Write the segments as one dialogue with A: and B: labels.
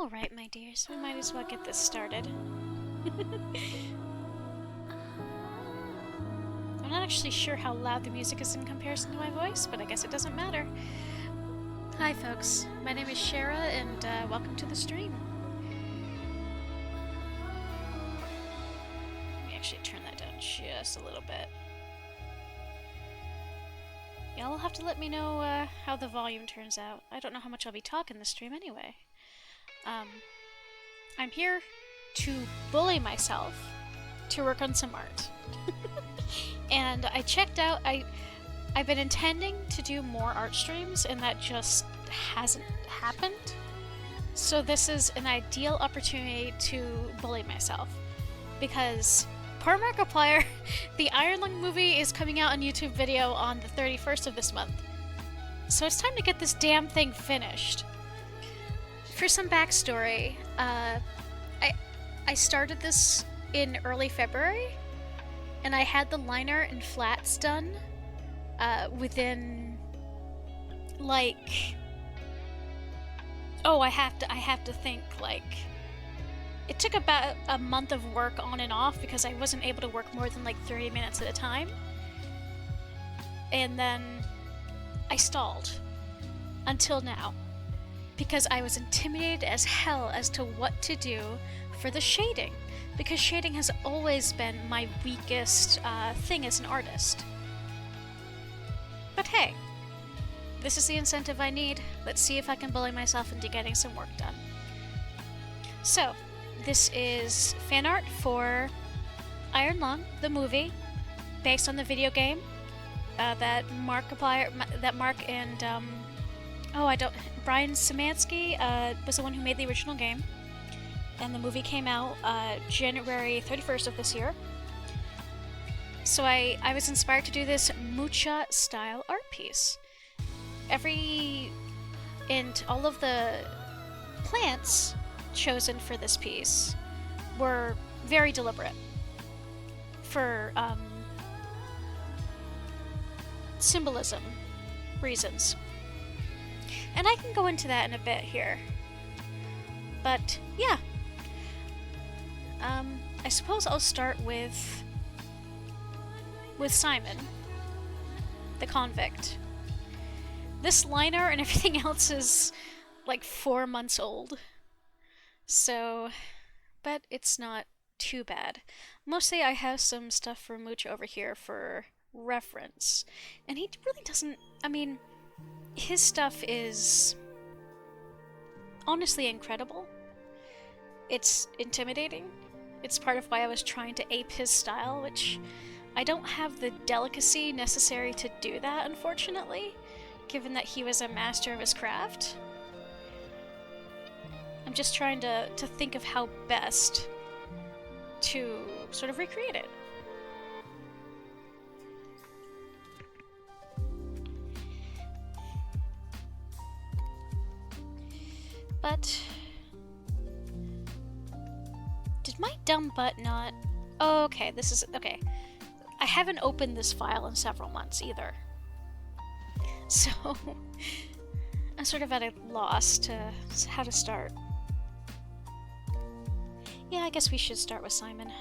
A: Alright, my dears, we might as well get this started. I'm not actually sure how loud the music is in comparison to my voice, but I guess it doesn't matter. Hi folks, my name is Shara, and welcome to the stream. Let me actually turn that down just a little bit. Y'all will have to let me know how the volume turns out. I don't know how much I'll be talking this stream anyway. I'm here to bully myself to work on some art. And I checked out, I've been intending to do more art streams, and that just hasn't happened. So this is an ideal opportunity to bully myself. Because, per Markiplier, the Iron Lung movie is coming out on YouTube video on the 31st of this month. So it's time to get this damn thing finished. For some backstory, I started this in early February, and I had the liner and flats done within, like, oh, I have to think, like, it took about a month of work on and off because I wasn't able to work more than like 30 minutes at a time, and then I stalled until now. Because I was intimidated as hell as to what to do for the shading. Because shading has always been my weakest thing as an artist. But hey, this is the incentive I need. Let's see if I can bully myself into getting some work done. So, this is fan art for Iron Lung, the movie, based on the video game that Mark and Brian Szymanski was the one who made the original game, and the movie came out January 31st of this year. So I was inspired to do this Mucha style art piece. All of the plants chosen for this piece were very deliberate for symbolism reasons. And I can go into that in a bit here. But yeah, I suppose I'll start with Simon, the convict. This liner and everything else is like 4 months old, so, but it's not too bad. Mostly I have some stuff for Mooch over here for reference, and he really doesn't, I mean, his stuff is honestly incredible. It's intimidating. It's part of why I was trying to ape his style, which I don't have the delicacy necessary to do that, unfortunately, given that he was a master of his craft. I'm just trying to think of how best to sort of recreate it. But did my dumb butt not... Oh, okay, this is... Okay. I haven't opened this file in several months either. So I'm sort of at a loss to how to start. Yeah, I guess we should start with Simon.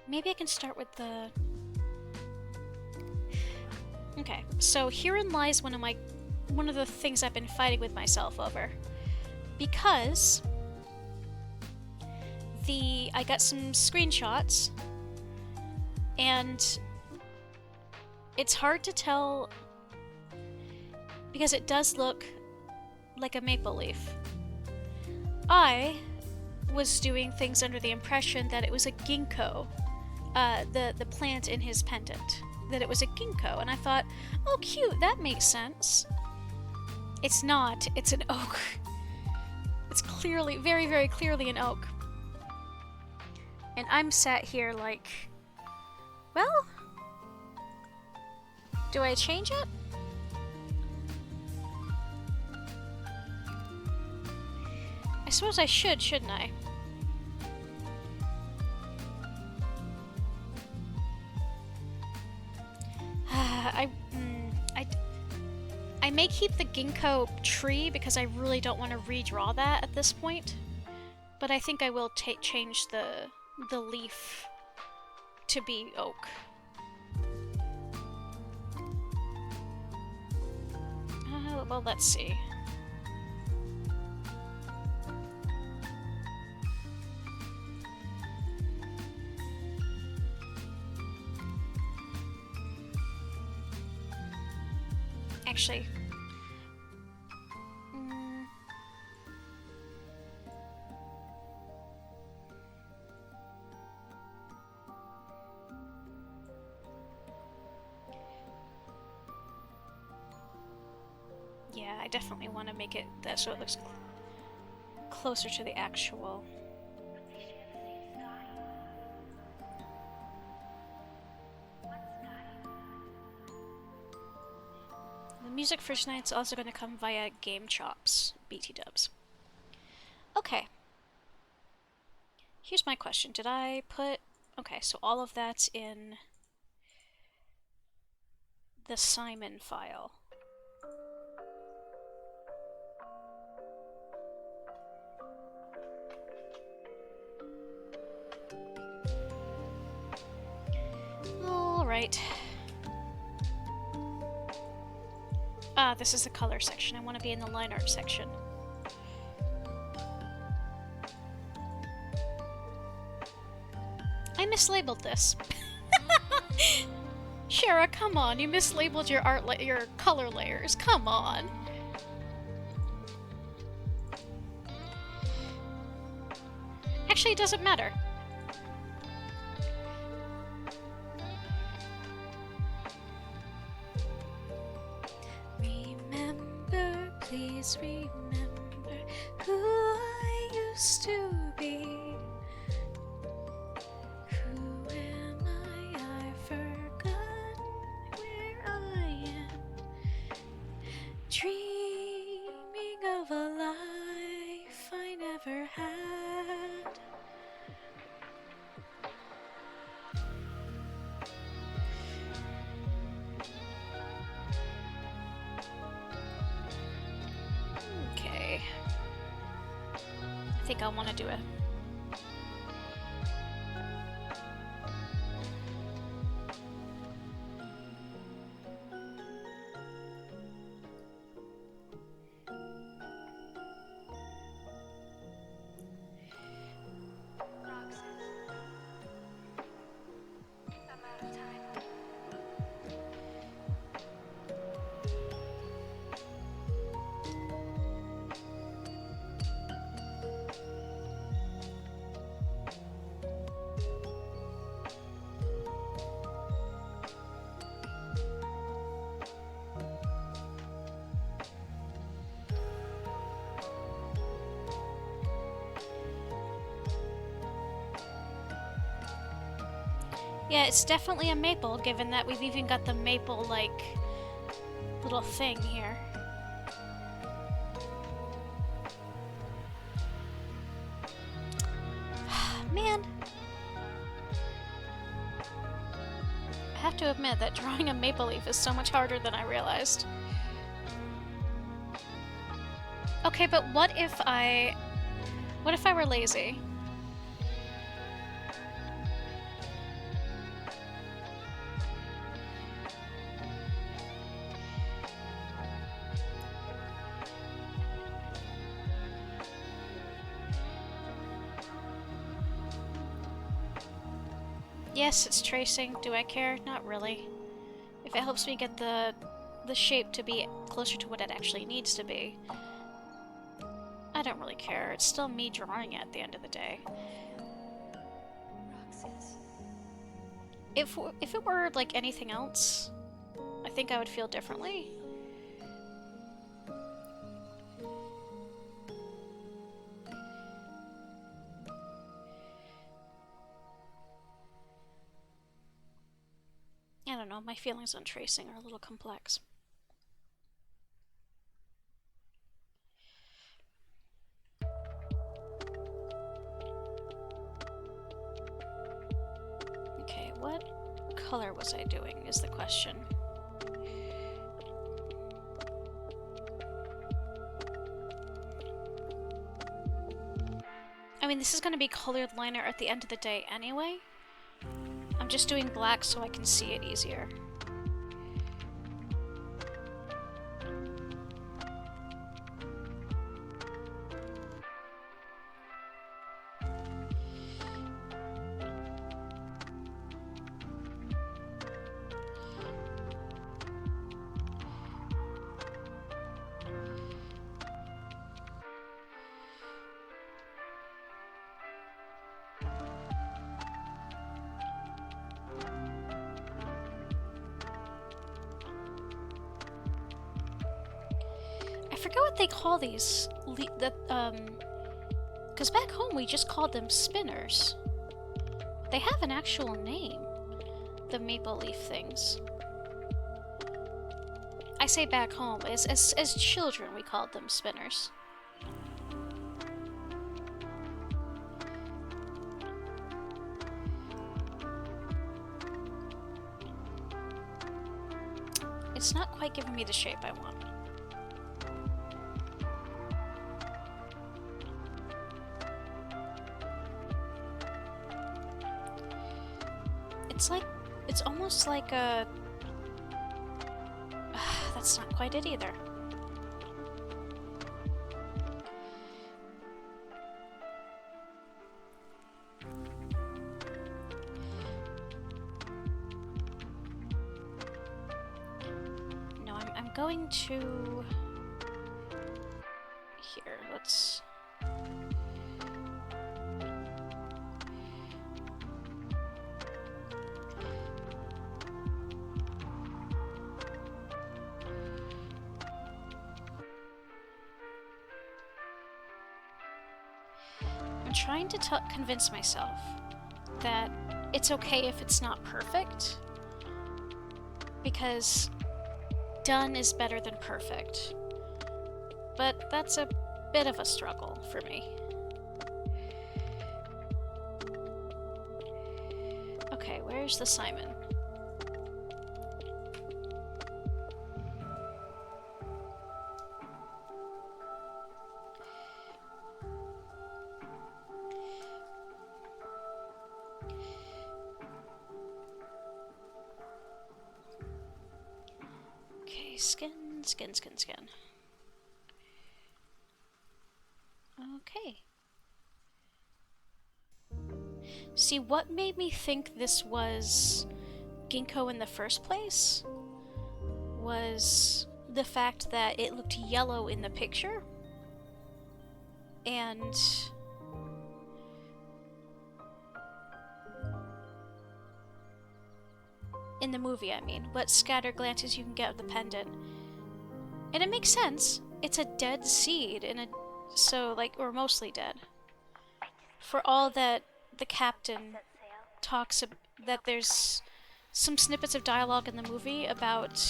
A: Maybe I can start with the... Okay, so herein lies one of the things I've been fighting with myself over. Because I got some screenshots, and it's hard to tell because it does look like a maple leaf. I was doing things under the impression that it was a ginkgo, the plant in his pendant, that it was a ginkgo, and I thought, oh cute, that makes sense. It's not, it's an oak. It's clearly, very, very clearly an oak. And I'm sat here like, well, do I change it? I suppose I should, shouldn't I? I may keep the ginkgo tree because I really don't want to redraw that at this point, but I think I will change the leaf to be oak. Well, let's see. Actually, yeah, I definitely want to make it that so it looks closer to the actual. The music for tonight's also going to come via Game Chops, BT dubs. Okay. Here's my question. Did I put... Okay, so all of that's in the Simon file. Alright. Ah, this is the color section. I want to be in the line art section. I mislabeled this. Shara, come on. You mislabeled your color layers. Come on. Actually, it doesn't matter. Please remember who I used to be. Who am I? I forgot where I am. Dreaming of a life I never had. Okay. think I'll want to do it. Yeah, it's definitely a maple, given that we've even got the maple, like, little thing here. Man. I have to admit that drawing a maple leaf is so much harder than I realized. Okay, but what if I were lazy? Yes, it's tracing. Do I care? Not really. If it helps me get the shape to be closer to what it actually needs to be, I don't really care. It's still me drawing it at the end of the day. If it were like anything else, I think I would feel differently. I don't know, my feelings on tracing are a little complex. Okay, what color was I doing is the question. I mean, this is going to be colored liner at the end of the day anyway. I'm just doing black so I can see it easier. I forget what they call these. Because back home we just called them spinners. They have an actual name. The maple leaf things. I say back home. As children we called them spinners. It's not quite giving me the shape I want. It's almost like a... that's not quite it either. No, I'm going to... Here, let's... I'm trying to convince myself that it's okay if it's not perfect, because done is better than perfect. But that's a bit of a struggle for me. Okay, where's the Simon? skin. Okay. See, what made me think this was ginkgo in the first place was the fact that it looked yellow in the picture, and in the movie, I mean, what scattered glances you can get of the pendant. And it makes sense. It's a dead seed, so, like, or mostly dead. For all that the captain talks that there's some snippets of dialogue in the movie about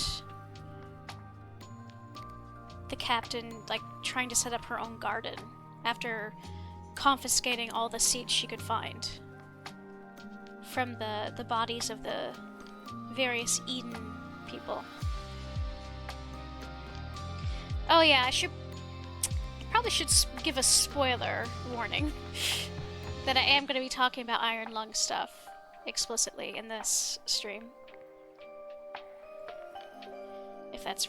A: the captain, like, trying to set up her own garden after confiscating all the seeds she could find from the bodies of the various Eden people. Oh yeah, I probably should give a spoiler warning that I am going to be talking about Iron Lung stuff explicitly in this stream. If that's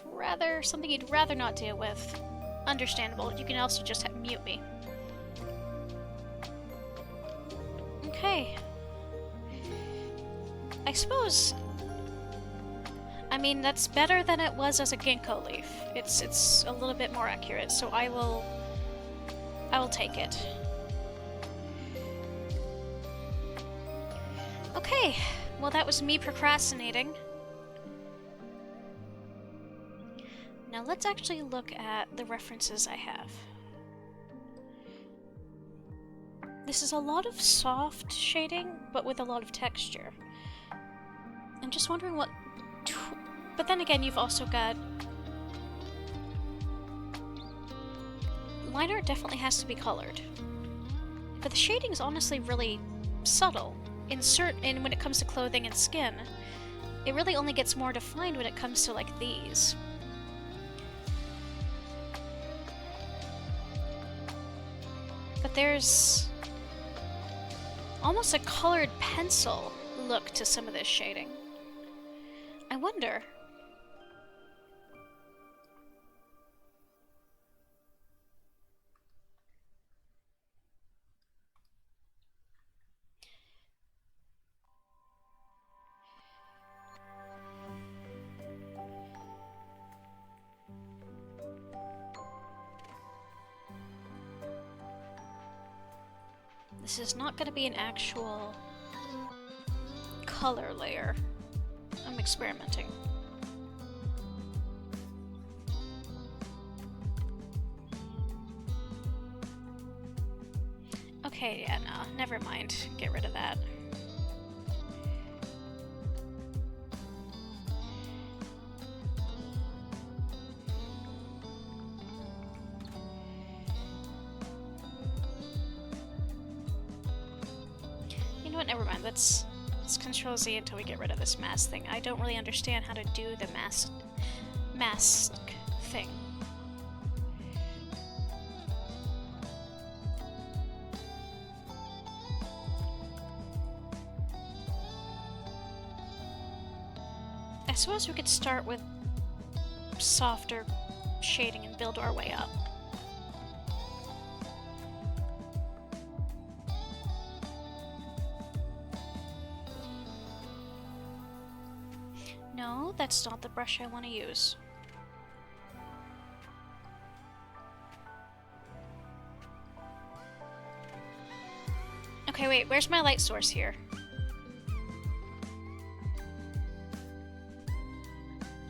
A: something you'd rather not deal with, understandable. You can also just mute me. Okay. I suppose... I mean, that's better than it was as a ginkgo leaf. It's a little bit more accurate, so I will take it. Okay, well that was me procrastinating. Now let's actually look at the references I have. This is a lot of soft shading, but with a lot of texture. I'm just wondering what... But then again, you've also got... Line art definitely has to be colored. But the shading is honestly really subtle. When it comes to clothing and skin, it really only gets more defined when it comes to, like, these. But there's almost a colored pencil look to some of this shading. I wonder... This is not going to be an actual color layer. I'm experimenting. Okay, yeah, no, never mind. Get rid of that. You know what, never mind. Let's Control Z until we get rid of this mask thing. I don't really understand how to do the mask thing. I suppose we could start with softer shading and build our way up. No, that's not the brush I want to use. Okay, wait, where's my light source here?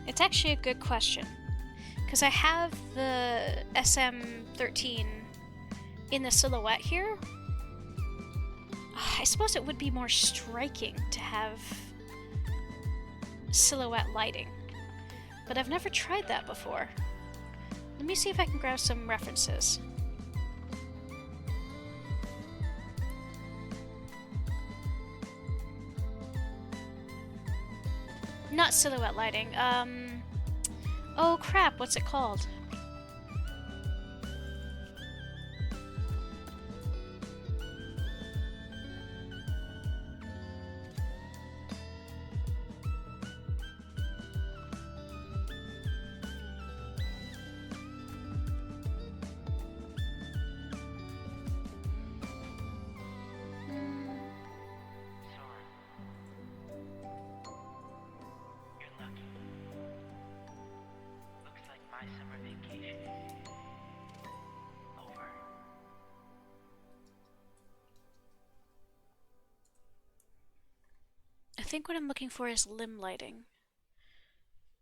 A: It's actually a good question, because I have the SM13 in the silhouette here. I suppose it would be more striking to have silhouette lighting, but I've never tried that before. Let me see if I can grab some references. Not silhouette lighting, oh crap, what's it called? think what I'm looking for is limb lighting,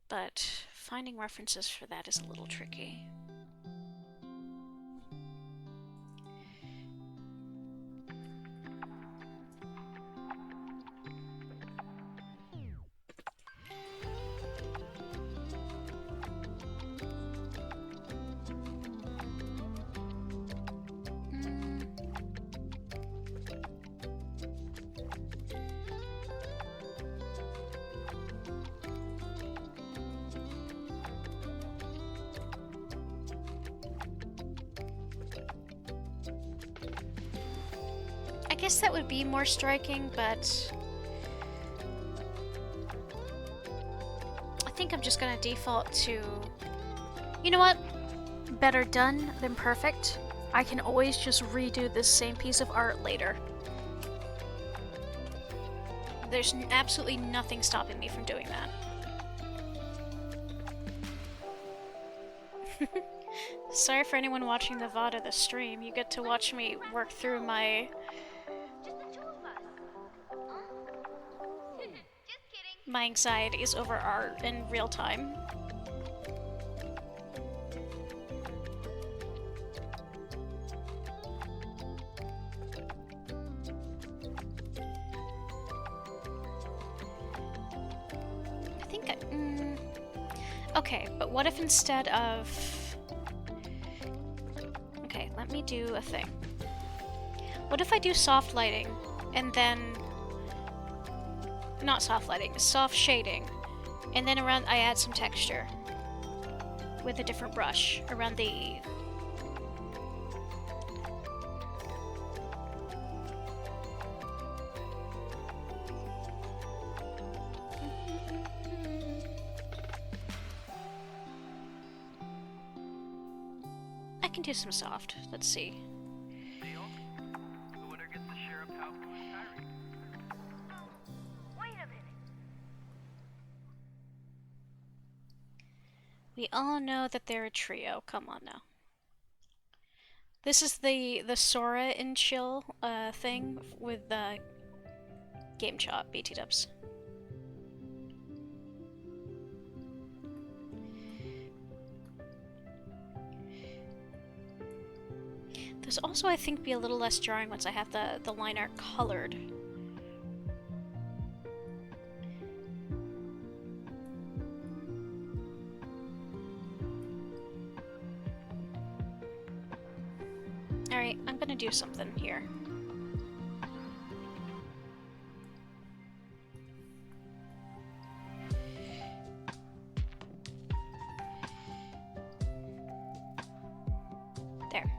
A: but finding references for that is a little tricky. I guess that would be more striking, but I think I'm just gonna default to, you know what? Better done than perfect. I can always just redo this same piece of art later. There's absolutely nothing stopping me from doing that. Sorry for anyone watching the VOD of the stream. You get to watch me work through my anxieties over art in real time. I think okay, but what if instead of... Okay, let me do a thing. What if I do soft lighting and then... Not soft lighting, soft shading, and then around I add some texture with a different brush around the... I can do some soft. Let's see. We all know that they're a trio. Come on now. This is the Sora and Chill thing with Game Chop, BT dubs. There's also, I think, be a little less jarring once I have the line art colored. Alright, I'm gonna do something here. There.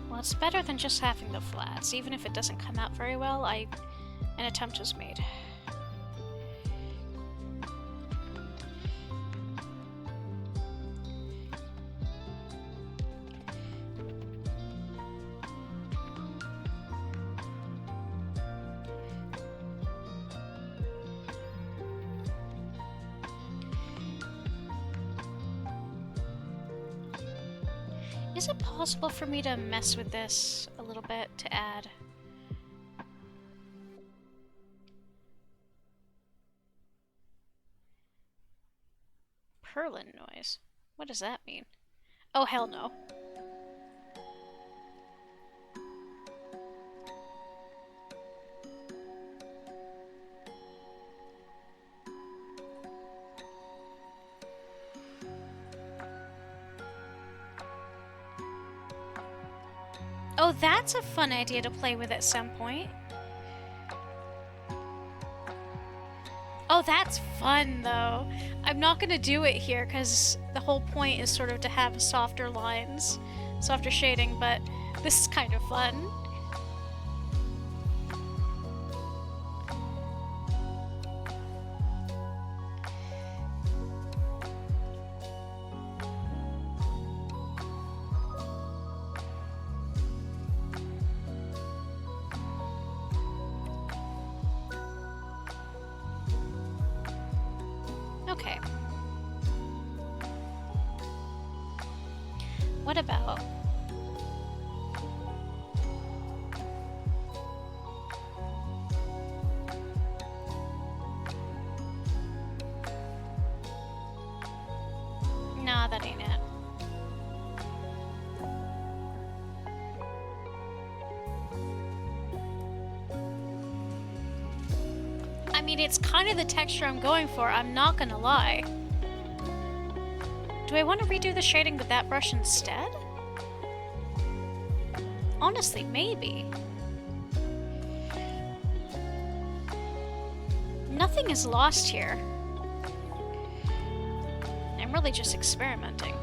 A: Well, it's better than just having the flats. Even if it doesn't come out very well, an attempt was made. Is it possible for me to mess with this a little bit to add? Perlin noise. What does that mean? Oh, hell no. Oh, that's a fun idea to play with at some point. Oh, that's fun, though. I'm not gonna do it here, because the whole point is sort of to have softer lines, softer shading, but this is kind of fun. Okay. What about... Nah, that ain't it. I mean, it's kind of the texture I'm going for, I'm not gonna lie. Do I want to redo the shading with that brush instead? Honestly, maybe. Nothing is lost here. I'm really just experimenting.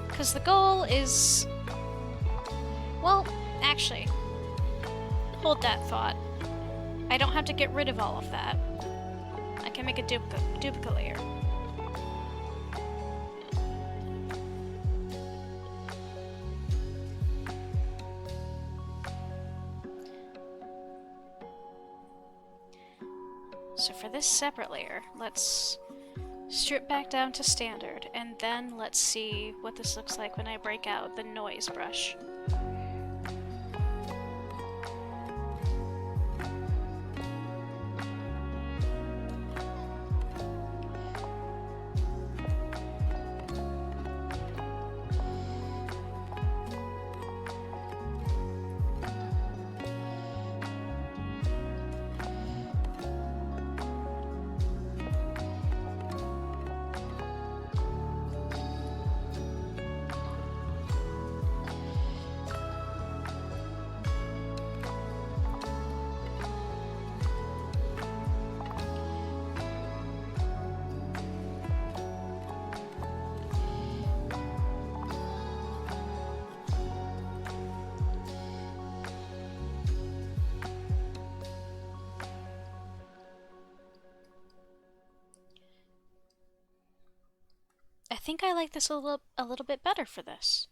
A: Because the goal is... Well, actually, hold that thought. I don't have to get rid of all of that. I can make a duplicate layer. So for this separate layer, let's strip back down to standard, and then let's see what this looks like when I break out the noise brush. I think I like this a little bit better for this.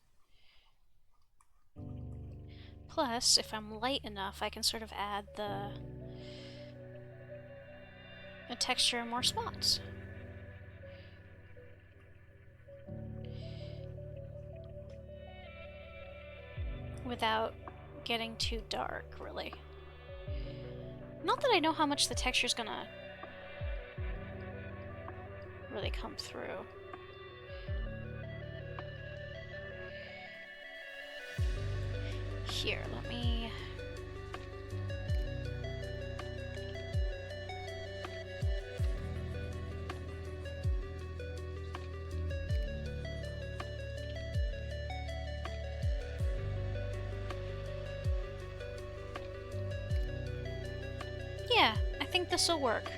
A: Plus, if I'm light enough, I can sort of add the texture in more spots. Without getting too dark, really. Not that I know how much the texture's gonna really come through. Here, let me... Yeah, I think this'll work.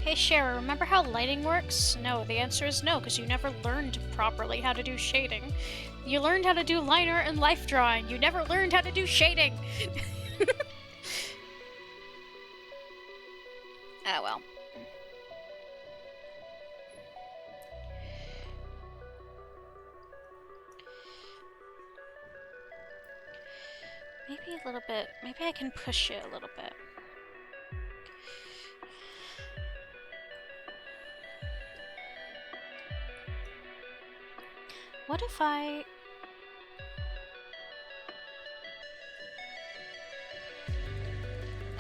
A: Hey Shara, remember how lighting works? No, the answer is no, because you never learned properly how to do shading. You learned how to do liner and life drawing. You never learned how to do shading. Ah, well. Maybe a little bit. Maybe I can push it a little bit. What if I...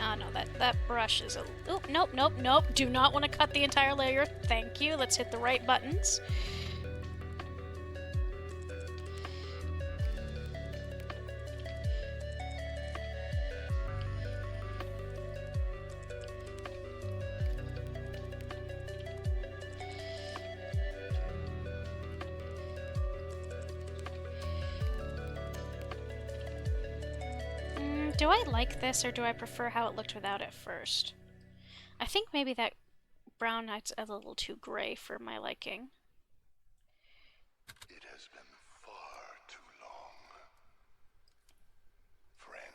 A: Oh no, that brush is a... Oh, nope, nope, nope. Do not want to cut the entire layer. Thank you. Let's hit the right buttons. Do I like this, or do I prefer how it looked without it first? I think maybe that brown night's a little too gray for my liking.
B: It has been far too long, friend.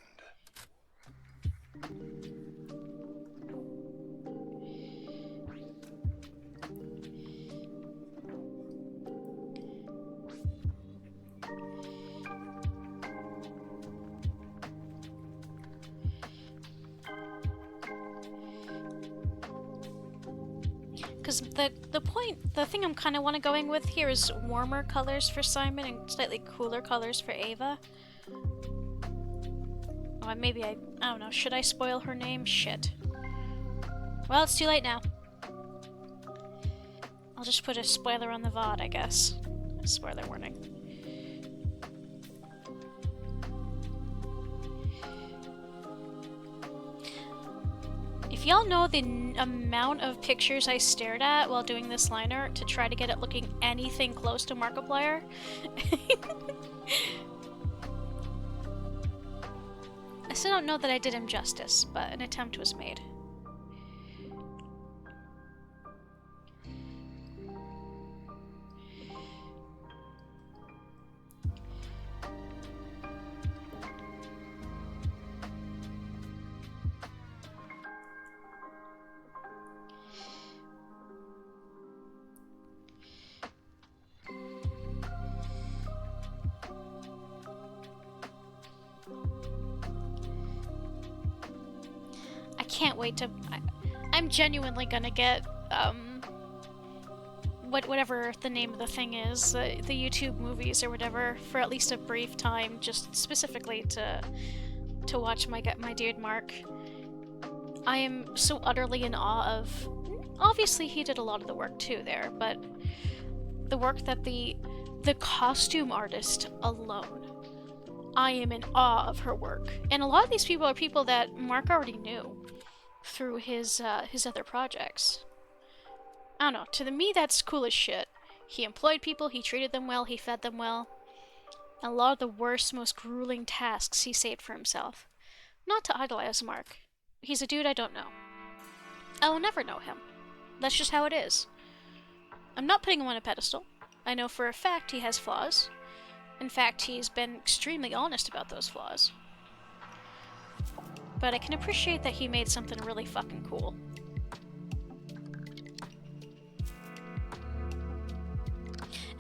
A: Because the thing I'm kind of want to going with here is warmer colors for Simon and slightly cooler colors for Ava. Oh, maybe I don't know. Should I spoil her name? Shit. Well, it's too late now. I'll just put a spoiler on the VOD, I guess. Spoiler warning. If y'all know the amount of pictures I stared at while doing this liner to try to get it looking anything close to Markiplier, I still don't know that I did him justice, but an attempt was made. Can't wait to... I'm genuinely gonna get, whatever the name of the thing is, the YouTube movies or whatever, for at least a brief time, just specifically to watch my dude Mark. I am so utterly in awe of... Obviously he did a lot of the work too there, but the work that the costume artist alone, I am in awe of her work. And a lot of these people are people that Mark already knew through his other projects. I don't know, to me that's cool as shit. He employed people, he treated them well, he fed them well. And a lot of the worst, most grueling tasks he saved for himself. Not to idolize Mark. He's a dude I don't know. I will never know him. That's just how it is. I'm not putting him on a pedestal. I know for a fact he has flaws. In fact, he's been extremely honest about those flaws. But I can appreciate that he made something really fucking cool.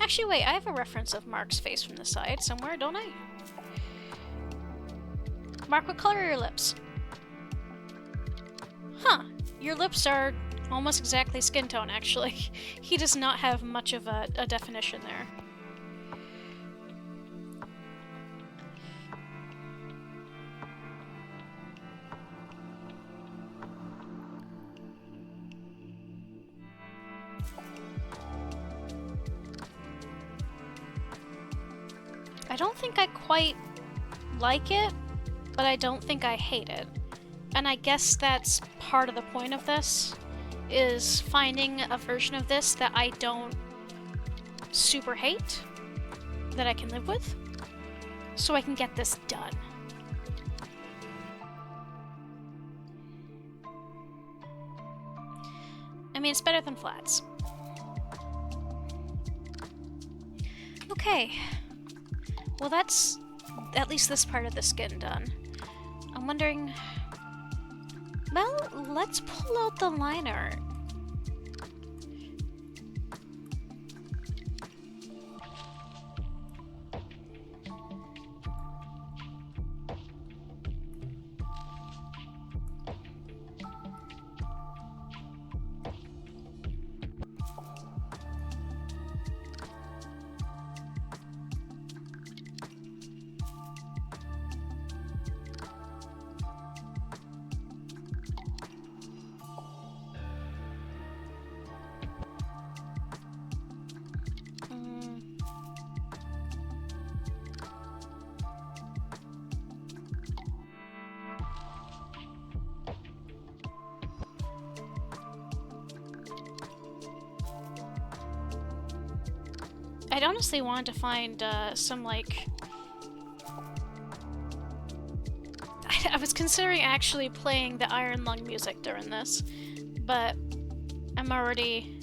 A: Actually, wait, I have a reference of Mark's face from the side somewhere, don't I? Mark, what color are your lips? Huh, your lips are almost exactly skin tone, actually. He does not have much of a definition there. I don't think I quite like it, but I don't think I hate it. And I guess that's part of the point of this, is finding a version of this that I don't super hate, that I can live with, so I can get this done. I mean, it's better than flats. Okay. Well, that's at least this part of the skin done. I'm wondering... Well, let's pull out the line art. I'd honestly wanted to find some, like... I was considering actually playing the Iron Lung music during this, but I'm already...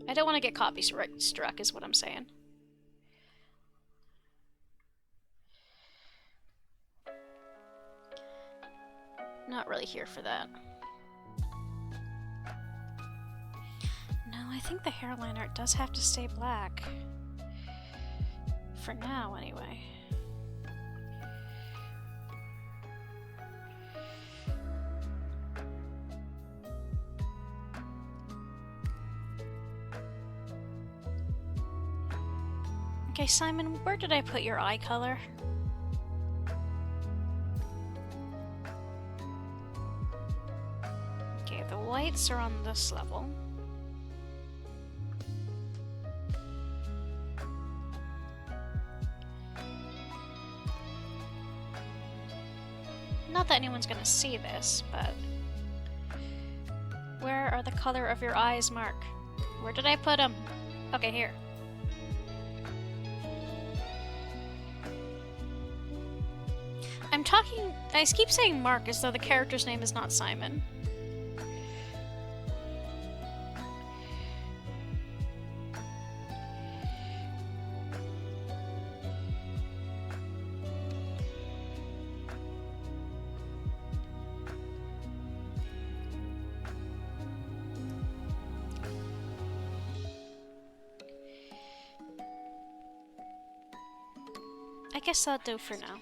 A: I don't want to get copyright struck, is what I'm saying. Not really here for that. I think the hairline art does have to stay black. For now, anyway. Okay, Simon, where did I put your eye color? Okay, the whites are on this level. Not that anyone's gonna see this, but... Where are the color of your eyes, Mark? Where did I put them? Okay, here. I keep saying Mark as though the character's name is not Simon. I guess that'll do for now.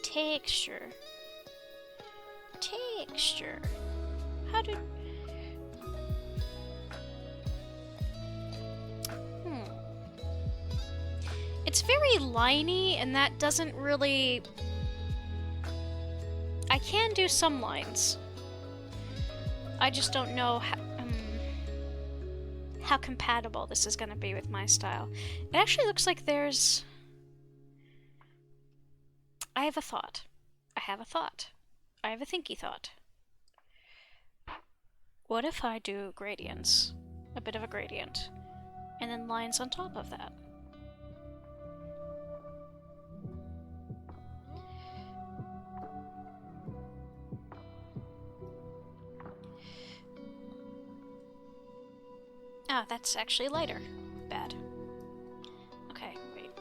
A: Texture. Texture. How do... It's very liney, and that doesn't really... I can do some lines. I just don't know how compatible this is going to be with my style. It actually looks like there's... I have a thought. I have a thought. I have a thinky thought. What if I do gradients? A bit of a gradient. And then lines on top of that. Ah, that's actually lighter. Bad. Okay, wait.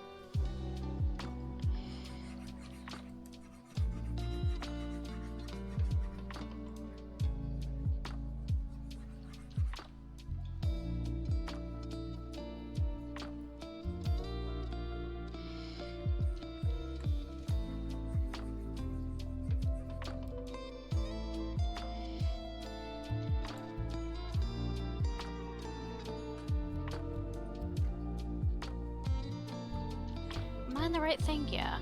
A: Am I on the right thing? Yeah.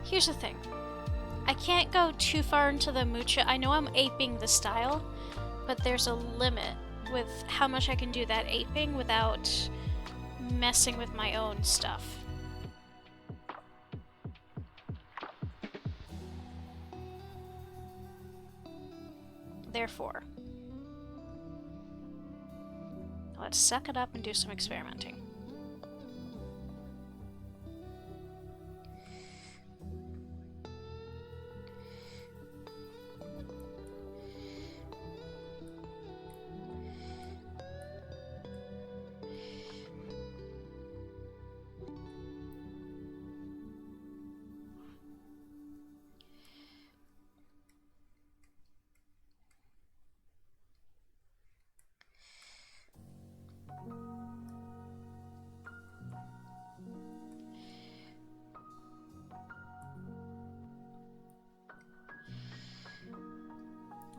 A: Here's the thing. I can't go too far into the mucha. I know I'm aping the style, but there's a limit with how much I can do that aping without messing with my own stuff. Therefore, let's suck it up and do some experimenting.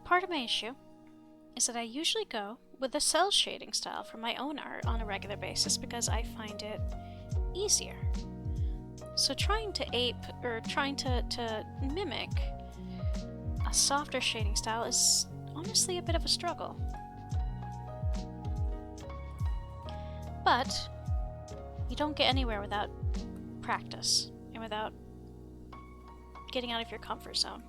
A: Part of my issue is that I usually go with the cell shading style for my own art on a regular basis because I find it easier. So trying to ape or trying to mimic a softer shading style is honestly a bit of a struggle. But you don't get anywhere without practice and without getting out of your comfort zone.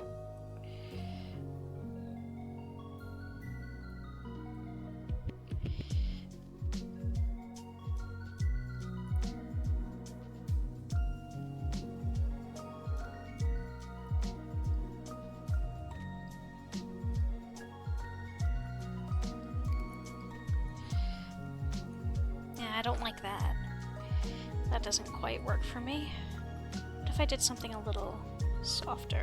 A: I don't like that. That doesn't quite work for me. What if I did something a little softer?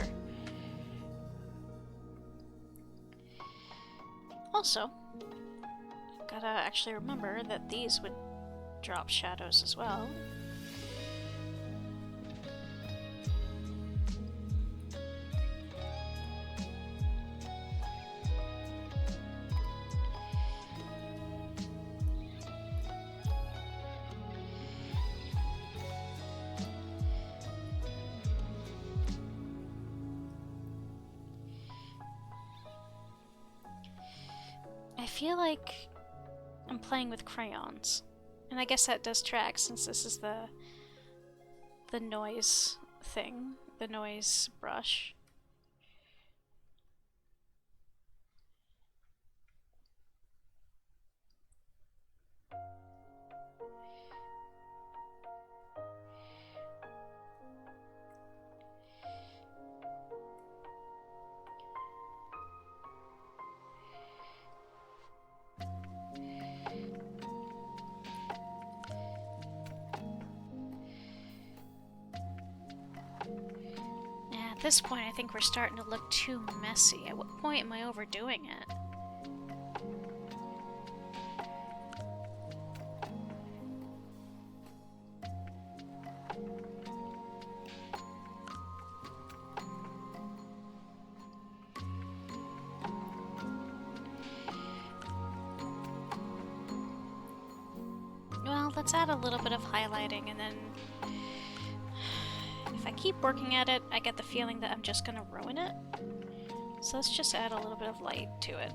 A: Also, gotta actually remember that these would drop shadows as well. I feel like I'm playing with crayons, and I guess that does track since this is the noise thing, the noise brush. At this point, I think we're starting to look too messy. At what point am I overdoing it? Well, let's add a little bit of highlighting, and then if I keep working at it, I get the feeling that I'm just gonna ruin it. So let's just add a little bit of light to it.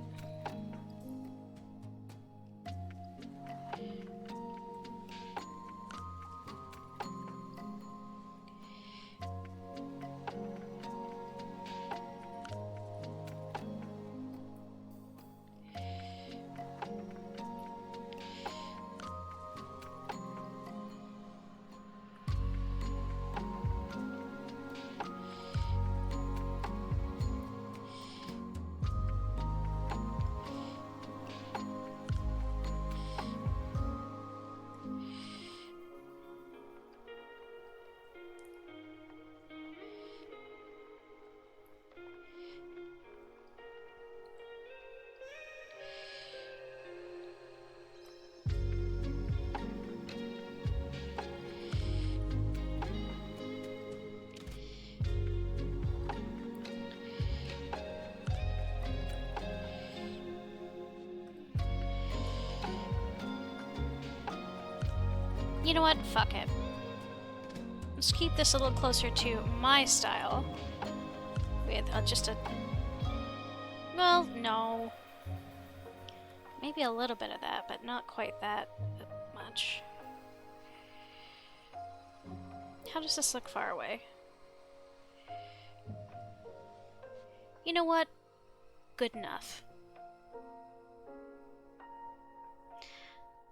A: You know what? Fuck it. Let's keep this a little closer to my style. with just a... Well, no. Maybe a little bit of that, but not quite that much. How does this look far away? You know what? Good enough.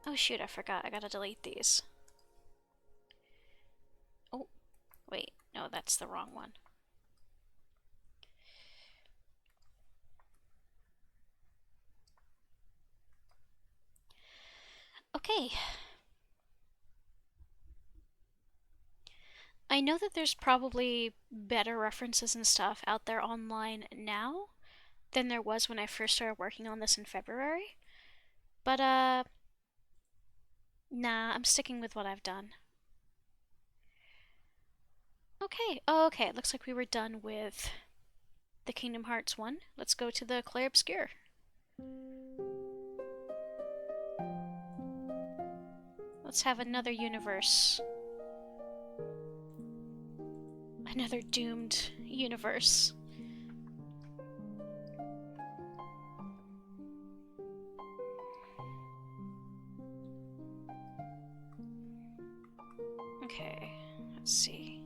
A: Oh shoot, I forgot. I gotta delete these. Oh, wait. No, that's the wrong one. Okay. I know that there's probably better references and stuff out there online now than there was when I first started working on this in February. But, nah, I'm sticking with what I've done. Okay, oh, okay, it looks like we were done with the Kingdom Hearts one. Let's go to the Clair Obscure. Let's have another universe. Another doomed universe. Okay, let's see.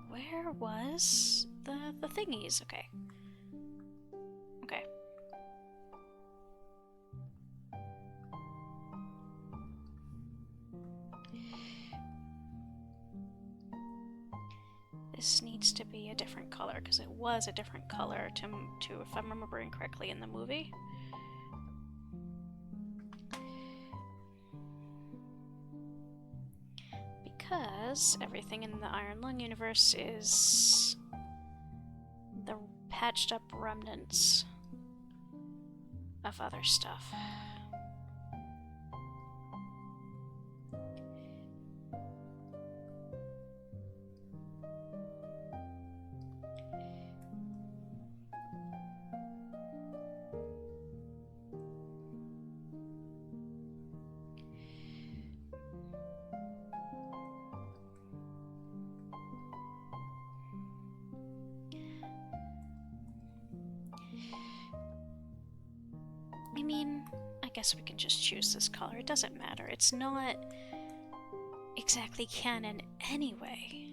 A: Where was the thingies? Okay. Okay. This needs to be a different color because it was a different color to if I'm remembering correctly in the movie. Because everything in the Iron Lung universe is the patched up remnants of other stuff. I mean, I guess we can just choose this color. It doesn't matter. It's not exactly canon anyway.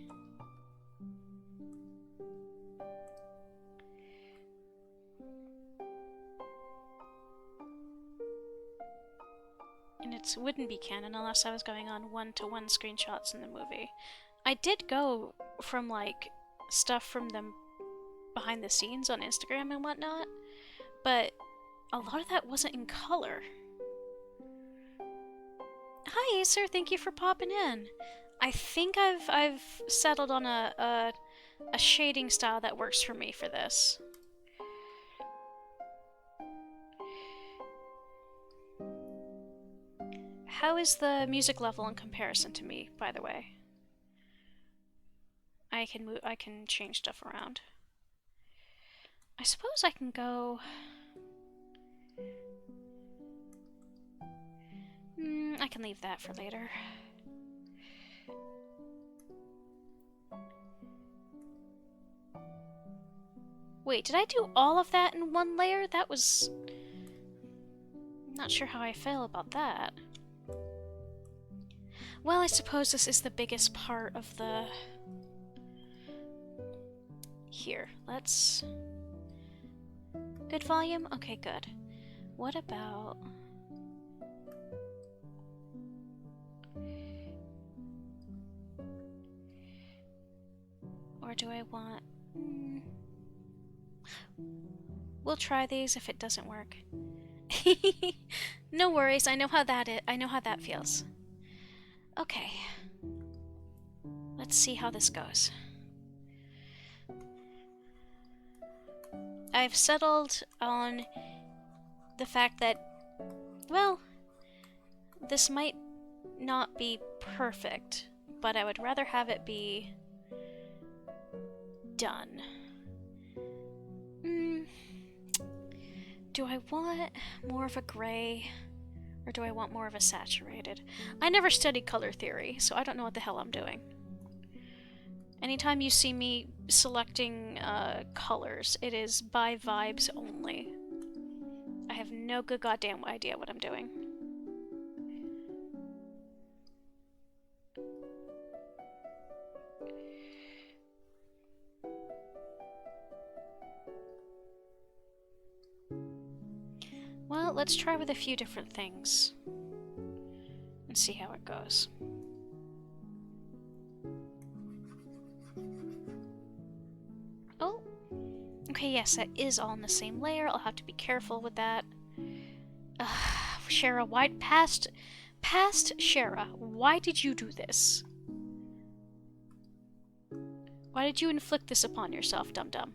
A: And it wouldn't be canon unless I was going on one-to-one screenshots in the movie. I did go from, like, stuff from them behind the scenes on Instagram and whatnot, but a lot of that wasn't in color. Hi, Acer. Thank you for popping in. I think I've settled on a shading style that works for me for this. How is the music level in comparison to me, by the way? I can change stuff around. I suppose I can go... I can leave that for later. Wait, did I do all of that in one layer? That was... I'm not sure how I feel about that. Well, I suppose this is the biggest part of the... Here, let's... Good volume? Okay, good. What about... Or do I want... We'll try these if it doesn't work. No worries, I know how that feels. Okay. Let's see how this goes. I've settled on the fact that, well, this might not be perfect, but I would rather have it be done. Do I want more of a gray Or do I want more of a saturated? I never studied color theory, so I don't know what the hell I'm doing. Anytime you see me selecting colors, it is by vibes only. I have no good goddamn idea what I'm doing. Well, let's try with a few different things and see how it goes. Oh, okay, yes, that is all in the same layer. I'll have to be careful with that. Shara, why past Shara, why did you do this? Why did you inflict this upon yourself, dum-dum?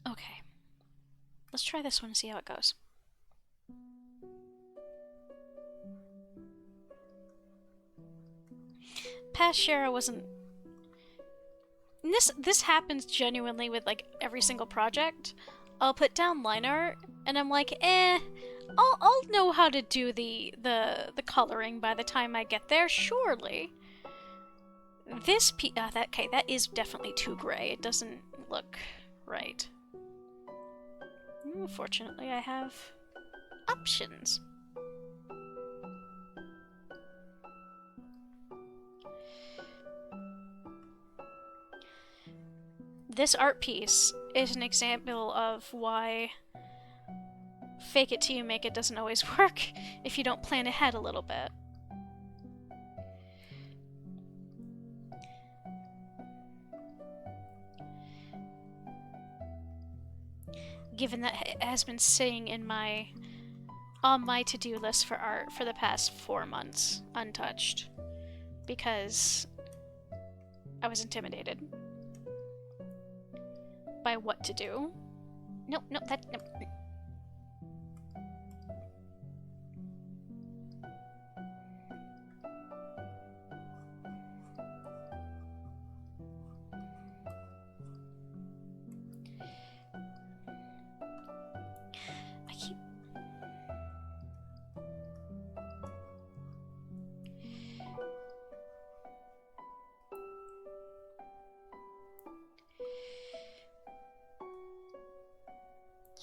A: Okay. Let's try this one and see how it goes. Past Shara wasn't... This happens genuinely with, like, every single project. I'll put down line art, and I'm like, I'll know how to do the coloring by the time I get there, surely. This that is definitely too gray. It doesn't look right. Fortunately, I have options. This art piece is an example of why fake it till you make it doesn't always work if you don't plan ahead a little bit. Given that it has been sitting in on my to-do list for art for the past 4 months, untouched, because I was intimidated by what to do. Nope, nope, that... Nope.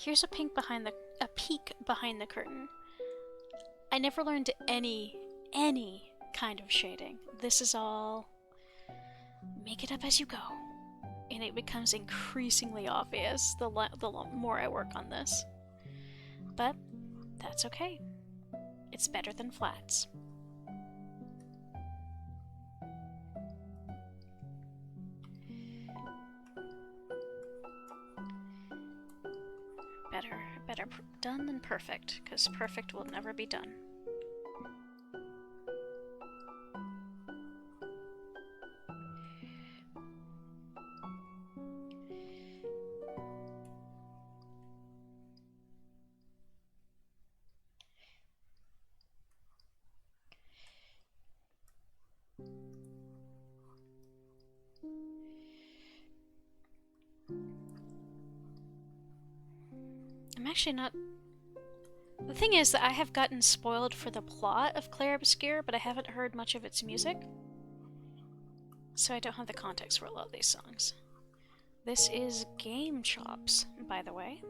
A: Here's a peek behind the curtain. I never learned any kind of shading. This is all make it up as you go, and it becomes increasingly obvious the more I work on this. But that's okay. It's better than flats. Better done than perfect, because perfect will never be done. I'm actually not... The thing is that I have gotten spoiled for the plot of Clair Obscure, but I haven't heard much of its music. So I don't have the context for a lot of these songs. This is Game Chops, by the way.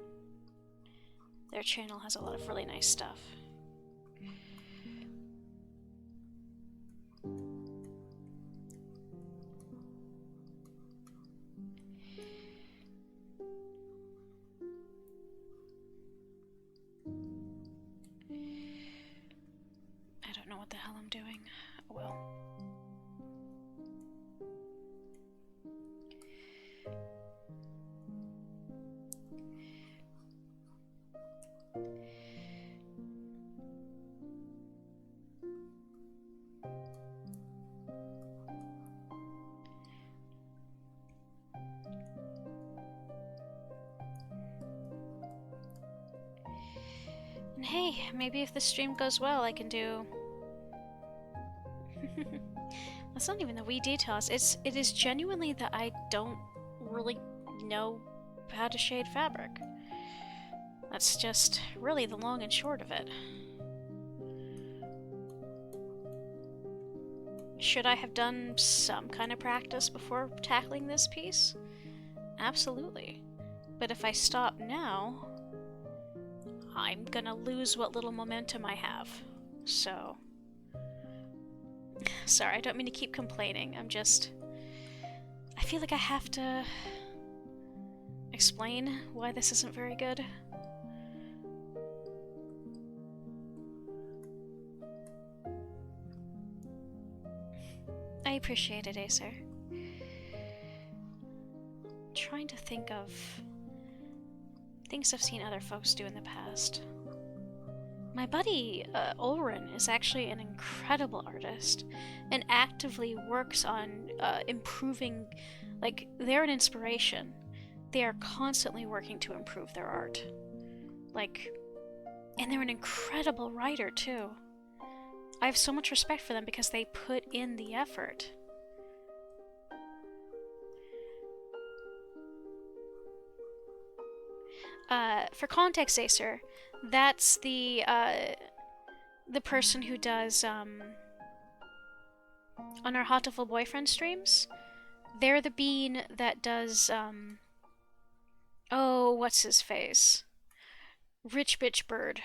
A: Their channel has a lot of really nice stuff. I don't know what the hell I'm doing. Oh well. And hey, maybe if the stream goes well, I can do... That's not even the wee details. It is genuinely that I don't really know how to shade fabric. That's just really the long and short of it. Should I have done some kind of practice before tackling this piece? Absolutely. But if I stop now, I'm gonna lose what little momentum I have. So... Sorry, I don't mean to keep complaining. I feel like I have to explain why this isn't very good. I appreciate it, Acer. Trying to think of things I've seen other folks do in the past. My buddy, Ulrin, is actually an incredible artist and actively works on improving, like, they're an inspiration. They are constantly working to improve their art. Like, and they're an incredible writer, too. I have so much respect for them because they put in the effort. For context, Acer, that's the person who does, on our Hotful Boyfriend streams. They're the bean that does, oh, what's his face? Rich Bitch Bird.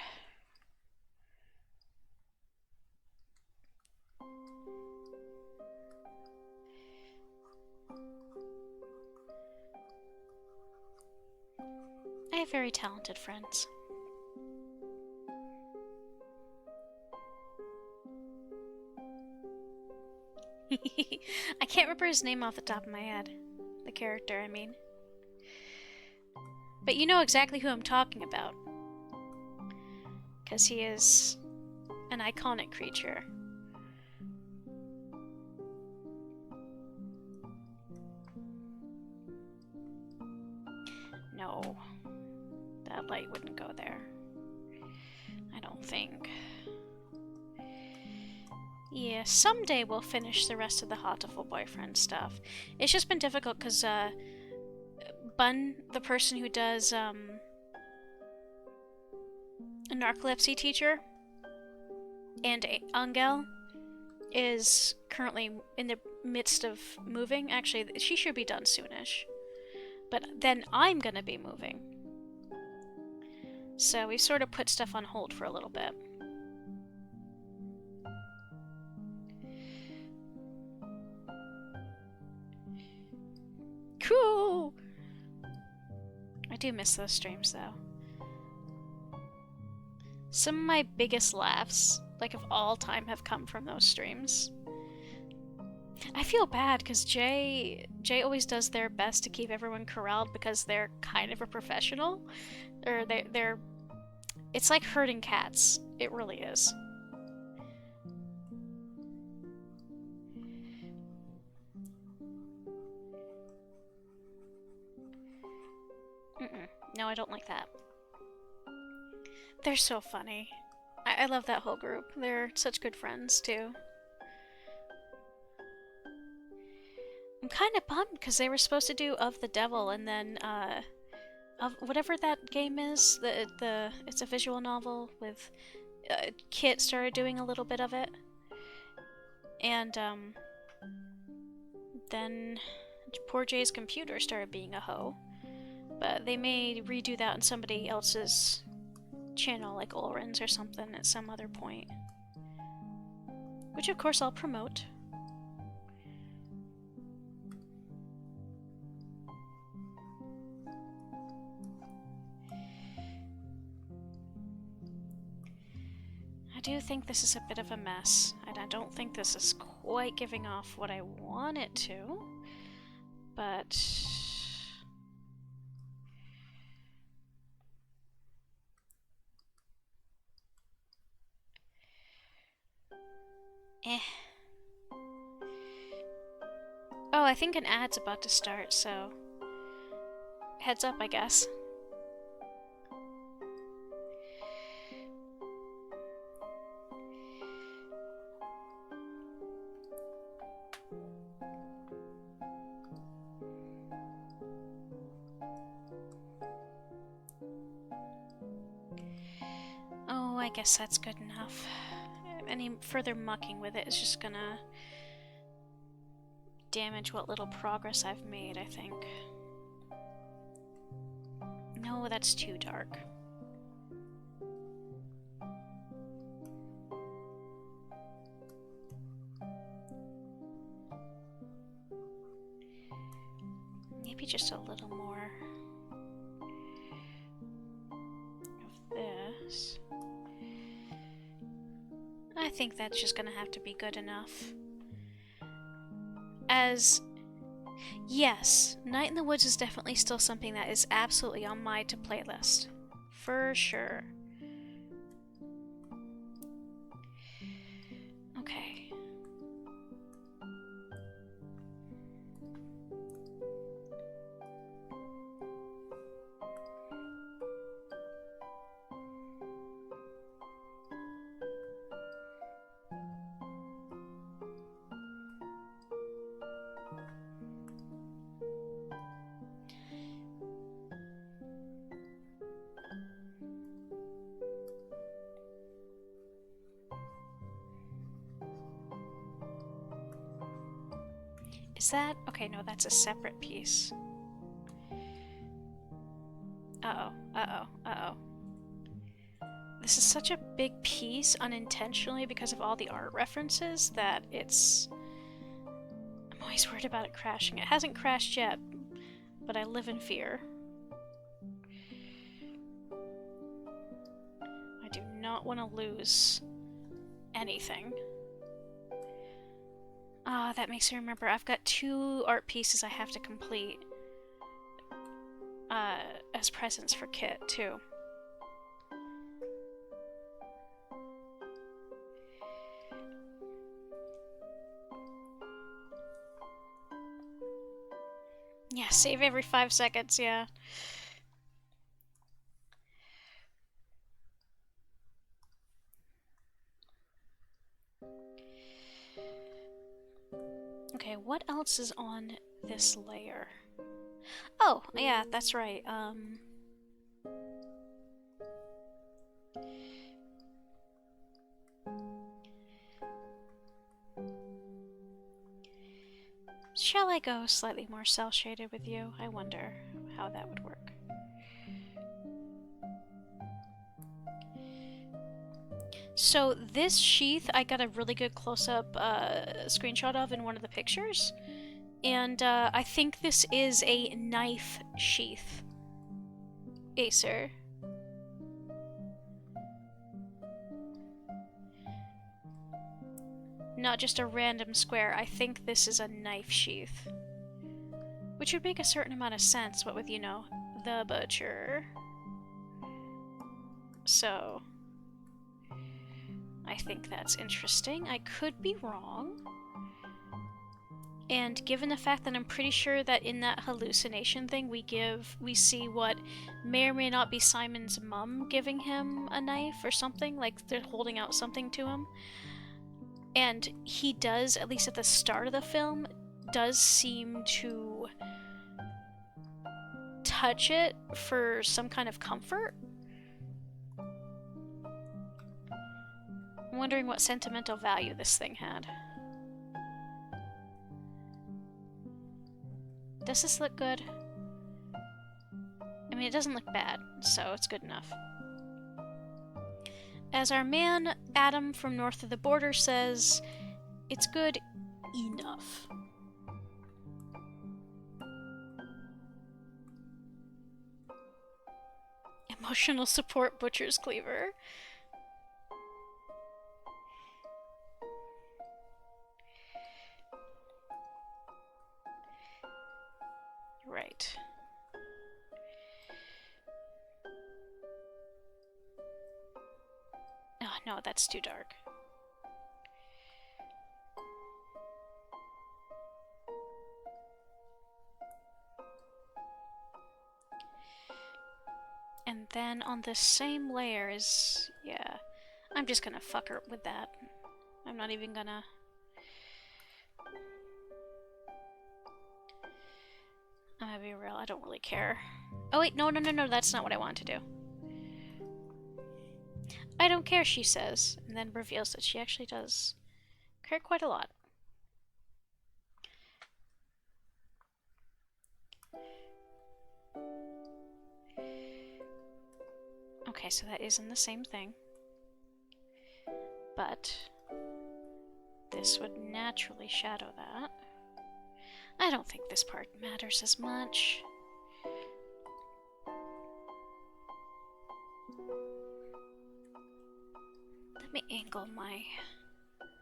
A: I have very talented friends. I can't remember his name off the top of my head. The character, I mean. But you know exactly who I'm talking about. Because he is an iconic creature. No. That light wouldn't go there. I don't think. Yeah, someday we'll finish the rest of the Hotful Boyfriend stuff. It's just been difficult because, Bun, the person who does, a narcolepsy teacher, and Angel, is currently in the midst of moving. Actually, she should be done soonish. But then I'm gonna be moving. So we sort of put stuff on hold for a little bit. Cool! I do miss those streams, though. Some of my biggest laughs, like of all time, have come from those streams. I feel bad because Jay always does their best to keep everyone corralled because they're kind of a professional. Or they're it's like herding cats. It really is. No, I don't like that. They're so funny. I love that whole group. They're such good friends, too. I'm kind of bummed because they were supposed to do Of the Devil and then, of whatever that game is, it's a visual novel with, Kit started doing a little bit of it. And, then poor Jay's computer started being a hoe. But they may redo that on somebody else's channel, like Ulrin's or something, at some other point. Which, of course, I'll promote. I do think this is a bit of a mess, and I don't think this is quite giving off what I want it to, but... Oh, I think an ad's about to start, so... Heads up, I guess. I guess that's good enough. Any further mucking with it is just gonna damage what little progress I've made, I think. No, that's too dark. Maybe just a little more of this. I think that's just gonna have to be good enough. Yes, Night in the Woods is definitely still something that is absolutely on my to playlist. For sure. Okay. Is that? Okay, no, that's a separate piece. Uh-oh, uh-oh, uh-oh. This is such a big piece unintentionally because of all the art references that it's... I'm always worried about it crashing. It hasn't crashed yet, but I live in fear. I do not want to lose anything. Ah, that makes me remember. I've got 2 art pieces I have to complete as presents for Kit, too. Yeah, save every 5 seconds, yeah. Okay, what else is on this layer? Oh, yeah, that's right. Shall I go slightly more cel-shaded with you? I wonder how that would work. So this sheath I got a really good close-up screenshot of in one of the pictures. And I think this is a knife sheath. Acer. Not just a random square. I think this is a knife sheath. Which would make a certain amount of sense, what with, you know, the butcher. So... I think that's interesting. I could be wrong. And given the fact that I'm pretty sure that in that hallucination thing we see what may or may not be Simon's mum giving him a knife or something, like they're holding out something to him. And he does, at least at the start of the film, does seem to touch it for some kind of comfort. I'm wondering what sentimental value this thing had. Does this look good? I mean, it doesn't look bad, so it's good enough. As our man, Adam from north of the border says, it's good enough. Emotional support butcher's cleaver. Right. Oh, no, that's too dark. And then on the same layer is... yeah. I'm just gonna fuck her with that. I'm not even gonna... I'm gonna be real, I don't really care. Oh wait, no, that's not what I want to do. I don't care, she says, and then reveals that she actually does care quite a lot. Okay, so that isn't the same thing. But this would naturally shadow that. I don't think this part matters as much. Let me angle my...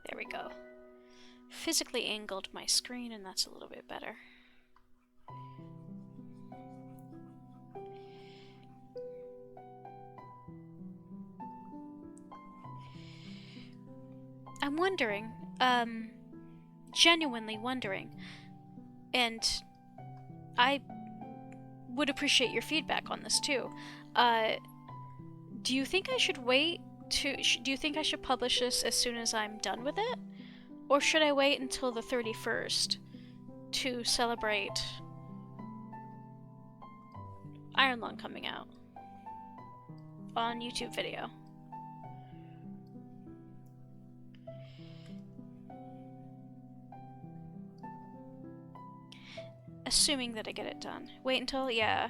A: There we go. Physically angled my screen, and that's a little bit better. I'm wondering, genuinely wondering, and I would appreciate your feedback on this too. Do you think I should wait to... do you think I should publish this as soon as I'm done with it? Or should I wait until the 31st to celebrate Iron Lung coming out on YouTube video? Assuming that I get it done. Wait until, yeah.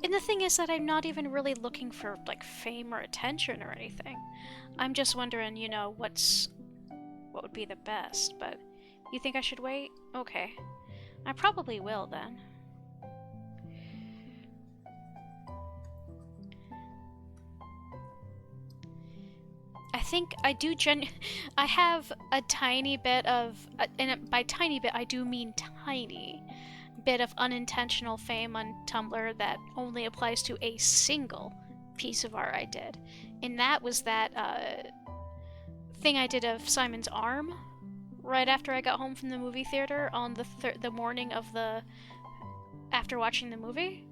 A: And the thing is that I'm not even really looking for, like, fame or attention or anything. I'm just wondering, you know, what would be the best, but you think I should wait? Okay. I probably will then. I think I do I have a tiny bit of, and by tiny bit I do mean tiny, bit of unintentional fame on Tumblr that only applies to a single piece of art I did. And that was that thing I did of Simon's arm right after I got home from the movie theater on the morning of after watching the movie.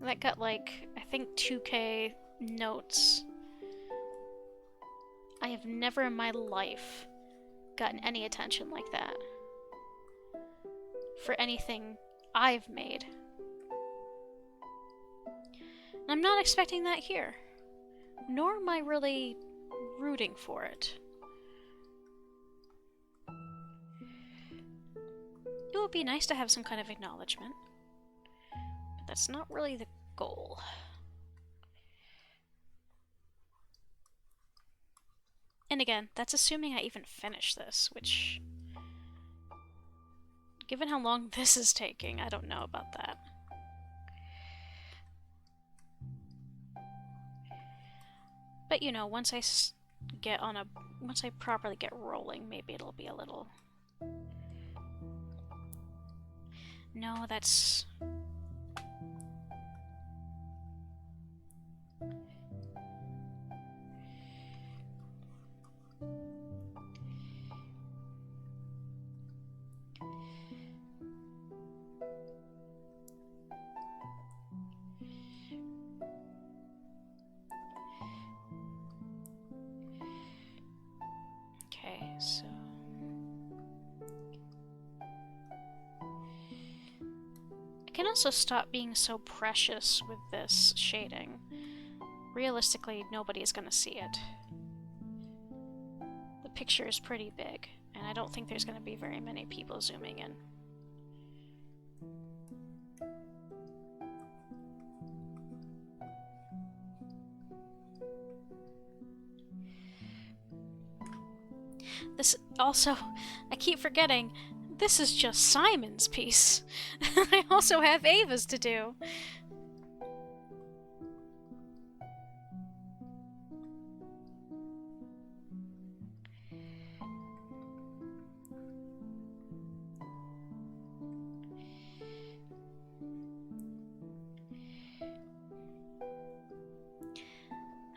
A: That got, like, I think 2K notes. I have never in my life gotten any attention like that for anything I've made. And I'm not expecting that here. Nor am I really rooting for it. It would be nice to have some kind of acknowledgement. But that's not really the goal. And again, that's assuming I even finish this, which... given how long this is taking, I don't know about that. But you know, once I properly get rolling, maybe it'll be a little... No, that's... Okay, so... I can also stop being so precious with this shading. Realistically, nobody's gonna see it. The picture is pretty big, and I don't think there's gonna be very many people zooming in. This also, I keep forgetting, this is just Simon's piece. I also have Ava's to do.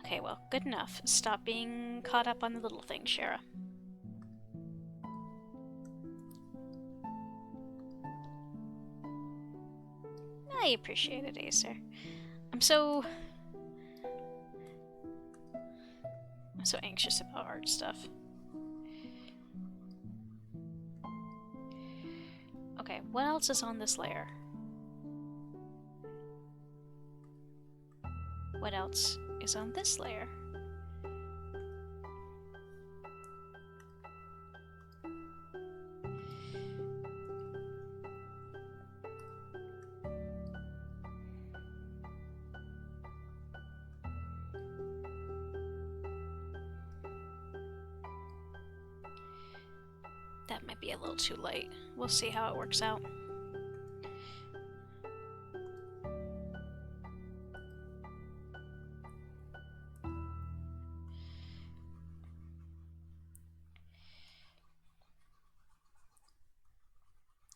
A: Okay, well, good enough. Stop being caught up on the little things, Shara. I appreciate it, Acer. I'm so anxious about art stuff. Okay, what else is on this layer? What else is on this layer? That might be a little too light. We'll see how it works out.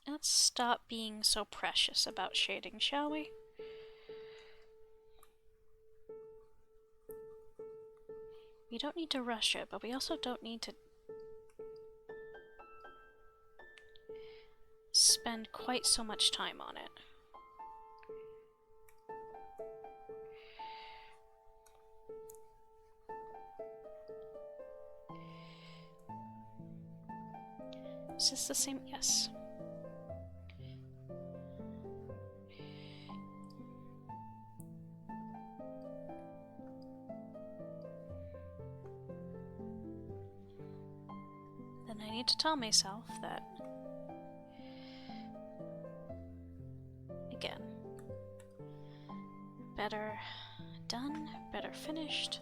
A: Let's stop being so precious about shading, shall we? We don't need to rush it, but we also don't need to spend quite so much time on it. Is this the same? Yes. Then I need to tell myself that, again, better done, better finished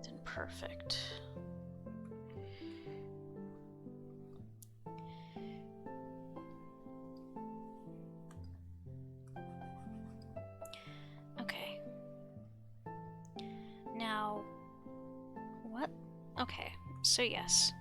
A: than perfect. Okay. Now, what? Okay, so yes.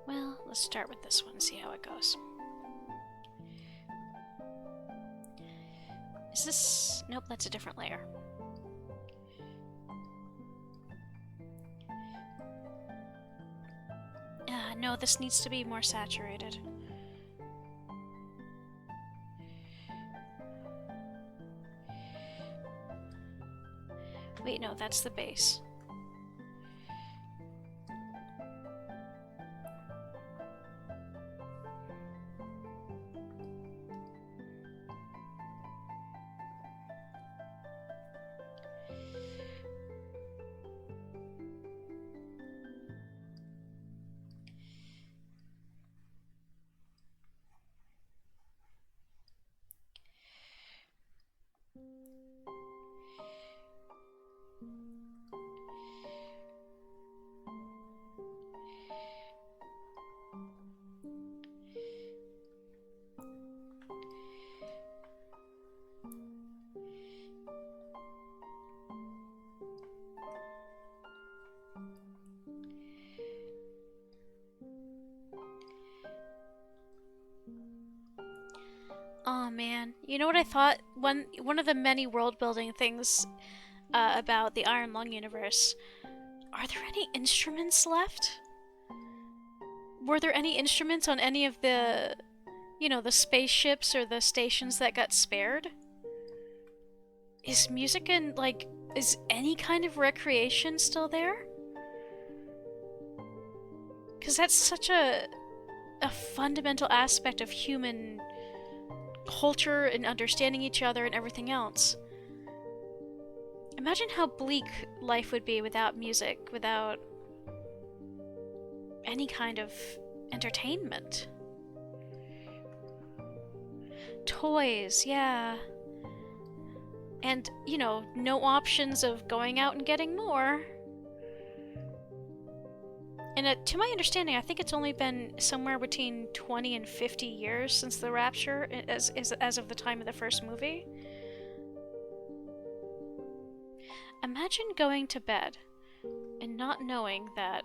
A: Well, let's start with this one and see how it goes. Is this... Nope, that's a different layer. No, this needs to be more saturated. Wait, no, that's the base. Oh man, you know what I thought? One of the many world-building things about the Iron Lung universe. Are there any instruments left? Were there any instruments on any of the, you know, the spaceships or the stations that got spared? Is music and, like, is any kind of recreation still there? Because that's such a fundamental aspect of human culture and understanding each other and everything else. Imagine how bleak life would be without music, without any kind of entertainment. Toys, yeah. And, you know, no options of going out and getting more. And to my understanding, I think it's only been somewhere between 20 and 50 years since the Rapture, as of the time of the first movie. Imagine going to bed and not knowing that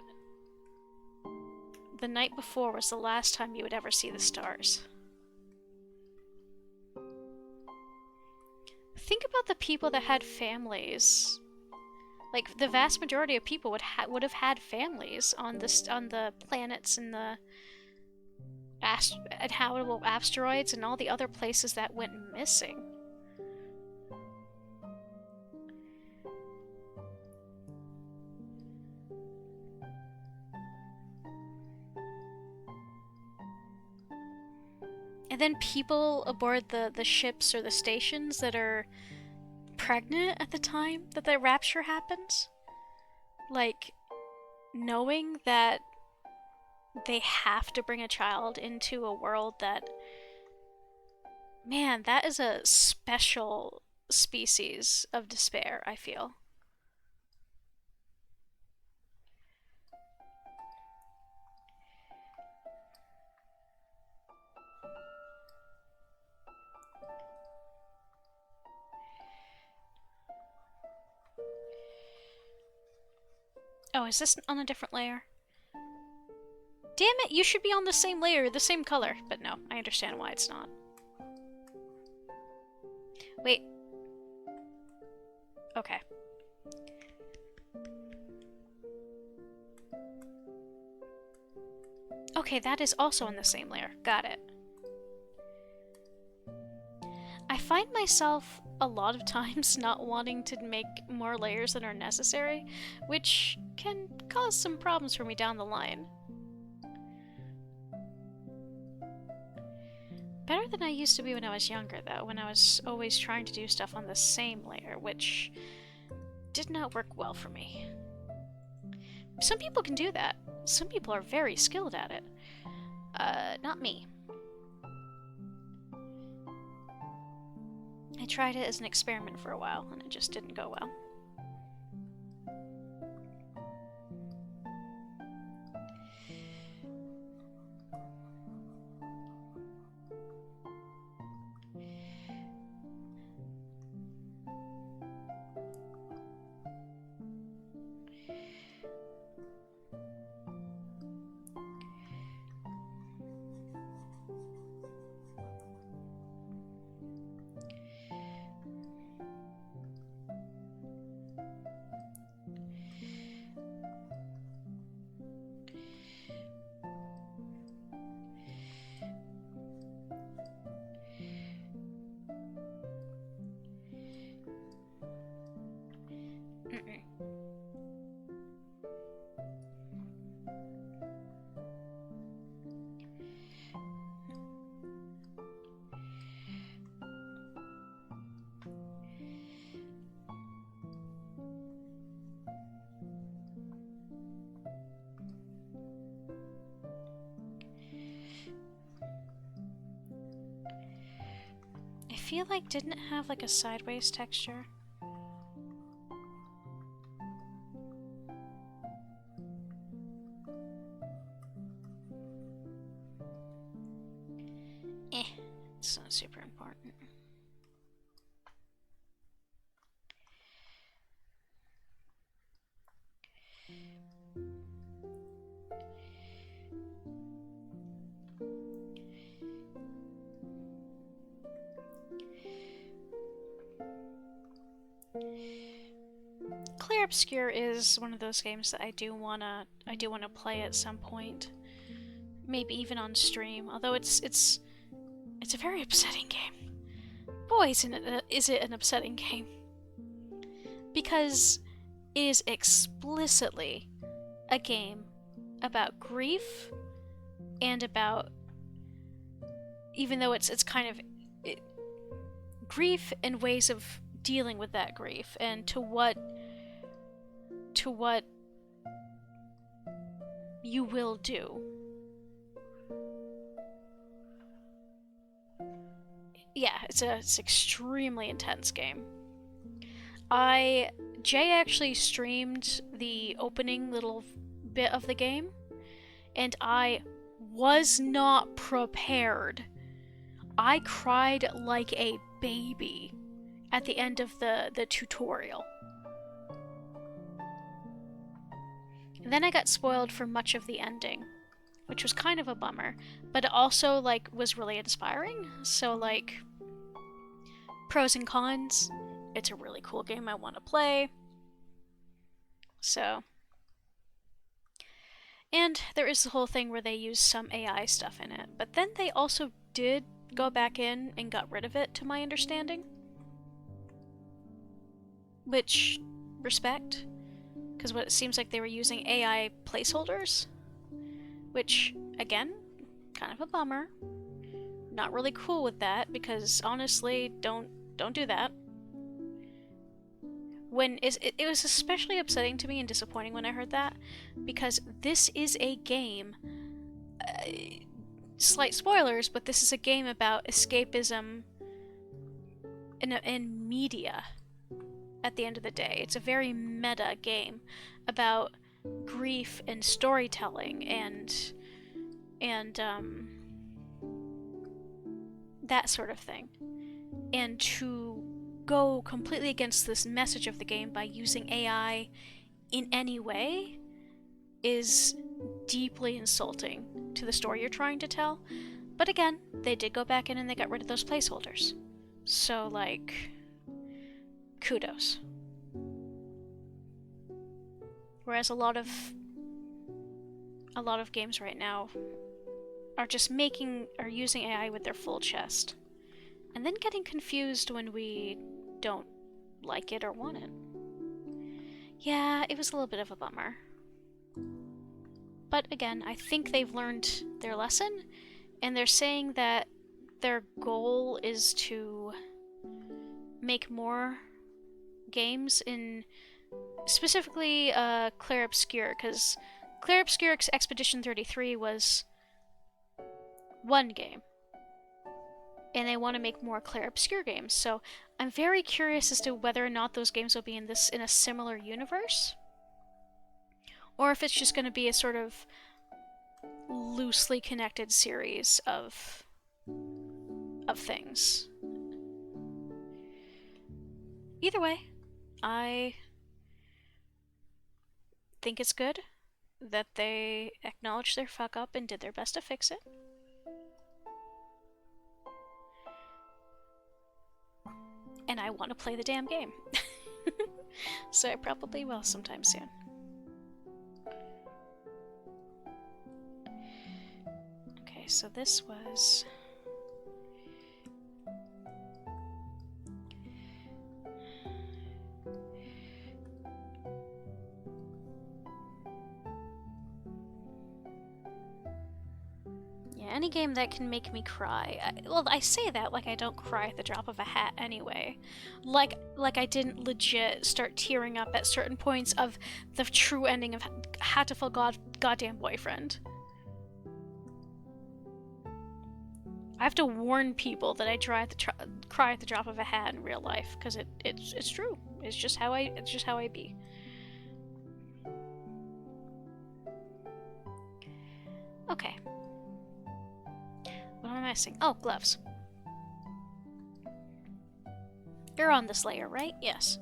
A: the night before was the last time you would ever see the stars. think about the people that had families. Like, the vast majority of people would have had families on the planets and the habitable asteroids and all the other places that went missing. And then people aboard the ships or the stations that are pregnant at the time that the rapture happens. Like, knowing that they have to bring a child into a world that... Man, that is a special species of despair, I feel. Oh, is this on a different layer? Damn it, you should be on the same layer, the same color. But no, I understand why it's not. Wait. Okay. Okay, that is also on the same layer. Got it. I find myself a lot of times not wanting to make more layers than are necessary, which can cause some problems for me down the line. Better than I used to be when I was younger, though, when I was always trying to do stuff on the same layer, which did not work well for me. Some people can do that. Some people are very skilled at it. Not me. I tried it as an experiment for a while, and it just didn't go well. I feel like, didn't it have like a sideways texture? It's not super important. Clear Obscure is one of those games that I do wanna play at some point. Maybe even on stream, although it's a very upsetting game. Boy, is it an upsetting game. Because it is explicitly a game about grief and about, even though it's kind of grief and ways of dealing with that grief, and to what you will do. Yeah, it's an extremely intense game. Jay actually streamed the opening little bit of the game, and I was not prepared. I cried like a baby at the end of the tutorial. And then I got spoiled for much of the ending, which was kind of a bummer, but it also, like, was really inspiring, so, like, pros and cons. It's a really cool game I want to play. So, and there is the whole thing where they use some AI stuff in it, but then they also did go back in and got rid of it, to my understanding. Which, respect, because what it seems like they were using AI placeholders, which, again, kind of a bummer. Not really cool with that, because honestly, don't do that. It was especially upsetting to me and disappointing when I heard that, because this is a game, slight spoilers, but this is a game about escapism in media. At the end of the day, it's a very meta game about grief and storytelling and that sort of thing. And to go completely against this message of the game by using AI in any way is deeply insulting to the story you're trying to tell. But again, they did go back in and they got rid of those placeholders. So, like, kudos. Whereas a lot of games right now are just using AI with their full chest, and then getting confused when we don't like it or want it. Yeah, it was a little bit of a bummer. But again, I think they've learned their lesson, and they're saying that their goal is to make more games in specifically Clair Obscur, because Clair Obscur Expedition 33 was one game, and they want to make more Clair Obscur games. So I'm very curious as to whether or not those games will be in a similar universe, or if it's just going to be a sort of loosely connected series of things. Either way, I think it's good that they acknowledged their fuck up and did their best to fix it. And I want to play the damn game. So I probably will sometime soon. Okay, so this was... any game that can make me cry. I say that like I don't cry at the drop of a hat anyway. Like I didn't legit start tearing up at certain points of the true ending of Hatoful Goddamn Boyfriend. I have to warn people that I cry at the drop of a hat in real life, because it's true. It's just how I be. Okay. What am I missing? Oh, gloves. You're on this layer, right? Yes.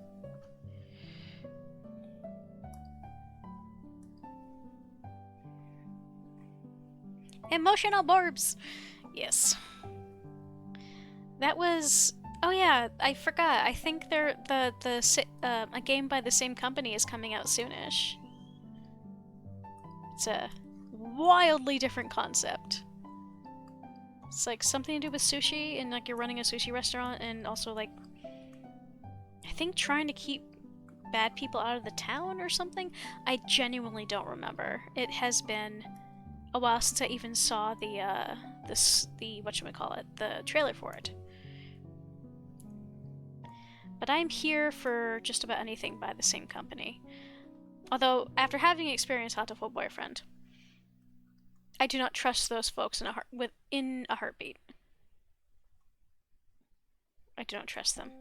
A: Emotional Borbs! Yes. That was... Oh yeah, I forgot. I think a game by the same company is coming out soonish. It's a wildly different concept. It's like something to do with sushi, and like you're running a sushi restaurant, and also like I think trying to keep bad people out of the town or something. I genuinely don't remember. It has been a while since I even saw the whatchamacallit, the trailer for it. But I'm here for just about anything by the same company. Although, after having experienced Hatoful Boyfriend, I do not trust those folks in a heartbeat. I do not trust them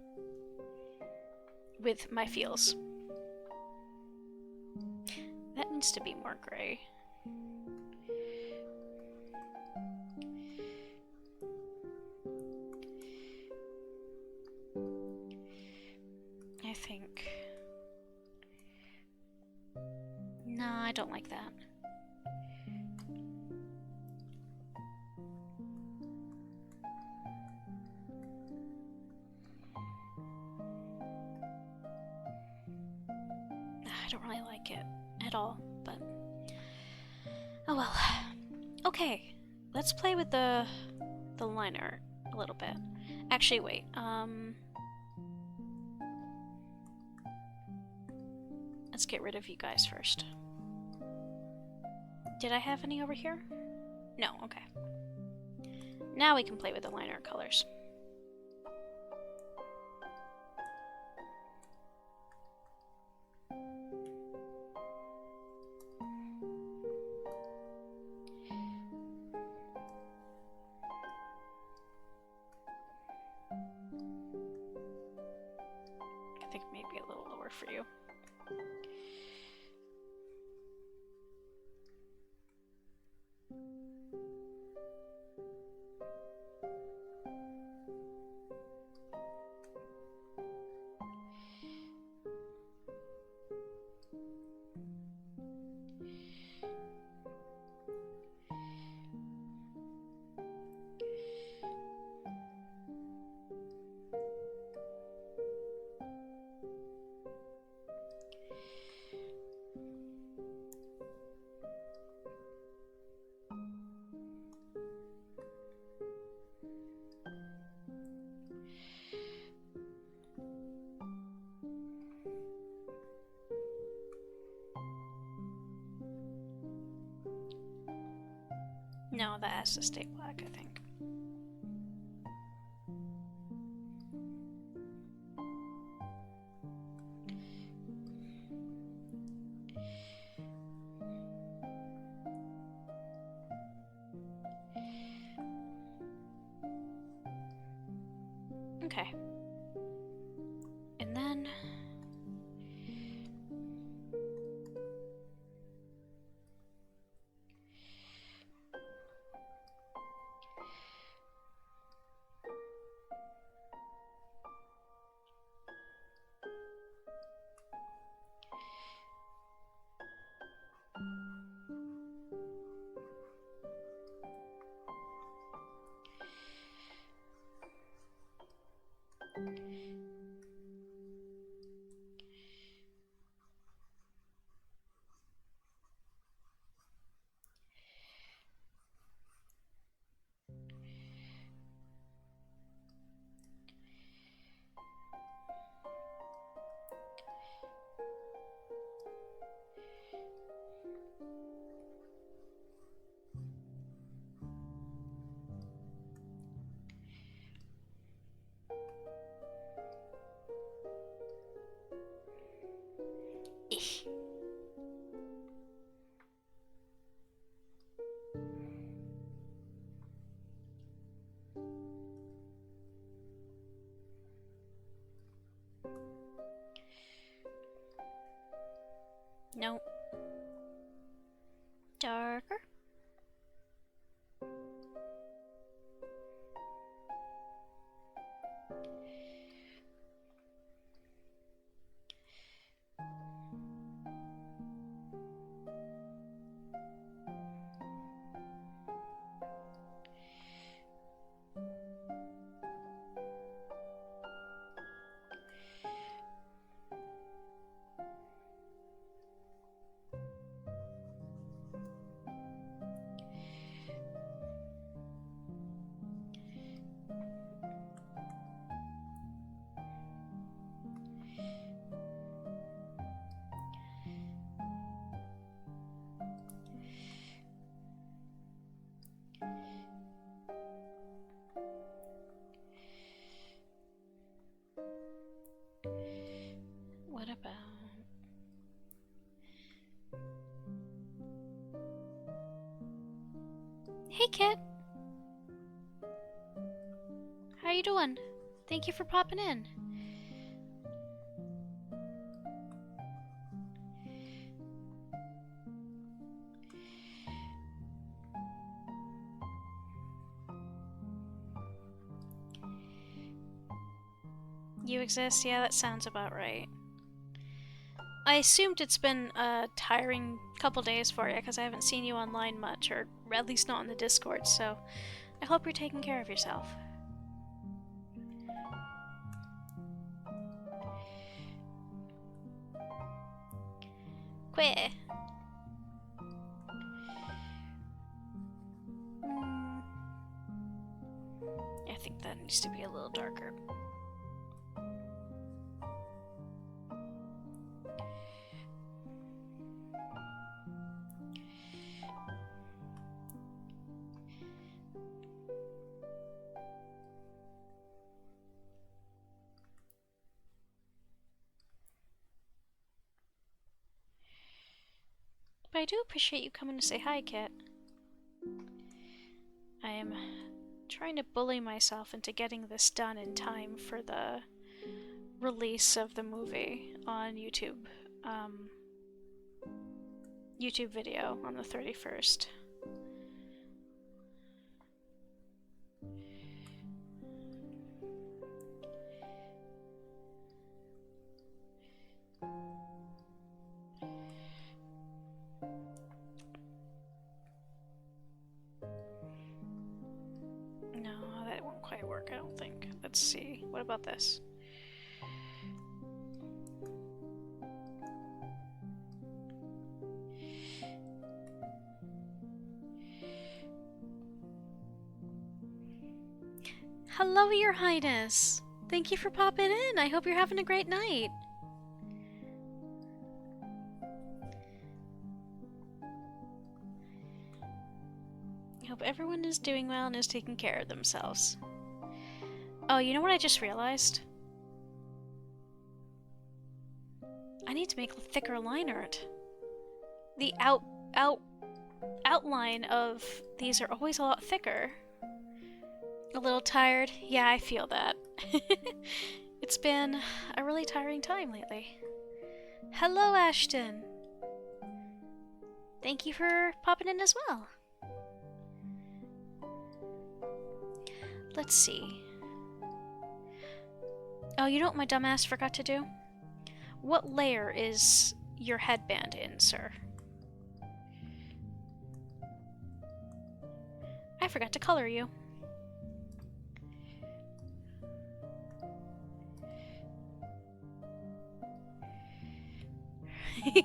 A: with my feels. That needs to be more gray. I think... No, I don't like that. really like it at all, but oh well. Okay, let's play with the liner a little bit. Actually, wait. Let's get rid of you guys first. Did I have any over here? No, okay. Now we can play with the liner colors. I think maybe a little lower for you. No, that has to stay black, I think. Okay. And then no. Darker. What about... Hey, Kit! How you doing? Thank you for popping in. You exist? Yeah, that sounds about right. I assumed it's been a tiring couple days for you because I haven't seen you online much, or at least not in the Discord, so I hope you're taking care of yourself. Quit. I think that needs to be a little darker. But I do appreciate you coming to say hi, Kit. I am trying to bully myself into getting this done in time for the release of the movie on YouTube. YouTube video on the 31st. No, that won't quite work, I don't think. Let's see. What about this? Hello, Your Highness! Thank you for popping in! I hope you're having a great night! I hope everyone is doing well and is taking care of themselves. Oh, you know what I just realized? I need to make a thicker line art. The outline of these are always a lot thicker. A little tired? Yeah, I feel that. It's been a really tiring time lately. Hello, Ashton! Thank you for popping in as well. Let's see. Oh, you know what my dumbass forgot to do? What layer is your headband in, sir? I forgot to color you.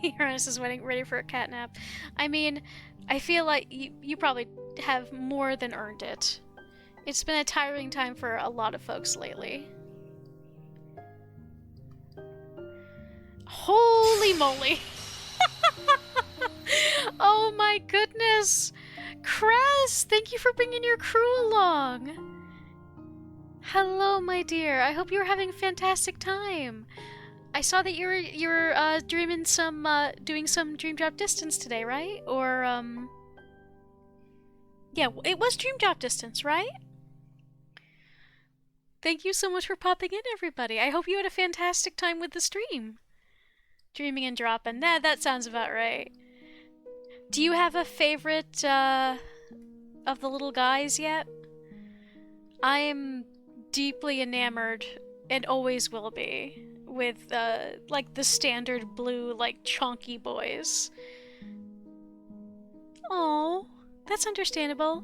A: Uranus is ready for a catnap. I mean, I feel like you probably have more than earned it. It's been a tiring time for a lot of folks lately. Holy moly! Oh my goodness! Cress, thank you for bringing your crew along! Hello, my dear. I hope you're having a fantastic time. I saw that you were doing some Dream Drop Distance today, right? Or yeah, it was Dream Drop Distance, right? Thank you so much for popping in, everybody. I hope you had a fantastic time with the stream. Dreaming and dropping. Nah, that sounds about right. Do you have a favorite of the little guys yet? I am deeply enamored, and always will be, with like the standard blue, like chonky boys. Oh, that's understandable.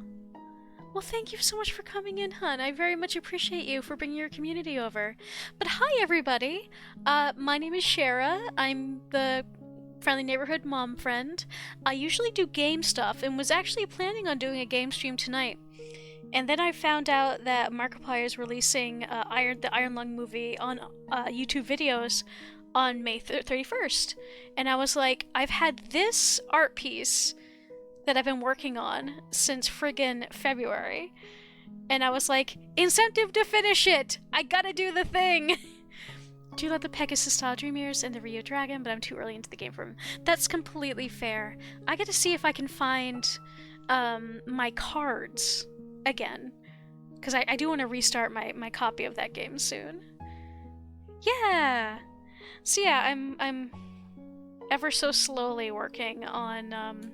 A: Well, thank you so much for coming in, hun. I very much appreciate you for bringing your community over. But hi, everybody. My name is Shara. I'm the friendly neighborhood mom friend. I usually do game stuff and was actually planning on doing a game stream tonight. And then I found out that Markiplier is releasing the Iron Lung movie on YouTube videos on May 31st. And I was like, I've had this art piece that I've been working on since friggin' February. And I was like, incentive to finish it! I gotta do the thing! Do love the Pegasus style Dream Ears and the Rio Dragon, but I'm too early into the game for him. That's completely fair. I gotta see if I can find my cards again. Because I do want to restart my copy of that game soon. Yeah! So yeah, I'm ever so slowly working on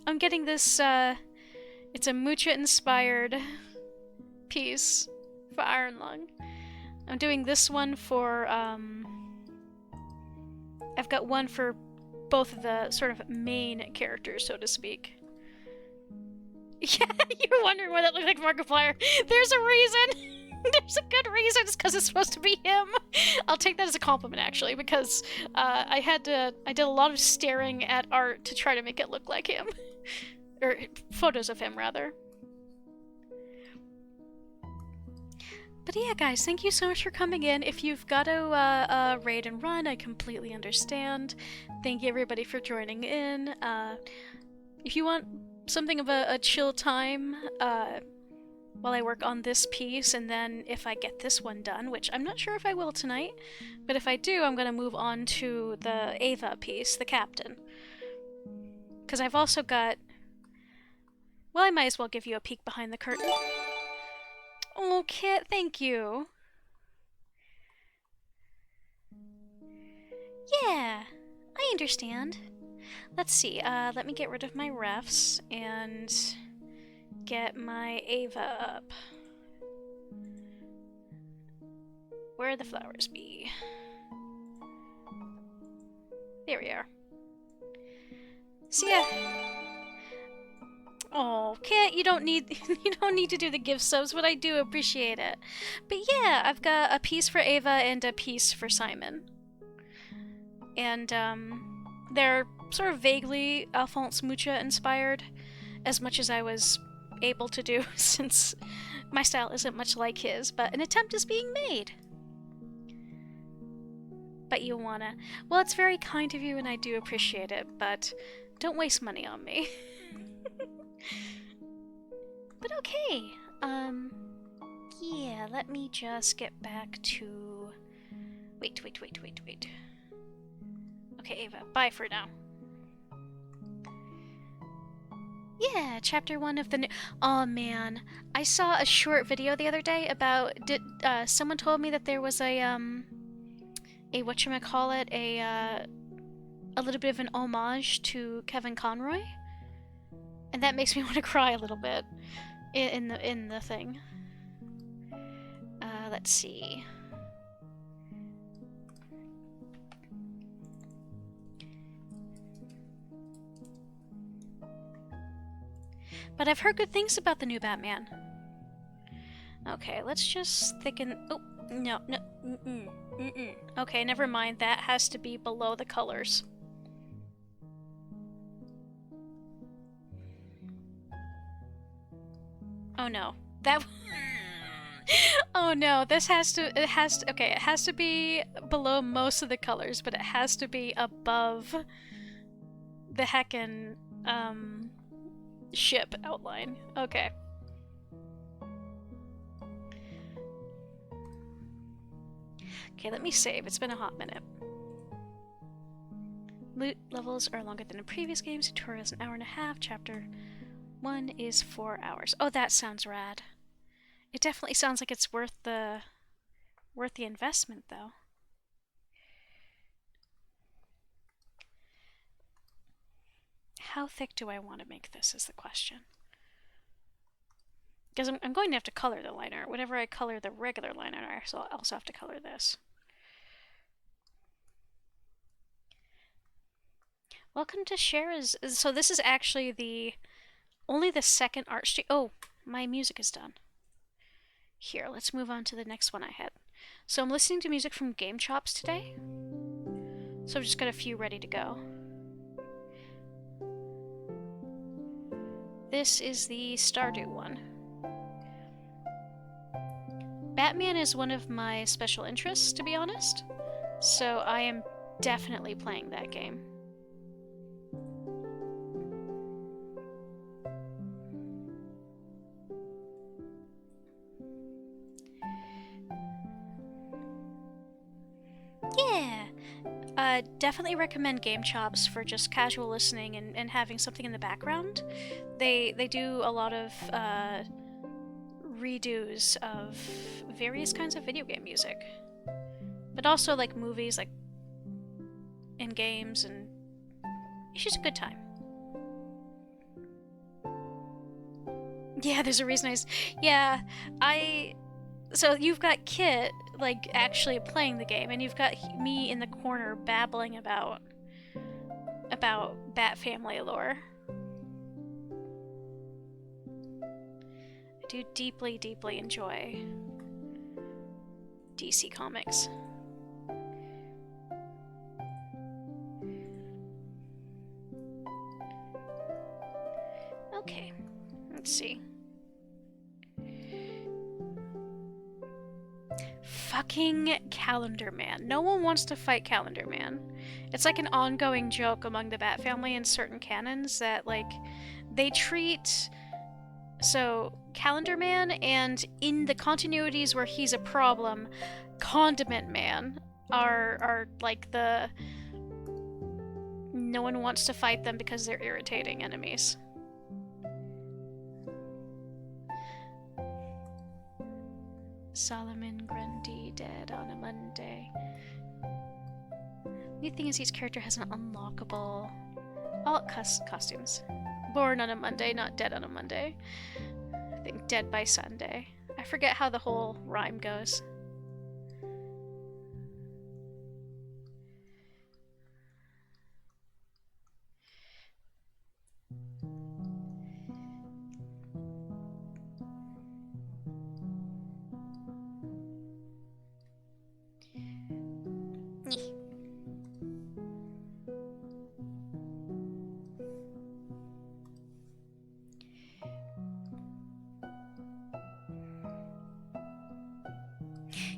A: I'm getting this, it's a Mucha-inspired piece for Iron Lung. I'm doing this one for, I've got one for both of the sort of main characters, so to speak. Yeah, you're wondering why that looks like Markiplier. There's a reason! There's a good reason. It's because it's supposed to be him. I'll take that as a compliment, actually, because I did a lot of staring at art to try to make it look like him. Or photos of him, rather. But yeah, guys, thank you so much for coming in. If you've got to raid and run, I completely understand. Thank you, everybody, for joining in. If you want something of a chill time while I work on this piece, and then if I get this one done, which I'm not sure if I will tonight, but if I do, I'm going to move on to the Ava piece, the captain. Because I've also got... Well, I might as well give you a peek behind the curtain. Oh, Kit, thank you. Yeah, I understand. Let's see, let me get rid of my refs and get my Ava up. Where the flowers be? There we are. So yeah. Oh, Kit, you don't need to do the gift subs, but I do appreciate it. But yeah, I've got a piece for Ava and a piece for Simon. And they're sort of vaguely Alphonse Mucha inspired, as much as I was able to do, since my style isn't much like his, but an attempt is being made. But you wanna... Well, it's very kind of you and I do appreciate it, but don't waste money on me. But okay, yeah, let me just get back to... Wait. Okay, Ava, bye for now. Yeah, chapter 1 of the new... Oh man, I saw a short video the other day about... someone told me that there was a whatchamacallit, a little bit of an homage to Kevin Conroy. And that makes me want to cry a little bit in the thing. Let's see. But I've heard good things about the new Batman. Okay, let's just thicken... Oh, no. Okay, never mind. That has to be below the colors. Oh no. That... Oh no, this has to... It has to be below most of the colors, but it has to be above the heckin', ship outline. Okay. Okay, let me save. It's been a hot minute. Loot levels are longer than in previous games. Tutorial is an hour and a half. Chapter 1 is 4 hours. Oh, that sounds rad. It definitely sounds like it's worth the investment, though. How thick do I want to make this is the question. Because I'm going to have to color the line art. Whenever I color the regular line art, I also have to color this. Welcome to Shara's... So this is actually only the second art stream. Oh, my music is done. Here, let's move on to the next one I had. So I'm listening to music from Game Chops today. So I've just got a few ready to go. This is the Stardew one. Batman is one of my special interests, to be honest. So I am definitely playing that game. Yeah! Definitely recommend Game Chops for just casual listening and having something in the background. They do a lot of redos of various kinds of video game music. But also like movies, like and games, and it's just a good time. Yeah, there's a reason so you've got Kit, like, actually playing the game, and you've got me in the corner babbling about Bat Family lore. I do deeply, deeply enjoy DC Comics. Okay, let's see. Fucking Calendar Man. No one wants to fight Calendar Man. It's like an ongoing joke among the Bat family and certain canons that, like, they treat... So, Calendar Man, and in the continuities where he's a problem, Condiment Man are like the... No one wants to fight them because they're irritating enemies. Solomon Grundy dead on a Monday. The thing is, each character has an unlockable... All costumes. Born on a Monday, not dead on a Monday. I think dead by Sunday. I forget how the whole rhyme goes.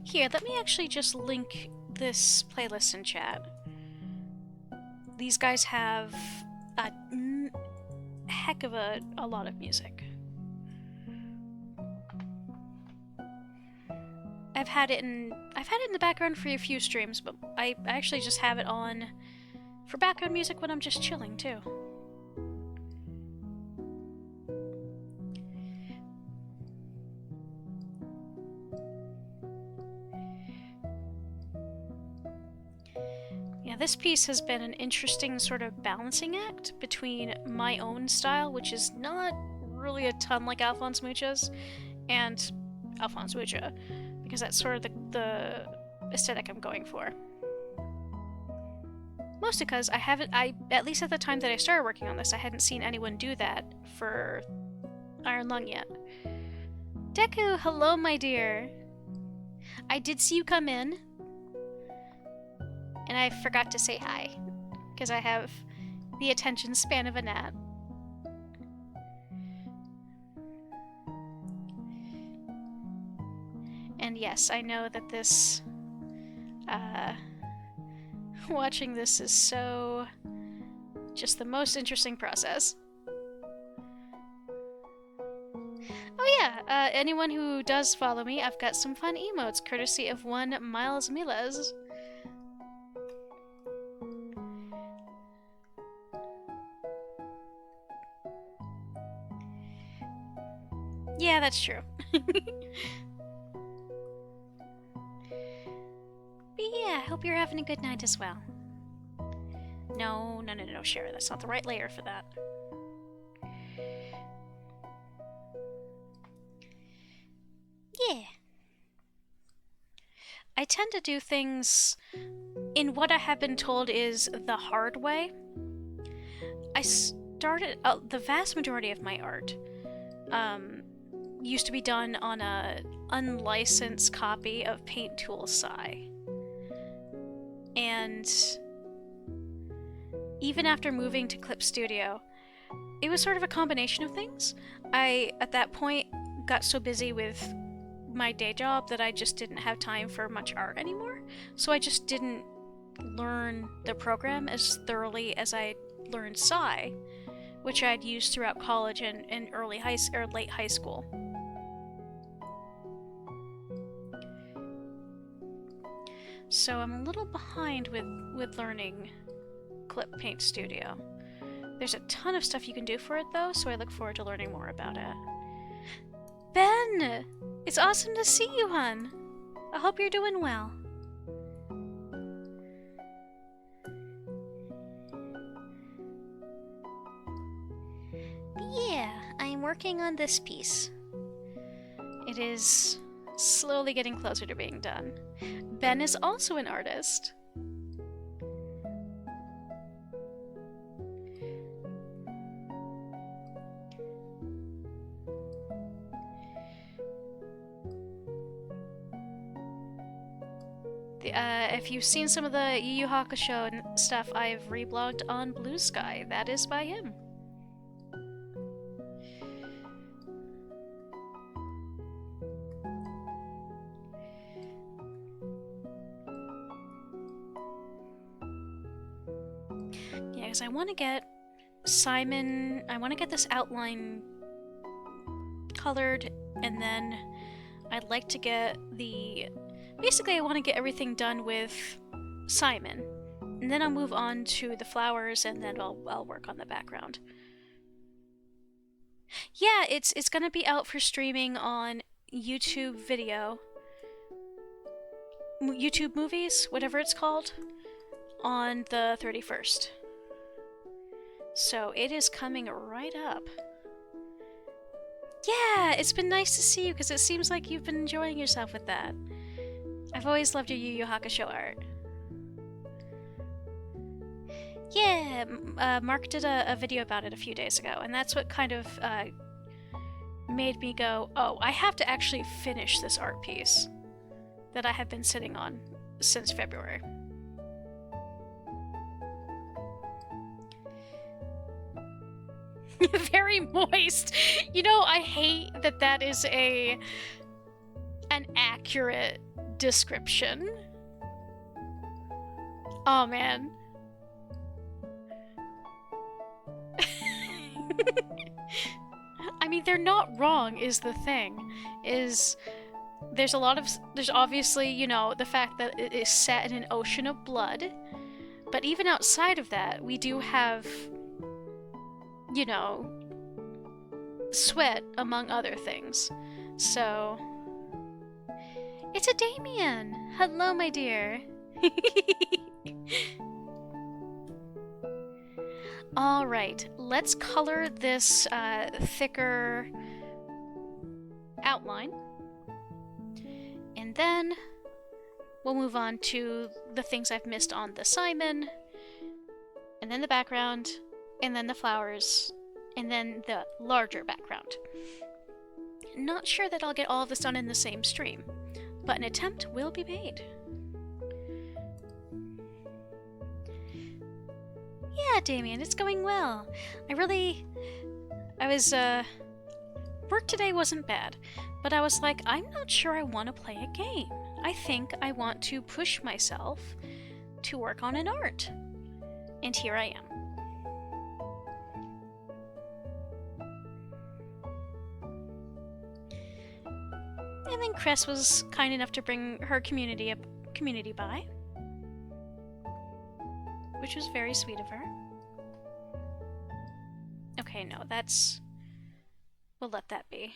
A: Here, let me actually just link this playlist in chat. These guys have a heck of a lot of music. I've had it in the background for a few streams, but I actually just have it on for background music when I'm just chilling too. This piece has been an interesting sort of balancing act between my own style, which is not really a ton like Alphonse Mucha's, and Alphonse Mucha, because that's sort of the aesthetic I'm going for. Mostly because at least at the time that I started working on this, I hadn't seen anyone do that for Iron Lung yet. Deku, hello my dear! I did see you come in. And I forgot to say hi, because I have the attention span of a gnat. And yes, I know that this, watching this is so, just the most interesting process. Oh yeah, anyone who does follow me, I've got some fun emotes, courtesy of one Miles Miles. Yeah, that's true. But yeah, I hope you're having a good night as well. No, Shara, that's not the right layer for that. Yeah. I tend to do things in what I have been told is the hard way. I started... the vast majority of my art, used to be done on a unlicensed copy of Paint Tool Psy. And even after moving to Clip Studio, it was sort of a combination of things. I, at that point, got so busy with my day job that I just didn't have time for much art anymore, so I just didn't learn the program as thoroughly as I learned Psy, which I'd used throughout college and late high school. So I'm a little behind with learning Clip Paint Studio. There's a ton of stuff you can do for it though, so I look forward to learning more about it. Ben! It's awesome to see you, hon! I hope you're doing well. Yeah, I'm working on this piece. It is slowly getting closer to being done. Ben is also an artist. If you've seen some of the Yu Yu Hakusho and stuff I've reblogged on Blue Sky, that is by him. Yeah, because I want to get Simon... I want to get this outline colored, and then I'd like to get the... Basically, I want to get everything done with Simon, and then I'll move on to the flowers, and then I'll work on the background. Yeah, it's gonna be out for streaming on YouTube video, YouTube movies, whatever it's called, on the 31st. So it is coming right up. Yeah, it's been nice to see you because it seems like you've been enjoying yourself with that. I've always loved your Yu Yu Hakusho art. Yeah, Mark did a video about it a few days ago, and that's what kind of made me go, oh, I have to actually finish this art piece that I have been sitting on since February. Very moist. You know, I hate that that is an accurate description. Oh man. I mean, they're not wrong is the thing. There's obviously, you know, the fact that it is set in an ocean of blood, but even outside of that, we do have, you know, sweat among other things. So it's a Damien. Hello, my dear. All right, let's color this thicker outline, and then we'll move on to the things I've missed on the Simon, and then the background, and then the flowers, and then the larger background. Not sure that I'll get all of this done in the same stream, but an attempt will be made. Yeah, Damien, it's going well. Work today wasn't bad, but I was like, I'm not sure I want to play a game. I think I want to push myself to work on an art. And here I am. And then Cress was kind enough to bring her community by, which was very sweet of her. Okay, no, we'll let that be.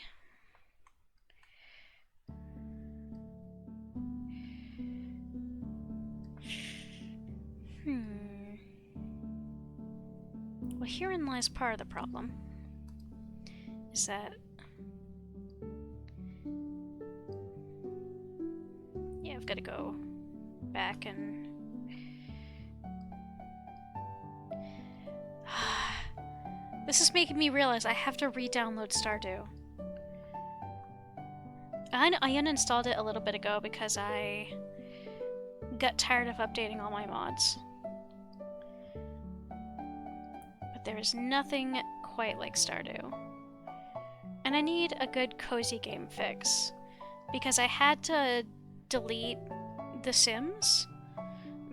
A: Well, herein lies part of the problem. Is that... yeah, I've got to go back and... This is making me realize I have to re-download Stardew. I uninstalled it a little bit ago because I got tired of updating all my mods. But there is nothing quite like Stardew. And I need a good cozy game fix, because I had to delete The Sims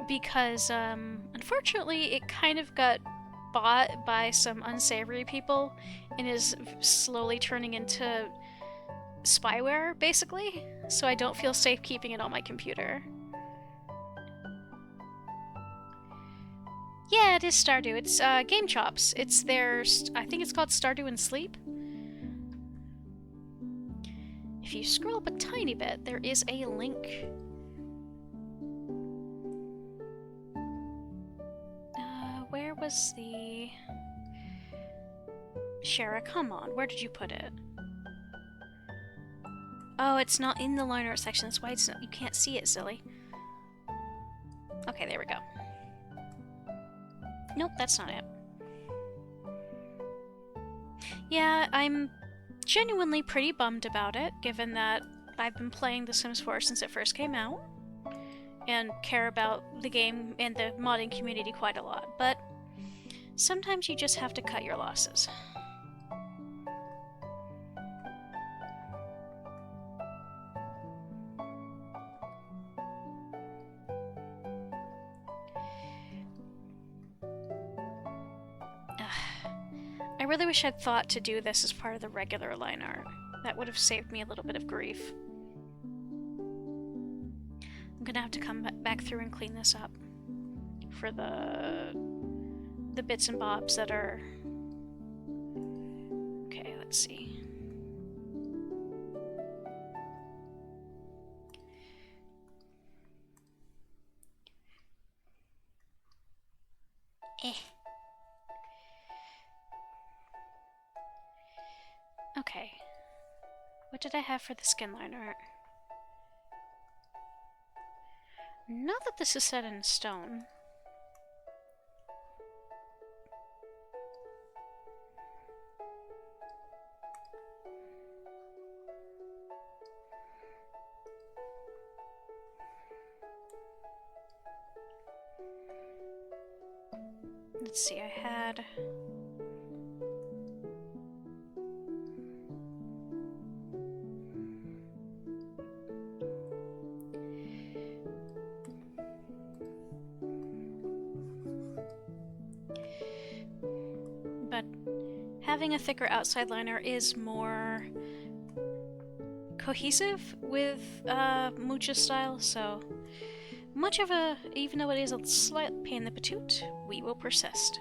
A: because unfortunately it kind of got bought by some unsavory people and is slowly turning into spyware, basically, so I don't feel safe keeping it on my computer. Yeah, it is Stardew. It's Game Chops. It's their... I think it's called Stardew and Sleep. If you scroll up a tiny bit, there is a link. Where was the... Shara, come on. Where did you put it? Oh, it's not in the line art section. That's why it's not, you can't see it, silly. Okay, there we go. Nope, that's not it. Yeah, I'm genuinely pretty bummed about it, given that I've been playing The Sims 4 since it first came out. and care about the game and the modding community quite a lot, but sometimes you just have to cut your losses. I really wish I'd thought to do this as part of the regular line art. That would have saved me a little bit of grief. I'm gonna have to come back through and clean this up for the bits and bobs that are... Okay, let's see. Okay. What did I have for the skin line art? Not that this is set in stone. Let's see, I had... But having a thicker outside liner is more cohesive with Mucha's style, so much of a, even though it is a slight pain in the patoot, we will persist.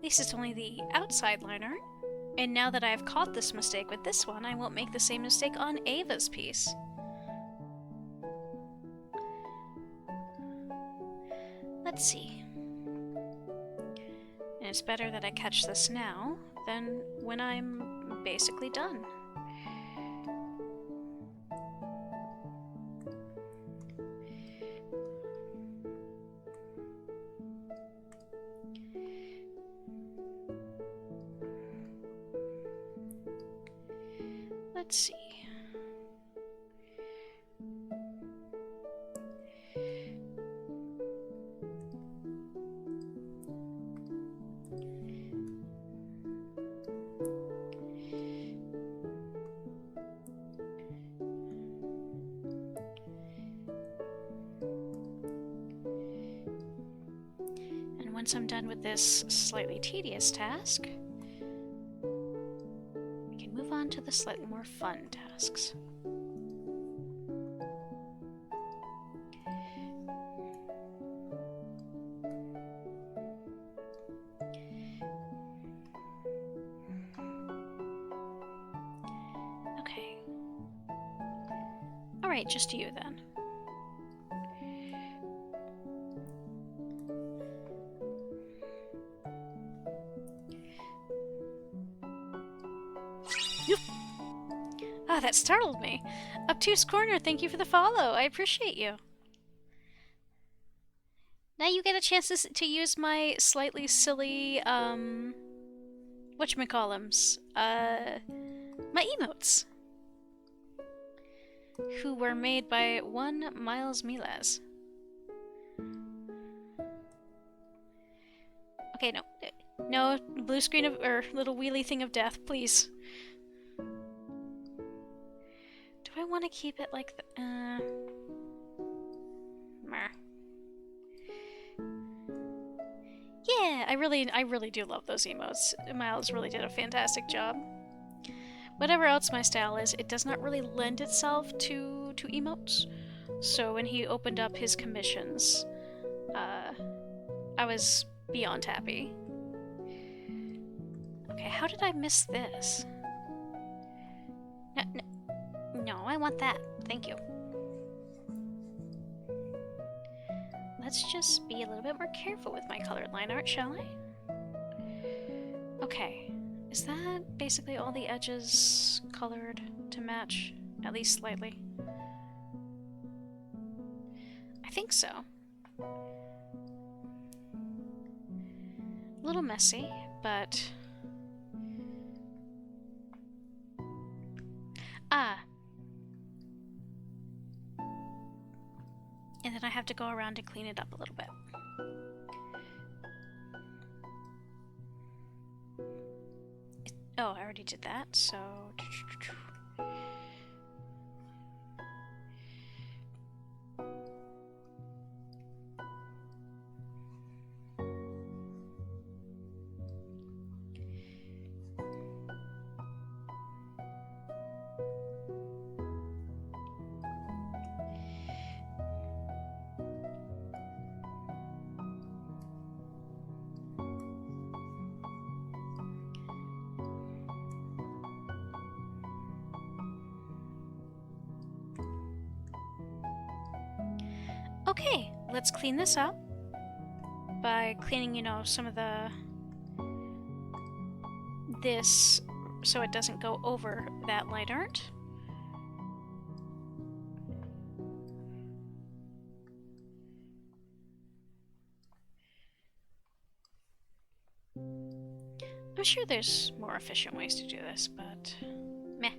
A: This is only the outside liner, and now that I have caught this mistake with this one, I won't make the same mistake on Ava's piece. Let's see. And it's better that I catch this now than when I'm basically done. Let's see. And once I'm done with this slightly tedious task, to the slightly more fun tasks. Okay. Alright, just you then. That startled me. Obtuse Corner, thank you for the follow. I appreciate you. Now you get a chance to use my slightly silly, whatchamacallums, my emotes. Who were made by one Miles Miles. Okay, no. No, blue screen of, or little wheelie thing of death, please. Do I want to keep it like the, Yeah, I really do love those emotes. Miles really did a fantastic job. Whatever else my style is, it does not really lend itself to emotes. So when he opened up his commissions, I was beyond happy. Okay, how did I miss this? No, I want that. Thank you. Let's just be a little bit more careful with my colored line art, shall I? Okay. Is that basically all the edges colored to match? At least slightly. I think so. A little messy, but... Ah, around and clean it up a little bit. Oh, I already did that, so... Okay, let's clean this up by cleaning, you know, some of this so it doesn't go over that light art. I'm sure there's more efficient ways to do this, but meh.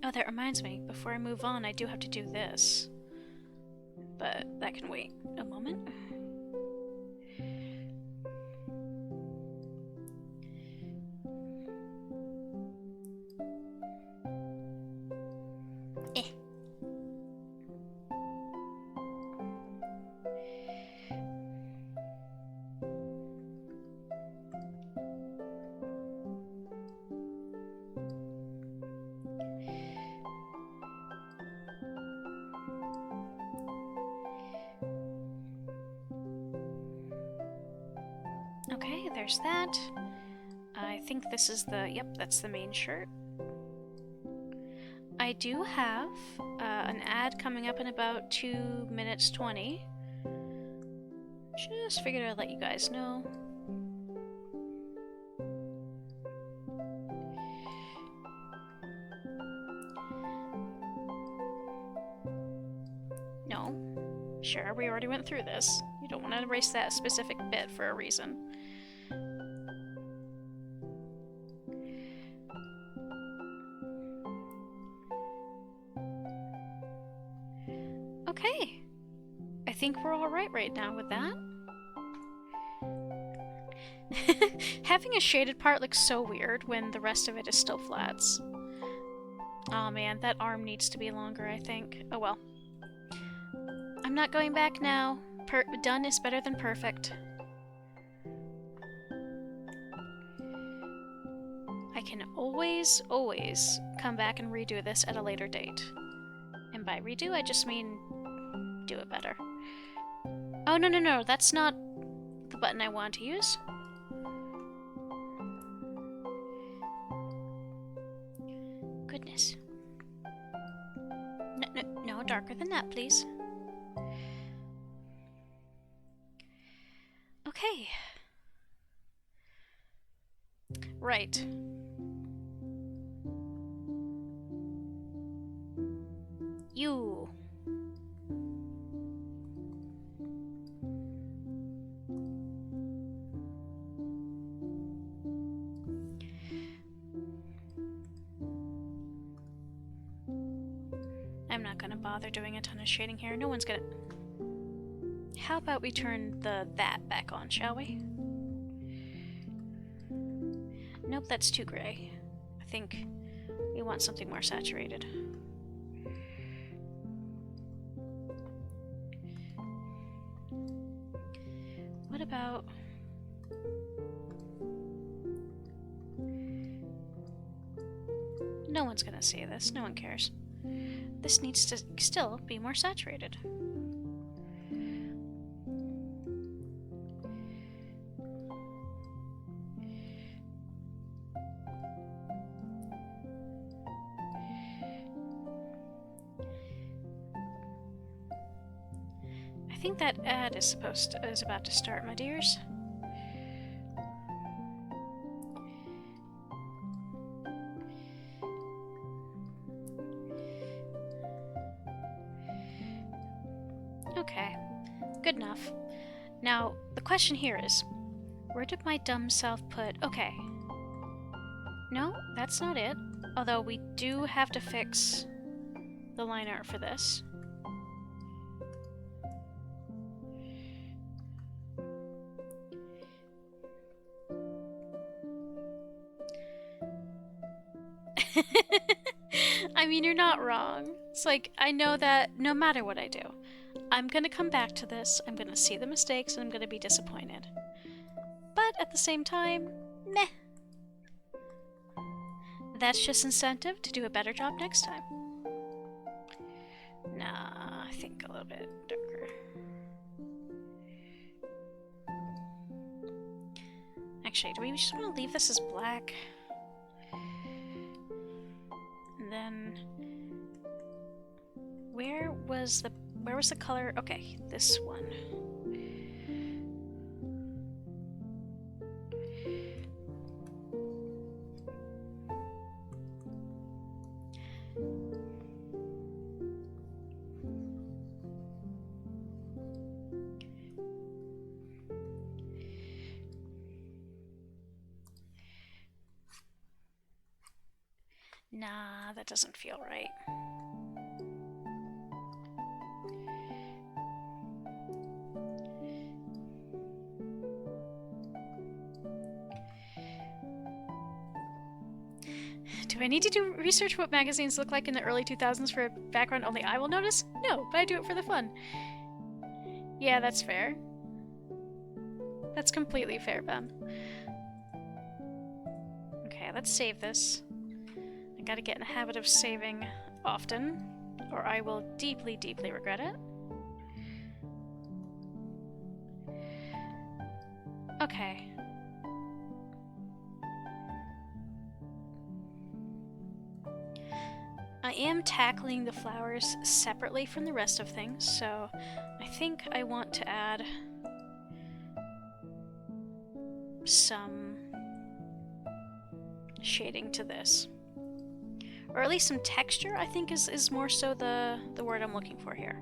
A: Oh, that reminds me, before I move on, I do have to do this. But that can wait a moment. Okay, there's that. I think this is the... Yep, that's the main shirt. I do have an ad coming up in about 2 minutes 20. Just figured I'd let you guys know. No. Sure, we already went through this. You don't want to erase that specific bit for a reason. Okay. I think we're alright right now with that. Having a shaded part looks so weird when the rest of it is still flats. Oh man, that arm needs to be longer, I think. Oh well. I'm not going back now. Done is better than perfect. I can always come back and redo this at a later date. And by redo, I just mean do it better. Oh, no, that's not the button I want to use. Goodness. No, darker than that, please. Okay. Right. You. I'm not gonna bother doing a ton of shading here. No one's gonna... How about we turn that back on, shall we? Nope, that's too gray. I think we want something more saturated. What about... No one's gonna see this. No one cares. This needs to still be more saturated. I think that ad is about to start, my dears. Okay, good enough. Now, the question here is, where did my dumb self put... Okay. No, that's not it. Although we do have to fix the line art for this. I mean, you're not wrong. It's like, I know that no matter what I do, I'm gonna come back to this, I'm gonna see the mistakes, and I'm gonna be disappointed. But at the same time, meh. That's just incentive to do a better job next time. Nah, I think a little bit darker. Actually, do we just want to leave this as black? And then where was the color? Okay, this one. Nah, that doesn't feel right. Do I need to do research what magazines look like in the early 2000s for a background only I will notice? No, but I do it for the fun. Yeah, that's fair. That's completely fair, Ben. Okay, let's save this. I gotta get in the habit of saving often, or I will deeply, deeply regret it. Okay. I am tackling the flowers separately from the rest of things, so I think I want to add some shading to this. Or at least some texture, I think is more so the word I'm looking for here.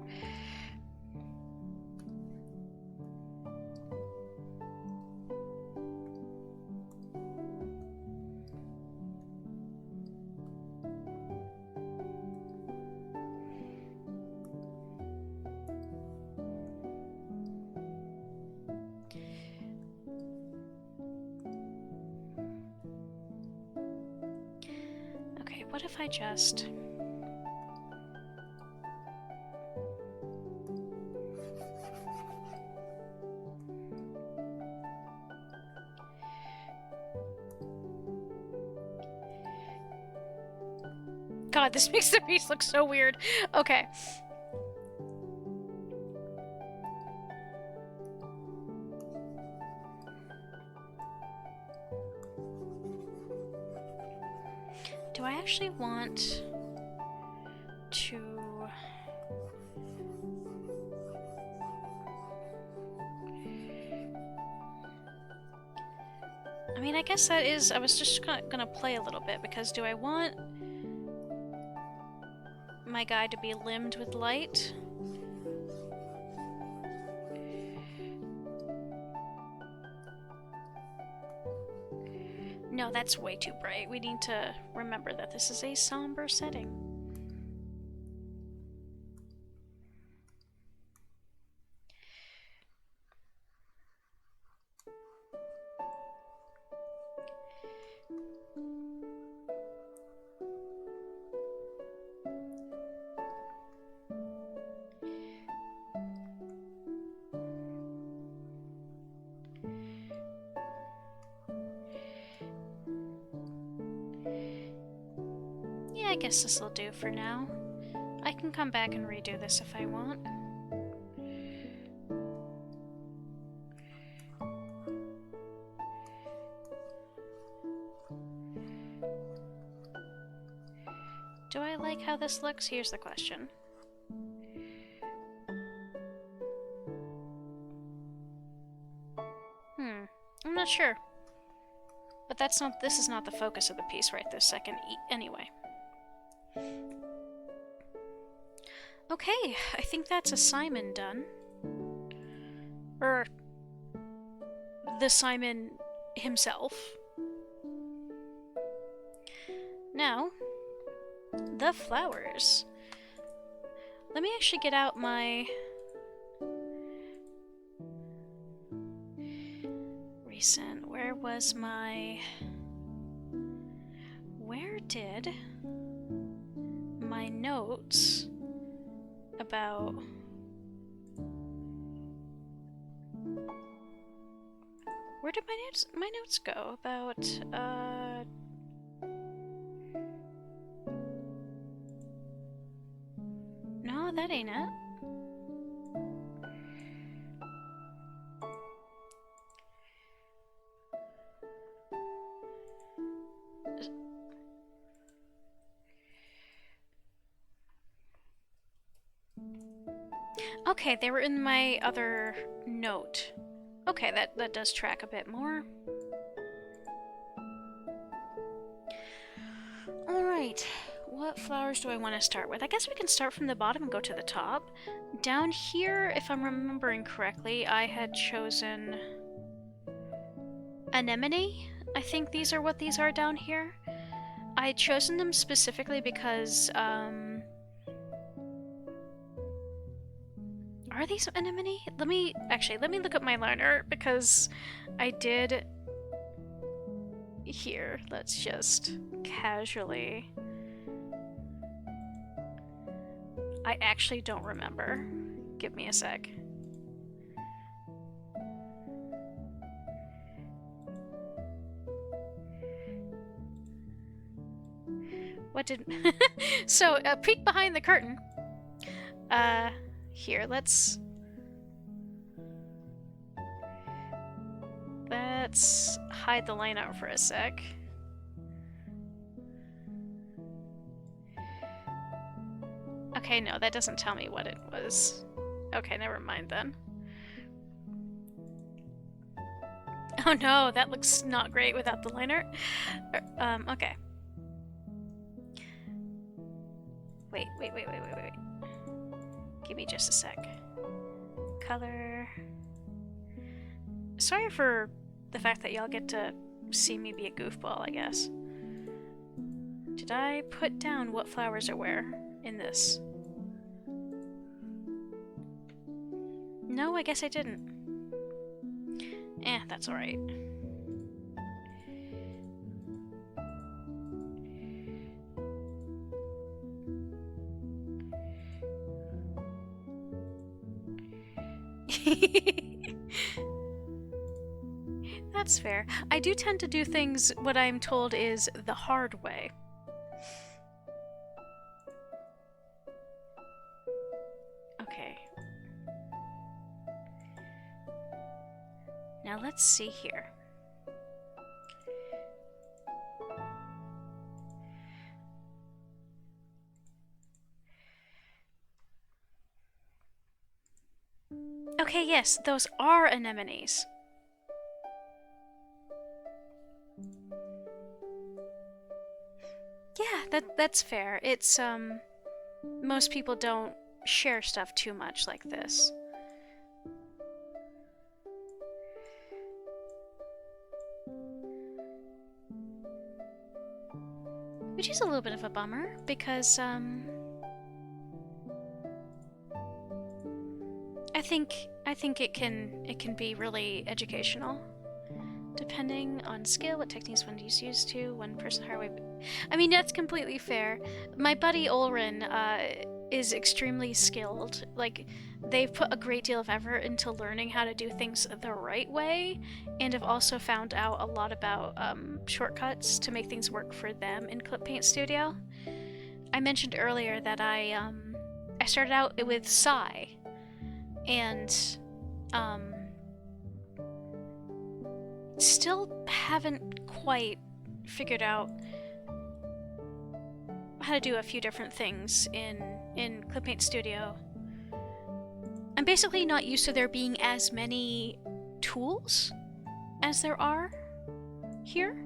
A: What if I just... God, this makes the piece look so weird. Okay. Do I actually want to... I mean, I guess that is... I was just gonna play a little bit, because do I want my guy to be limned with light? No, that's way too bright. We need to remember that this is a somber setting. I guess this'll do for now. I can come back and redo this if I want. Do I like how this looks? Here's the question. I'm not sure. But this is not the focus of the piece right this second anyway. Okay, I think that's a Simon done. Or the Simon himself. now, the flowers. Let me actually get out my recent. Where did my notes about where did my notes go about no, that ain't it. Okay, they were in my other note. Okay, that does track a bit more. Alright, what flowers do I want to start with? I guess we can start from the bottom and go to the top. Down here, if I'm remembering correctly, I had chosen anemone. I think these are what these are down here. I had chosen them specifically because, are these anemone? Let me look at my liner, because I did... Here, let's just casually... I actually don't remember. Give me a sec. What did... So, a peek behind the curtain. Here, let's hide the line out for a sec. Okay, no, that doesn't tell me what it was. Okay, never mind then. Oh no, that looks not great without the liner. Okay. Wait. Give me just a sec. Color. Sorry for the fact that y'all get to see me be a goofball, I guess. Did I put down what flowers are where in this? No, I guess I didn't. That's alright. That's fair. I do tend to do things what I'm told is the hard way. Okay. Now let's see here. Okay, yes, those are anemones. Yeah, that's fair. It's, most people don't share stuff too much like this. Which is a little bit of a bummer, because, I think it can be really educational, depending on skill, what techniques one is used to, one person highway. I mean, that's completely fair. My buddy Ulrin is extremely skilled. Like, they've put a great deal of effort into learning how to do things the right way, and have also found out a lot about shortcuts to make things work for them in Clip Paint Studio. I mentioned earlier that I started out with Psy, and still haven't quite figured out how to do a few different things in Clip Paint Studio. I'm basically not used to there being as many tools as there are here.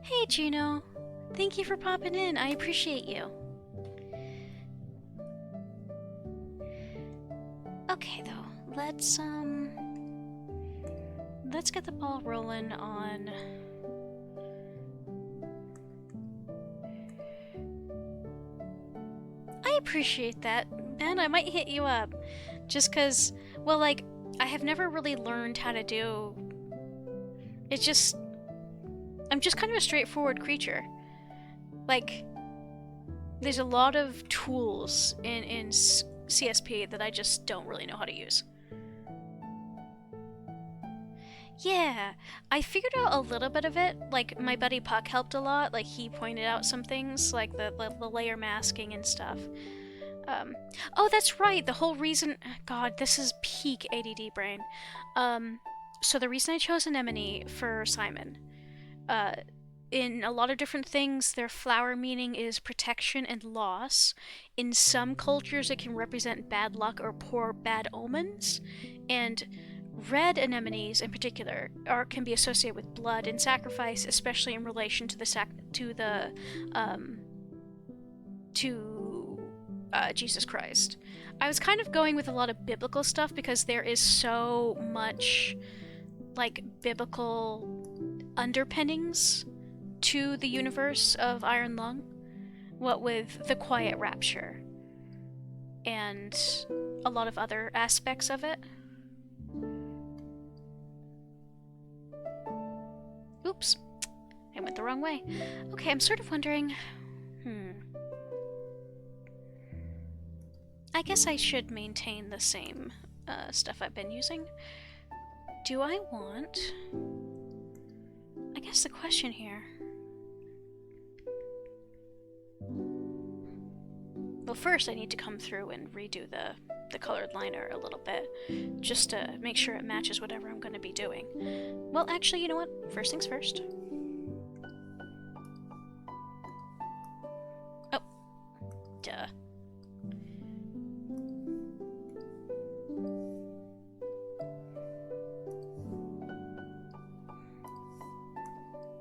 A: Hey Gino, thank you for popping in, I appreciate you. Okay though, let's get the ball rolling on appreciate that, Ben. I might hit you up. Just because, well, like, I have never really learned how to do... It's just... I'm just kind of a straightforward creature. Like, there's a lot of tools in CSP that I just don't really know how to use. Yeah, I figured out a little bit of it. Like, my buddy Puck helped a lot. Like, he pointed out some things, like the layer masking and stuff. Oh, that's right. The whole reason... God, this is peak ADD brain. So the reason I chose anemone for Simon, in a lot of different things, their flower meaning is protection and loss. In some cultures, it can represent bad luck or poor bad omens. And red anemones, in particular, can be associated with blood and sacrifice, especially in relation to Jesus Christ. I was kind of going with a lot of biblical stuff because there is so much, like, biblical underpinnings to the universe of Iron Lung, what with the quiet rapture and a lot of other aspects of it. Oops, I went the wrong way. Okay, I'm sort of wondering... I guess I should maintain the same stuff I've been using. Do I want... I guess the question here... Well, first I need to come through and redo the colored liner a little bit, just to make sure it matches whatever I'm going to be doing. Well, actually, you know what? First things first. Oh. Duh.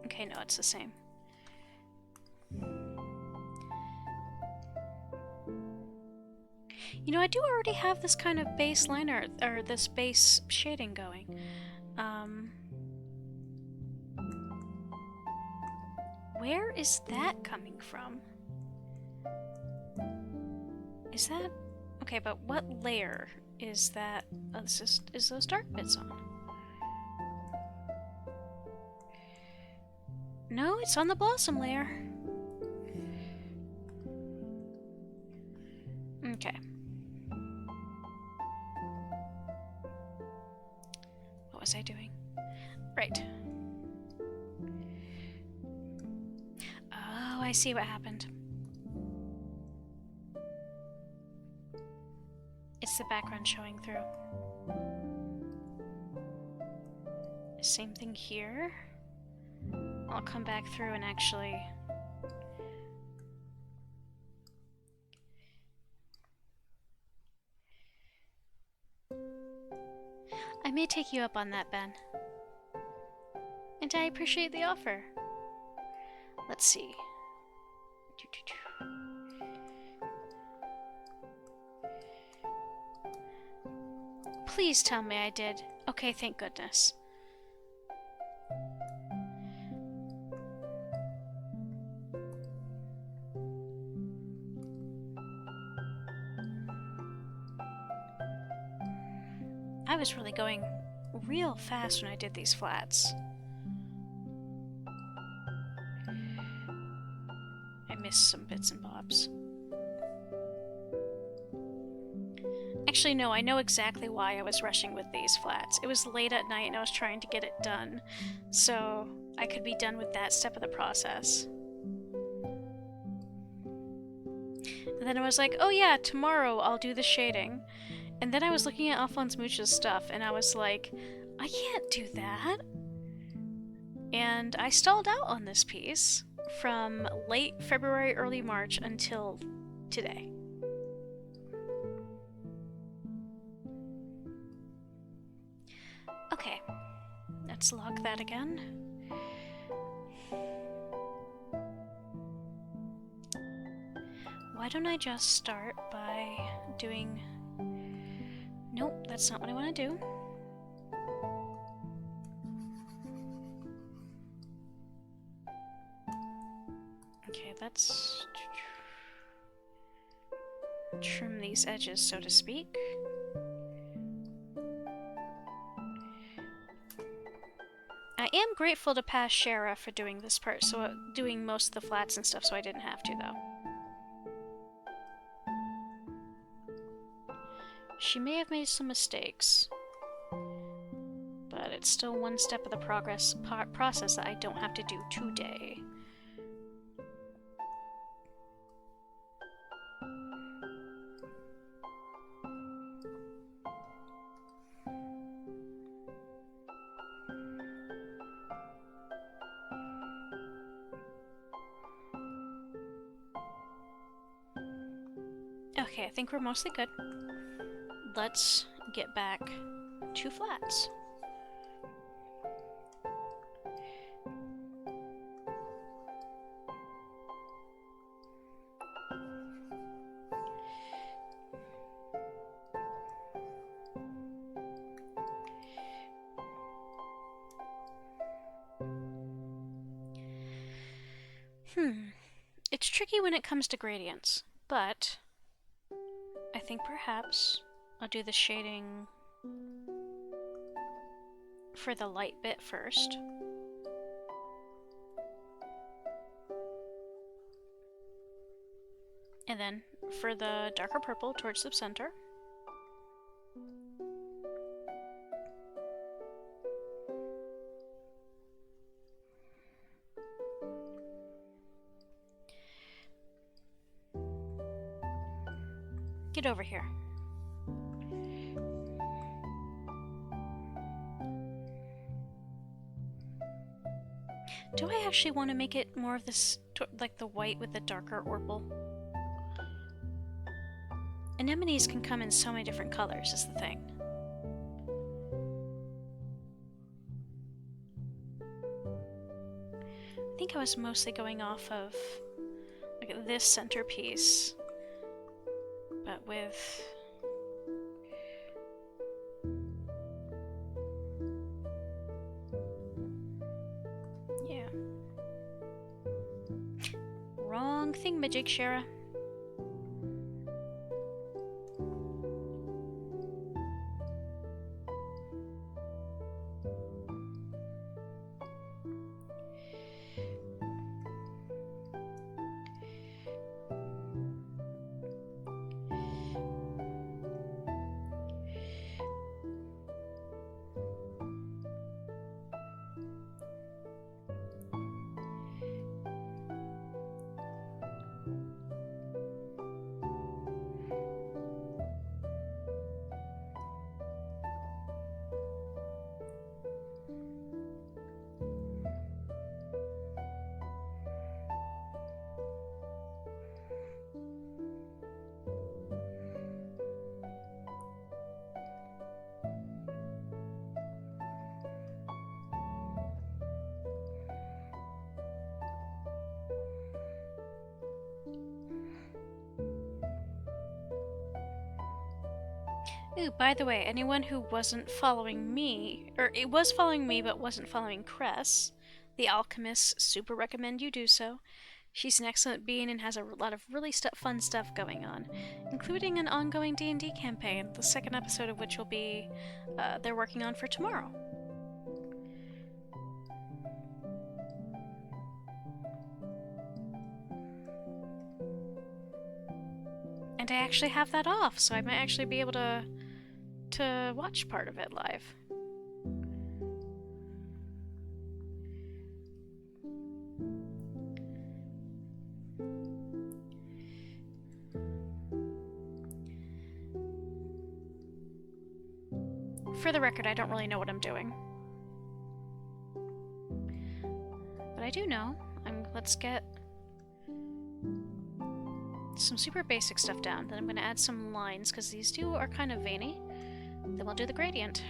A: Okay, no, it's the same. You know, I do already have this kind of base liner, or this base shading going. Where is that coming from? Is that... Okay, but what layer is that? Oh, this is those dark bits on. No, it's on the blossom layer. Okay. What was I doing? Right. Oh, I see what happened. It's the background showing through. Same thing here. I'll come back through and actually... I may take you up on that, Ben. And I appreciate the offer. Let's see. Please tell me I did. Okay, thank goodness. I was really going real fast when I did these flats. I missed some bits and bobs. Actually, no, I know exactly why I was rushing with these flats. It was late at night and I was trying to get it done, so I could be done with that step of the process. And then I was like, oh yeah, tomorrow I'll do the shading. And then I was looking at Alphonse Much's stuff, and I was like, I can't do that. And I stalled out on this piece from late February, early March until today. Okay, let's log that again. Why don't I just start by doing... Nope, that's not what I want to do. Okay, that's... trim these edges, so to speak. I am grateful to past Shara for doing this part, so doing most of the flats and stuff, so I didn't have to, though. She may have made some mistakes, but it's still one step of the process that I don't have to do today. Okay, I think we're mostly good. Let's get back to flats. It's tricky when it comes to gradients, but I think perhaps I'll do the shading for the light bit first. And then for the darker purple towards the center. Get over here. Do I actually want to make it more of this, like the white with the darker orpal? Anemones can come in so many different colors, is the thing. I think I was mostly going off of like this centerpiece, but with wrong thingamajig, Shara. Ooh, by the way, anyone who wasn't following me, or it was following me but wasn't following Cress, the Alchemist, super recommend you do so. She's an excellent being and has a lot of really fun stuff going on, including an ongoing D&D campaign, the second episode of which will be they're working on for tomorrow. And I actually have that off, so I might actually be able to watch part of it live. For the record, I don't really know what I'm doing. But I do know. Let's get some super basic stuff down. Then I'm going to add some lines, because these two are kind of veiny. Then we'll do the gradient.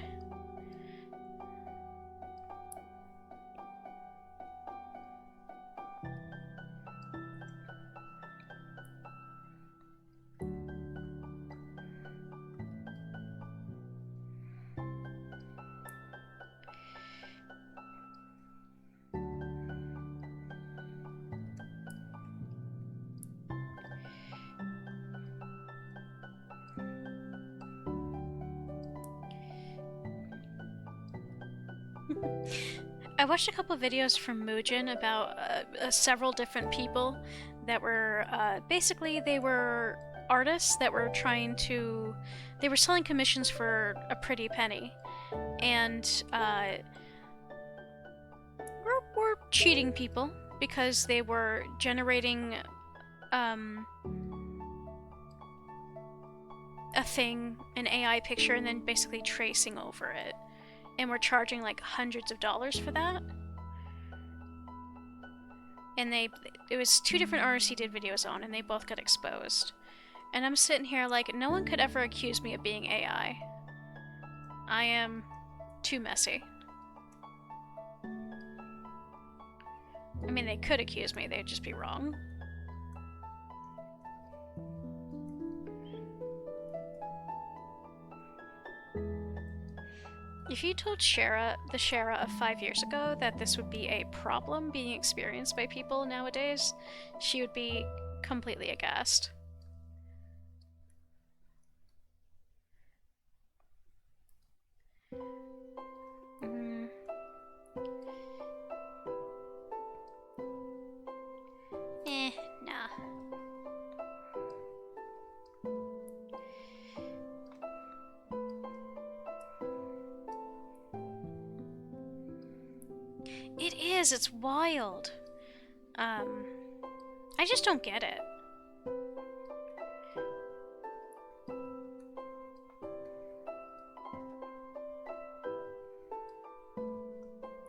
A: I watched a couple videos from Muujin about several different people that were basically they were artists that were they were selling commissions for a pretty penny, and were cheating people because they were generating a thing, an AI picture, and then basically tracing over it. And we're charging like hundreds of dollars for that. And it was two different artists he did videos on, and they both got exposed. And I'm sitting here like, no one could ever accuse me of being AI. I am too messy. I mean, they could accuse me, they'd just be wrong. If you told the Shara of 5 years ago that this would be a problem being experienced by people nowadays, she would be completely aghast. Nah. It is, it's wild. I just don't get it.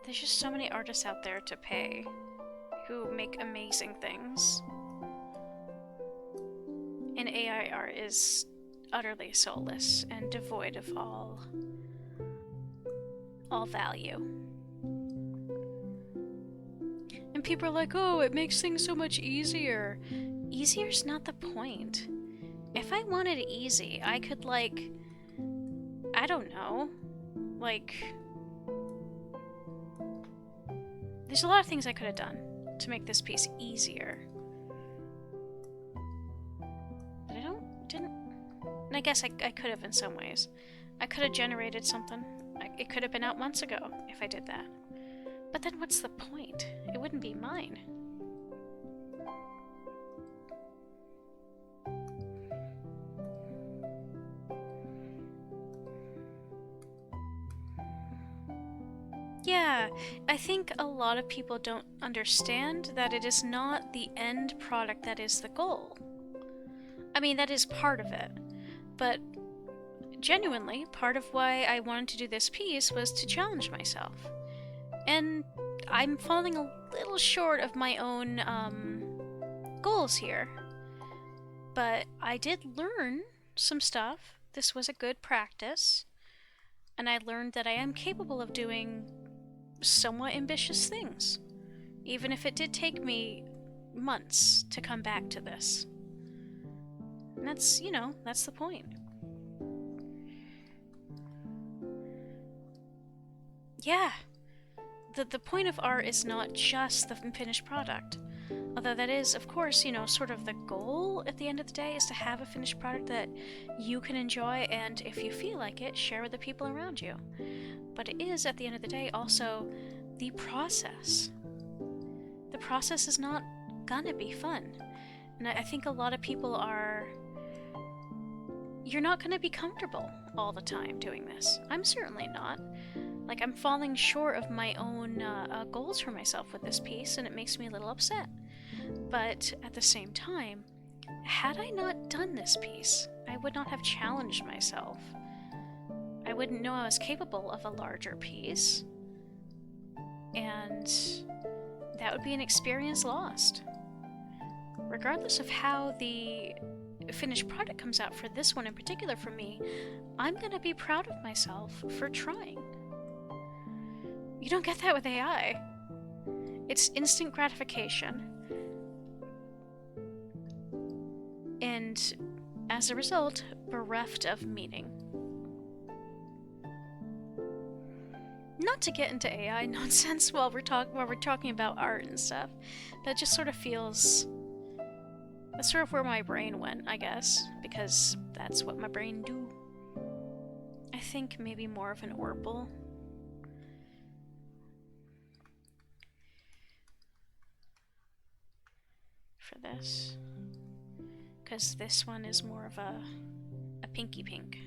A: There's just so many artists out there to pay who make amazing things. And AI art is utterly soulless and devoid of all value. And people are like, oh, it makes things so much easier. Easier's not the point. If I wanted it easy, I could, like, I don't know, like, there's a lot of things I could have done to make this piece easier. But and I guess I could have in some ways. I could have generated something. It could have been out months ago if I did that. But then what's the point? It wouldn't be mine. Yeah, I think a lot of people don't understand that it is not the end product that is the goal. I mean, that is part of it. But genuinely, part of why I wanted to do this piece was to challenge myself. And I'm falling a little short of my own goals here. But I did learn some stuff. This was a good practice. And I learned that I am capable of doing somewhat ambitious things. Even if it did take me months to come back to this. And that's, that's the point. Yeah. The point of art is not just the finished product. Although that is, of course, sort of the goal at the end of the day is to have a finished product that you can enjoy and, if you feel like it, share with the people around you. But it is, at the end of the day, also the process. The process is not gonna be fun. And I think a lot of people you're not gonna be comfortable all the time doing this. I'm certainly not. Like, I'm falling short of my own goals for myself with this piece, and it makes me a little upset. But at the same time, had I not done this piece, I would not have challenged myself. I wouldn't know I was capable of a larger piece, and that would be an experience lost. Regardless of how the finished product comes out for this one in particular for me, I'm gonna be proud of myself for trying. You don't get that with AI. It's instant gratification. And as a result, bereft of meaning. Not to get into AI nonsense while we're talking about art and stuff, but it just sort of feels... That's sort of where my brain went, I guess, because that's what my brain do. I think maybe more of an Orpal. this. Because this one is more of a pinky pink.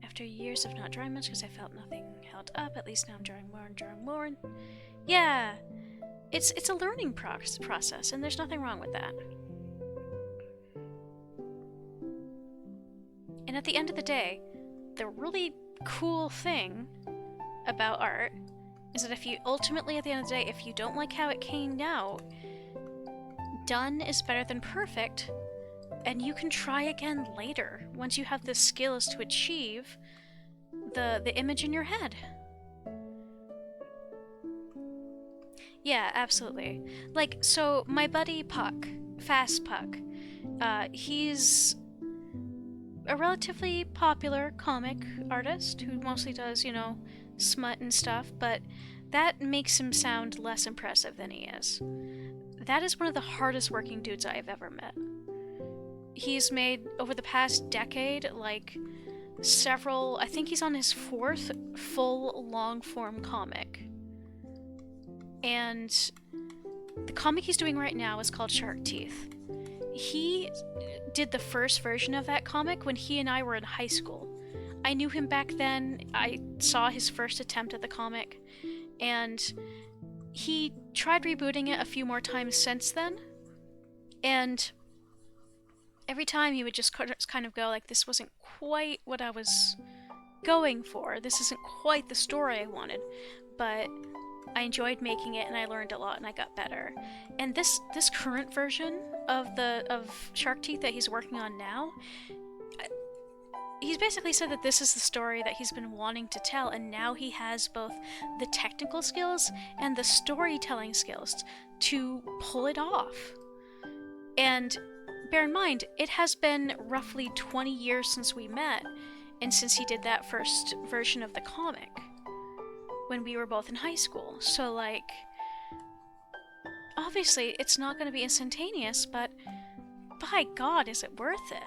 A: After years of not drawing much because I felt nothing held up, at least now I'm drawing more and drawing more. Yeah, it's a learning process, and there's nothing wrong with that. And at the end of the day, the really cool thing about art is that if you ultimately, at the end of the day, if you don't like how it came out, done is better than perfect, and you can try again later once you have the skills to achieve the image in your head. Yeah, absolutely. Like, so my buddy Puck, Fast Puck, he's a relatively popular comic artist who mostly does, you know, smut and stuff, but that makes him sound less impressive than he is. That is one of the hardest working dudes I've ever met. He's made, over the past decade, like, several, I think he's on his 4th full long-form comic. And the comic he's doing right now is called Shark Teeth. He did the first version of that comic when he and I were in high school. I knew him back then, I saw his first attempt at the comic, and he tried rebooting it a few more times since then, and every time he would just kind of go like, this wasn't quite what I was going for, this isn't quite the story I wanted, but I enjoyed making it and I learned a lot and I got better. And this current version of Shark Teeth that he's working on now, he's basically said that this is the story that he's been wanting to tell, and now he has both the technical skills and the storytelling skills to pull it off. And bear in mind, it has been roughly 20 years since we met, and since he did that first version of the comic, when we were both in high school. So, like, obviously it's not going to be instantaneous, but by God, is it worth it?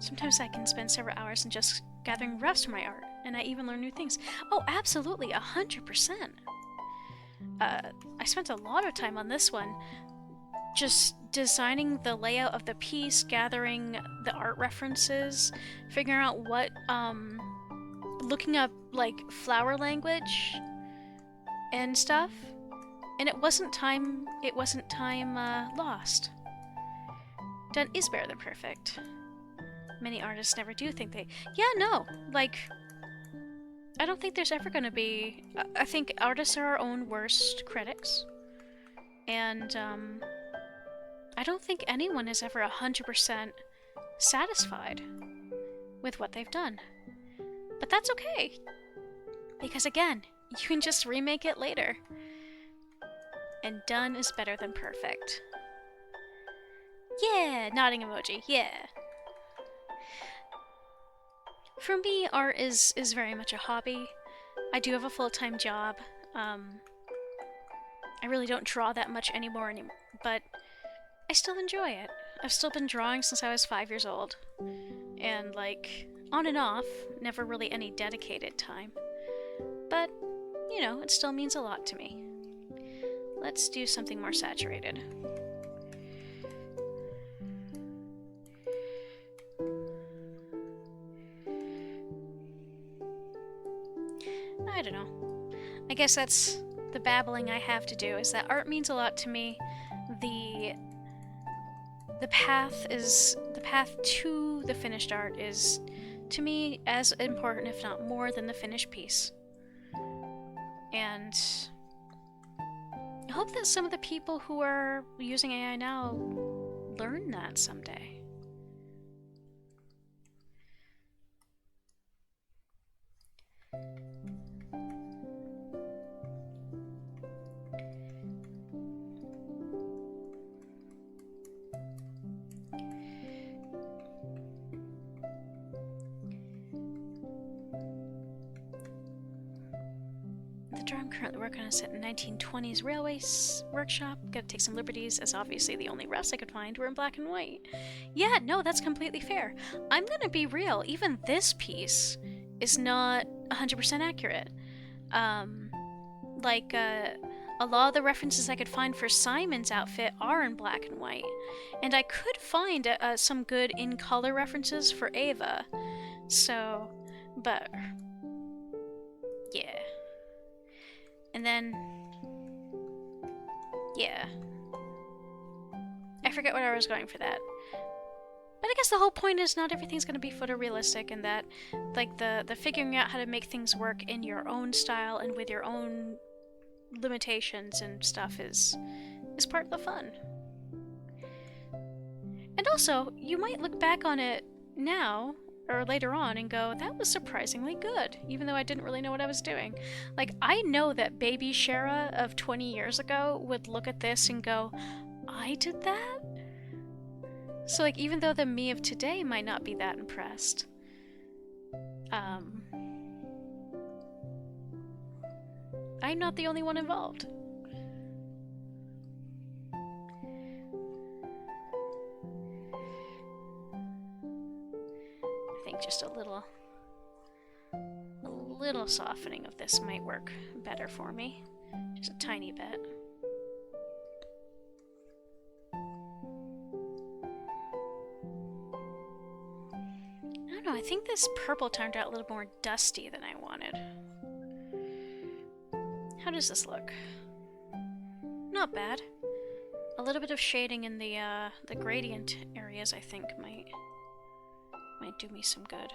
A: Sometimes I can spend several hours in just gathering roughs for my art, and I even learn new things. Oh, absolutely, 100%. I spent a lot of time on this one, just designing the layout of the piece, gathering the art references, figuring out what, looking up, like, flower language and stuff, and it wasn't time lost. Done is better than perfect. Many artists never do think they... Yeah, no, like, I don't think there's ever gonna be... I think artists are our own worst critics, and, I don't think anyone is ever 100% satisfied with what they've done. But that's okay, because again, you can just remake it later. And done is better than perfect. Yeah, nodding emoji, yeah. For me, art is very much a hobby. I do have a full-time job. I really don't draw that much anymore, but I still enjoy it. I've still been drawing since I was 5 years old. And, like, on and off, never really any dedicated time. But, you know, it still means a lot to me. Let's do something more saturated. I don't know. I guess that's the babbling I have to do, is that art means a lot to me. The path to the finished art is, to me, as important, if not more, than the finished piece. And I hope that some of the people who are using AI now learn that someday. The draw I'm currently working on is set in 1920s railway workshop. Gotta take some liberties, as obviously the only roughs I could find were in black and white. Yeah, no, that's completely fair. I'm gonna be real, even this piece is not 100% accurate. a lot of the references I could find for Simon's outfit are in black and white. And I could find some good in-color references for Ava. So, but, yeah. And then, yeah. I forget what I was going for that. But I guess the whole point is not everything's going to be photorealistic, and that, like, the figuring out how to make things work in your own style and with your own limitations and stuff is part of the fun. And also, you might look back on it now or later on and go, that was surprisingly good, even though I didn't really know what I was doing. Like, I know that baby Shara of 20 years ago would look at this and go, I did that? So, like, even though the me of today might not be that impressed, I'm not the only one involved. I think just a little softening of this might work better for me. Just a tiny bit. I don't know, I think this purple turned out a little more dusty than I wanted. How does this look? Not bad. A little bit of shading in the gradient areas, I think, might do me some good.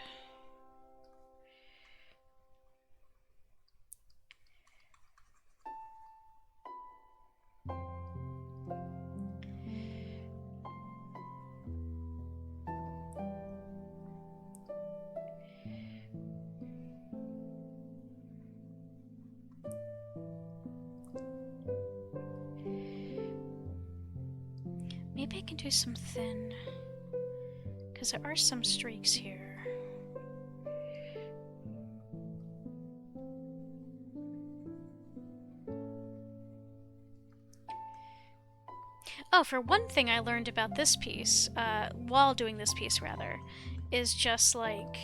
A: Maybe I can do some thin, because there are some streaks here. Oh, for one thing I learned about this piece, while doing this piece rather, is just like,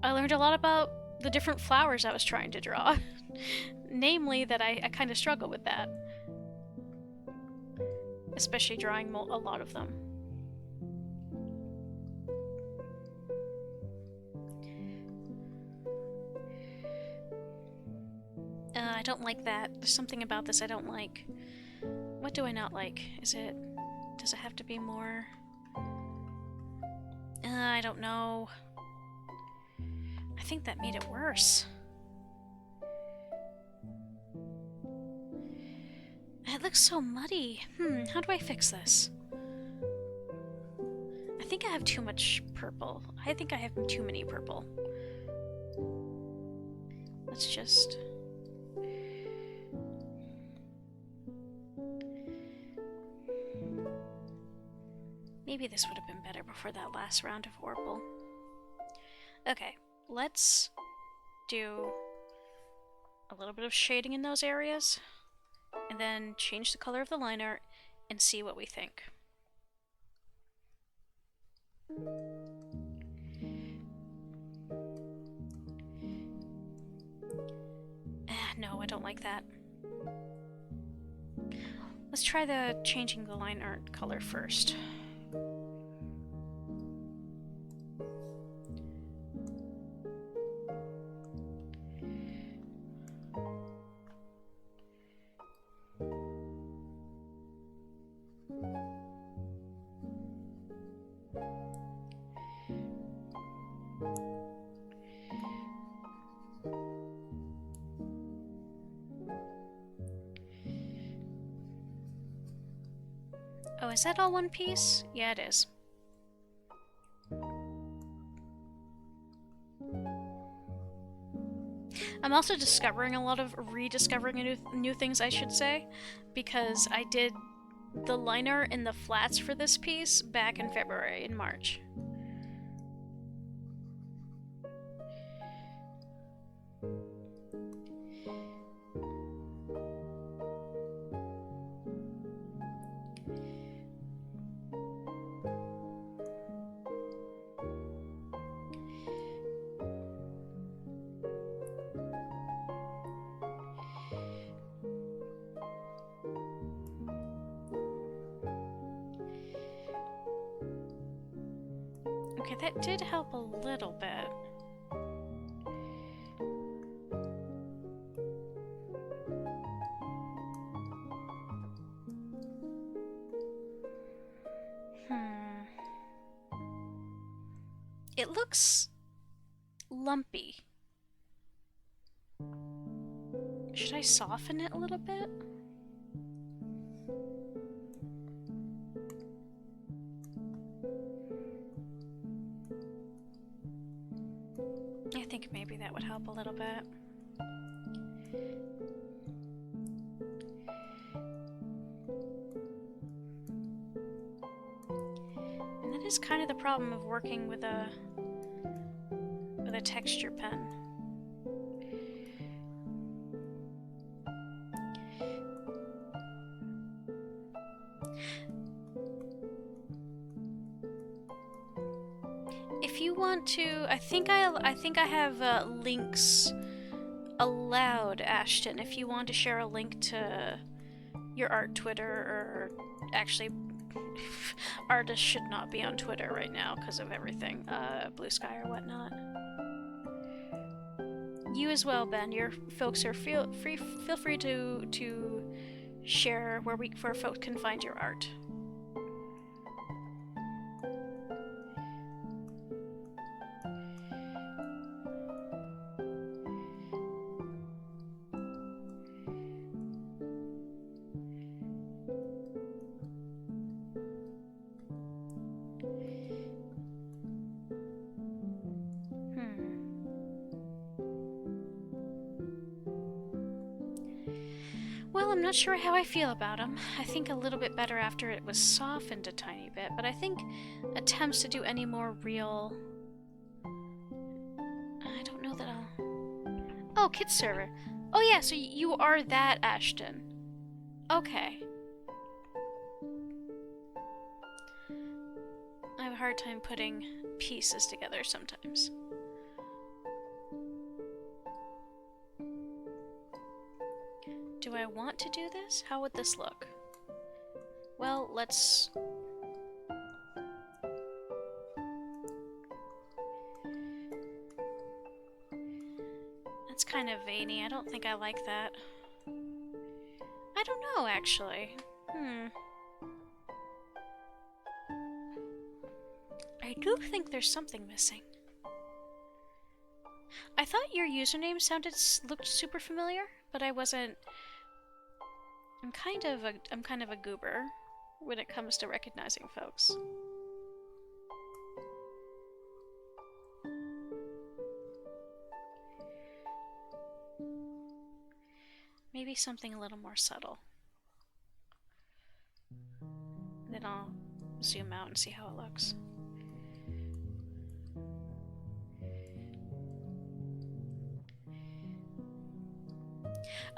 A: I learned a lot about the different flowers I was trying to draw. Namely that I kind of struggle with that. Especially drawing a lot of them. I don't like that. There's something about this I don't like. What do I not like? Does it have to be more? I don't know. I think that made it worse. It looks so muddy. How do I fix this? I think I have too much purple. I think I have too many purple. Let's just... Maybe this would have been better before that last round of Orpal. Okay, let's do a little bit of shading in those areas, and then change the color of the line art and see what we think. No, I don't like that. Let's try changing the line art color first. Oh, is that all one piece? Yeah, it is. I'm also rediscovering new things, I should say, because I did the line art and the flats for this piece back in February and March. Okay, that did help a little bit. It looks lumpy. Should I soften it a little bit? I think maybe that would help a little bit. And that is kind of the problem of working with a texture pen. If you want to, I think I have links allowed, Ashton. If you want to share a link to your art Twitter, or actually, artists should not be on Twitter right now because of everything, Blue Sky or whatnot. You as well, Ben. Your folks are feel free to share where folks can find your art. Well, I'm not sure how I feel about him. I think a little bit better after it was softened a tiny bit, but I think attempts to do any more real... I don't know that I'll... Oh, Kid Server. Oh yeah, so you are that Ashton. Okay. I have a hard time putting pieces together sometimes. Do I want to do this? How would this look? Well, let's... That's kind of veiny. I don't think I like that. I don't know, actually. I do think there's something missing. I thought your username looked super familiar, but I wasn't... I'm kind of a goober when it comes to recognizing folks. Maybe something a little more subtle. Then I'll zoom out and see how it looks.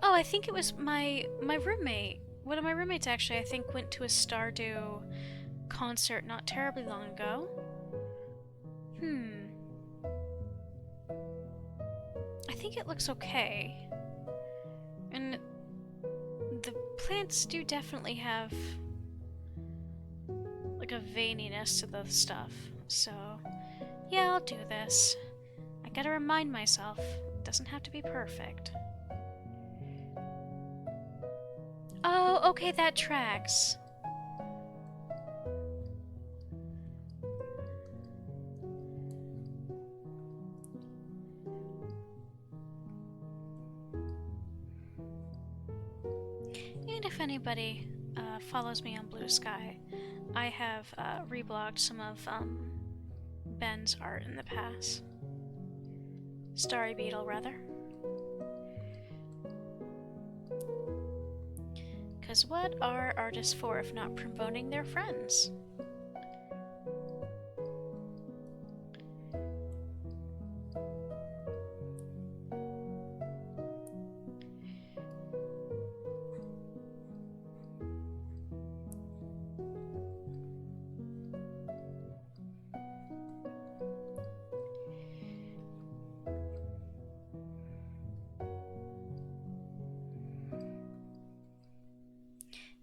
A: Oh, I think it was my roommate. One of my roommates actually, I think, went to a Stardew concert not terribly long ago. I think it looks okay. And the plants do definitely have like a veininess to the stuff. So, yeah, I'll do this. I gotta remind myself, it doesn't have to be perfect. Oh, okay, that tracks. And if anybody follows me on Blue Sky, I have reblogged some of Ben's art in the past. Starry Beetle, rather. Because what are artists for if not promoting their friends?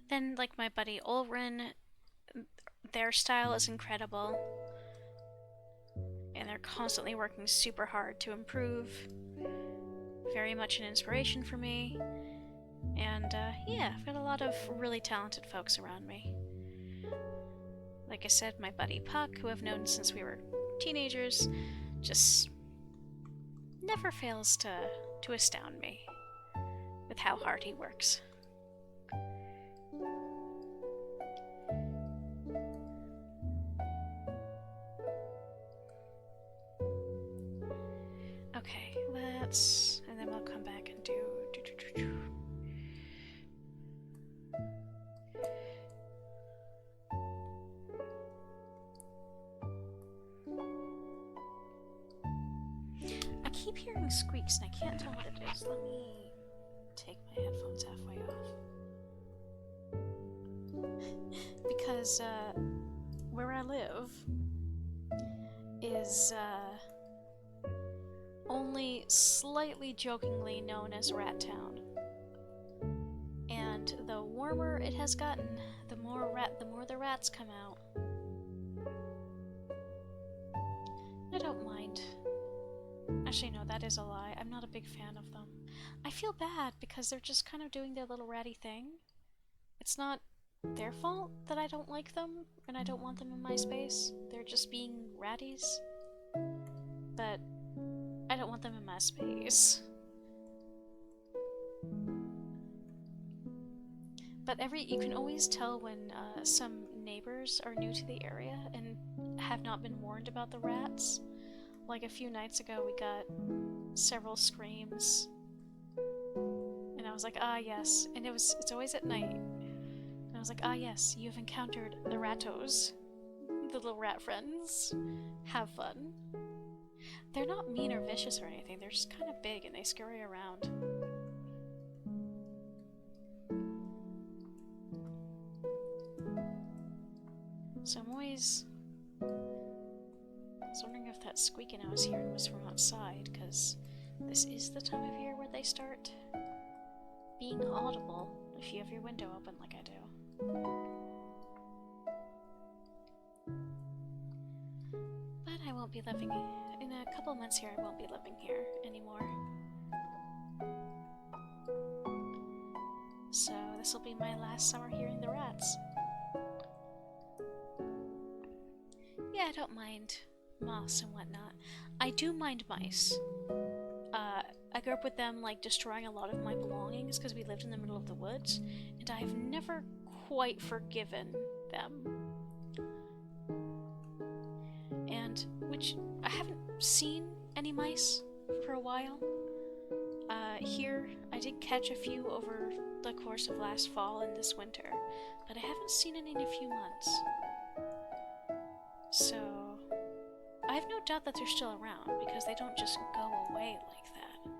A: Then, like my buddy Ulrin, their style is incredible. and they're constantly working super hard to improve. Very much an inspiration for me. And yeah, I've got a lot of really talented folks around me. Like I said, my buddy Puck, who I've known since we were teenagers, just never fails to astound me with how hard he works. Okay, let's... and then we'll come back and do... I keep hearing squeaks and I can't tell what it is. Let me take my headphones halfway off. Because, where I live is, only slightly jokingly known as Rat Town. And the warmer it has gotten, the more the rats come out. I don't mind. Actually, no, that is a lie. I'm not a big fan of them. I feel bad because they're just kind of doing their little ratty thing. It's not their fault that I don't like them and I don't want them in my space. They're just being ratties. But I don't want them in my space. But you can always tell when some neighbors are new to the area and have not been warned about the rats. Like a few nights ago, we got several screams, and I was like, ah yes, and it's always at night, and I was like, ah yes, you've encountered the rattos, the little rat friends. Have fun. They're not mean or vicious or anything, they're just kind of big and they scurry around. So I'm always... I was wondering if that squeaking I was hearing was from outside, because this is the time of year where they start being audible if you have your window open like I do. But I won't be living... in a couple months here, I won't be living here anymore. So this will be my last summer hearing the rats. Yeah, I don't mind moths and whatnot. I do mind mice. I grew up with them, like, destroying a lot of my belongings because we lived in the middle of the woods, and I've never quite forgiven them. And, which, I haven't seen any mice for a while. Here, I did catch a few over the course of last fall and this winter, but I haven't seen any in a few months. So, I have no doubt that they're still around, because they don't just go away like that.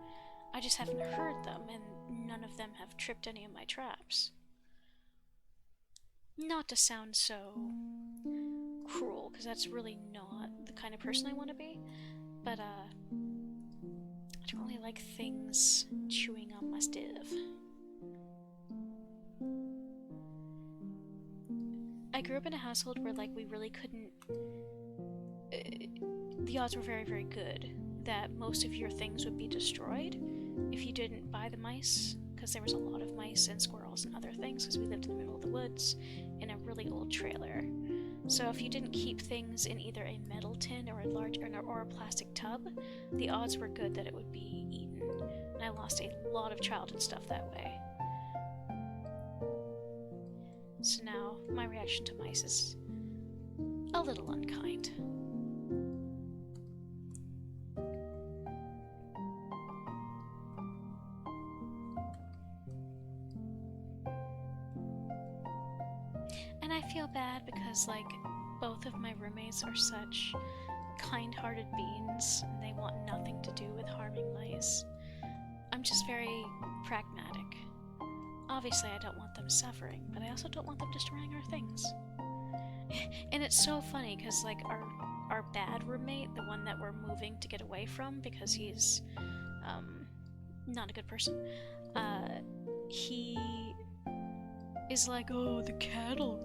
A: I just haven't heard them, and none of them have tripped any of my traps. Not to sound so cruel, because that's really not the kind of person I want to be, but, I don't really like things chewing on my stuff. I grew up in a household where, like, we really couldn't... the odds were very, very good that most of your things would be destroyed if you didn't buy the mice, because there was a lot of mice and squirrels and other things, because we lived in the middle of the woods in a really old trailer. So if you didn't keep things in either a metal tin or a plastic tub, the odds were good that it would be eaten. And I lost a lot of childhood stuff that way. So now, my reaction to mice is a little unkind. And I feel bad because, like, both of my roommates are such kind-hearted beings, and they want nothing to do with harming mice. I'm just very pragmatic. Obviously, I don't want them suffering, but I also don't want them destroying our things. And it's so funny, because, like, our bad roommate, the one that we're moving to get away from because he's, not a good person, he is like, oh, the cattle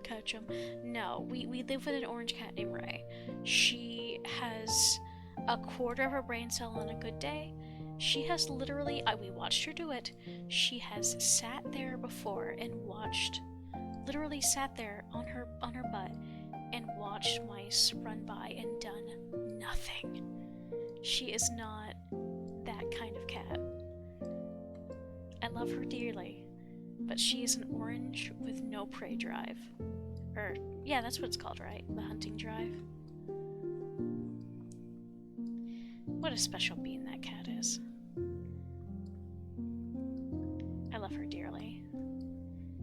A: catch him. No, we live with an orange cat named Ray. She has a quarter of her brain cell on a good day. She has literally, we watched her do it. She has sat there before and literally sat there on her butt and watched mice run by and done nothing. She is not that kind of cat. I love her dearly, but she is an orange with no prey drive. Or, yeah, that's what it's called, right? The hunting drive. What a special being that cat is. I love her dearly.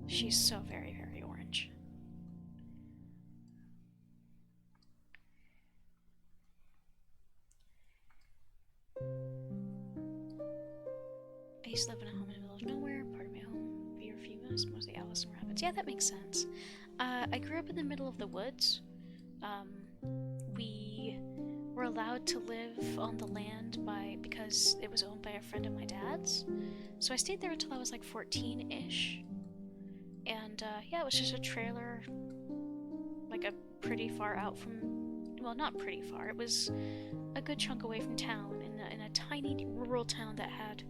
A: She's so very, very orange. I used to live in a home in the middle of nowhere. Part of my home, view or few us, mostly owls and rabbits. Yeah, that makes sense. I grew up in the middle of the woods. We were allowed to live on the land because it was owned by a friend of my dad's. So I stayed there until I was like 14-ish. And yeah, it was just a trailer, like a pretty far out from, well, not pretty far. It was a good chunk away from town in a tiny rural town that had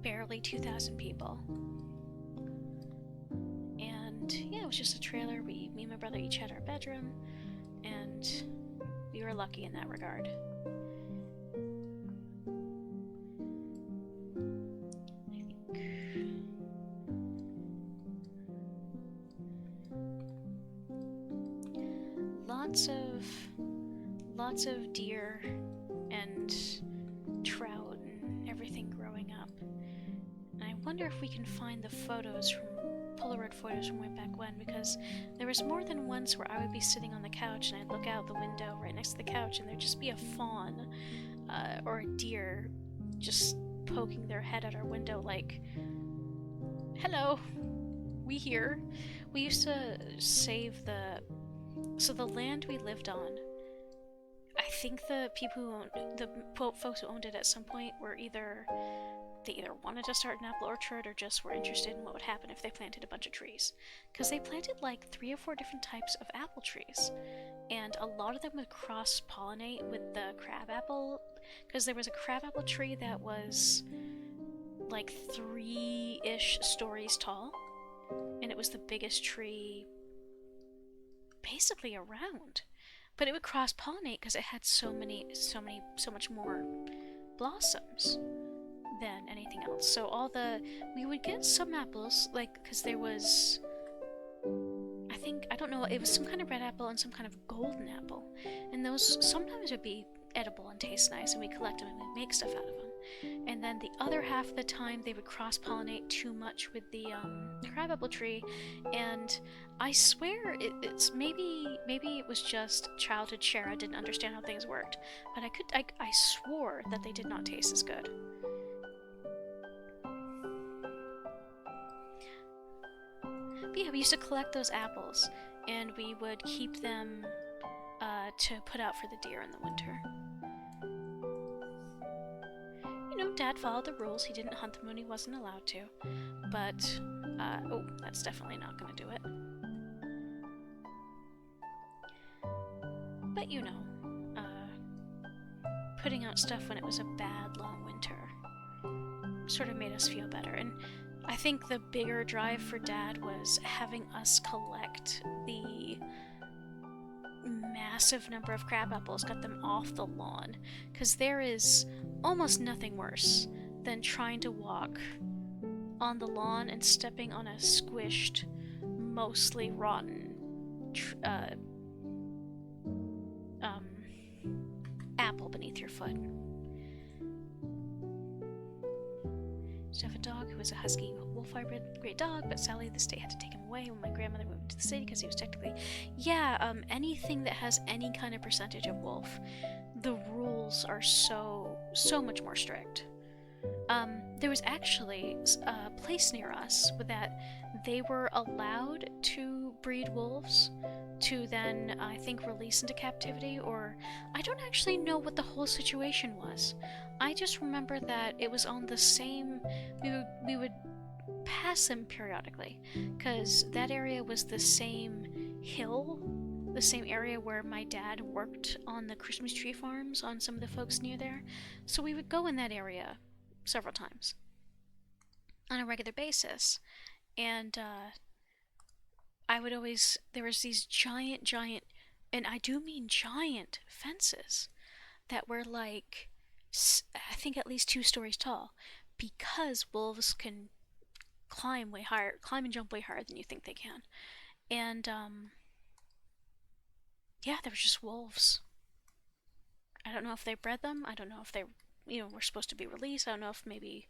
A: barely 2,000 people. And yeah, it was just a trailer. Me and my brother each had our bedroom, and we were lucky in that regard. Lots of deer and trout and everything growing up. And I wonder if we can find the Polaroid photos from way back when, because there was more than once where I would be sitting on the couch and I'd look out the window right next to the couch and there'd just be a fawn or a deer just poking their head out our window like, hello, we here. We used to save so the land we lived on, I think the people who owned the folks who owned it at some point were they either wanted to start an apple orchard or just were interested in what would happen if they planted a bunch of trees. Because they planted like 3 or 4 different types of apple trees, and a lot of them would cross-pollinate with the crabapple, because there was a crabapple tree that was like 3-ish stories tall, and it was the biggest tree basically around. But it would cross-pollinate because it had so much more blossoms than anything else. So we would get some apples, like, because there was, I don't know, it was some kind of red apple and some kind of golden apple. And those sometimes would be edible and taste nice, and we collect them and we make stuff out of them. And then the other half of the time they would cross-pollinate too much with the crabapple tree, and I swear it's maybe it was just childhood share. I didn't understand how things worked, but I swore that they did not taste as good. But yeah, we used to collect those apples, and we would keep them to put out for the deer in the winter. You know, Dad followed the rules. He didn't hunt them when he wasn't allowed to. But, oh, that's definitely not gonna do it. But you know, putting out stuff when it was a bad, long winter sort of made us feel better. And I think the bigger drive for Dad was having us collect the massive number of crab apples, got them off the lawn, because there is almost nothing worse than trying to walk on the lawn and stepping on a squished, mostly rotten apple beneath your foot. Used to have a dog who was a husky wolf hybrid, great dog, but sadly the state had to take him away when my grandmother moved to the city because he was technically, anything that has any kind of percentage of wolf, the rules are so much more strict. There was actually a place near us that they were allowed to breed wolves to then, I think, release into captivity, or I don't actually know what the whole situation was. I just remember that it was on the same, we would pass them periodically, because that area was the same hill the same area where my dad worked on the Christmas tree farms on some of the folks near there. So we would go in that area several times on a regular basis. And I would always, there was these giant, and I do mean giant fences that were like, I think at least 2 stories tall, because wolves can climb and jump way higher than you think they can. And yeah, there were just wolves. I don't know if they bred them. I don't know if they, were supposed to be released. I don't know if maybe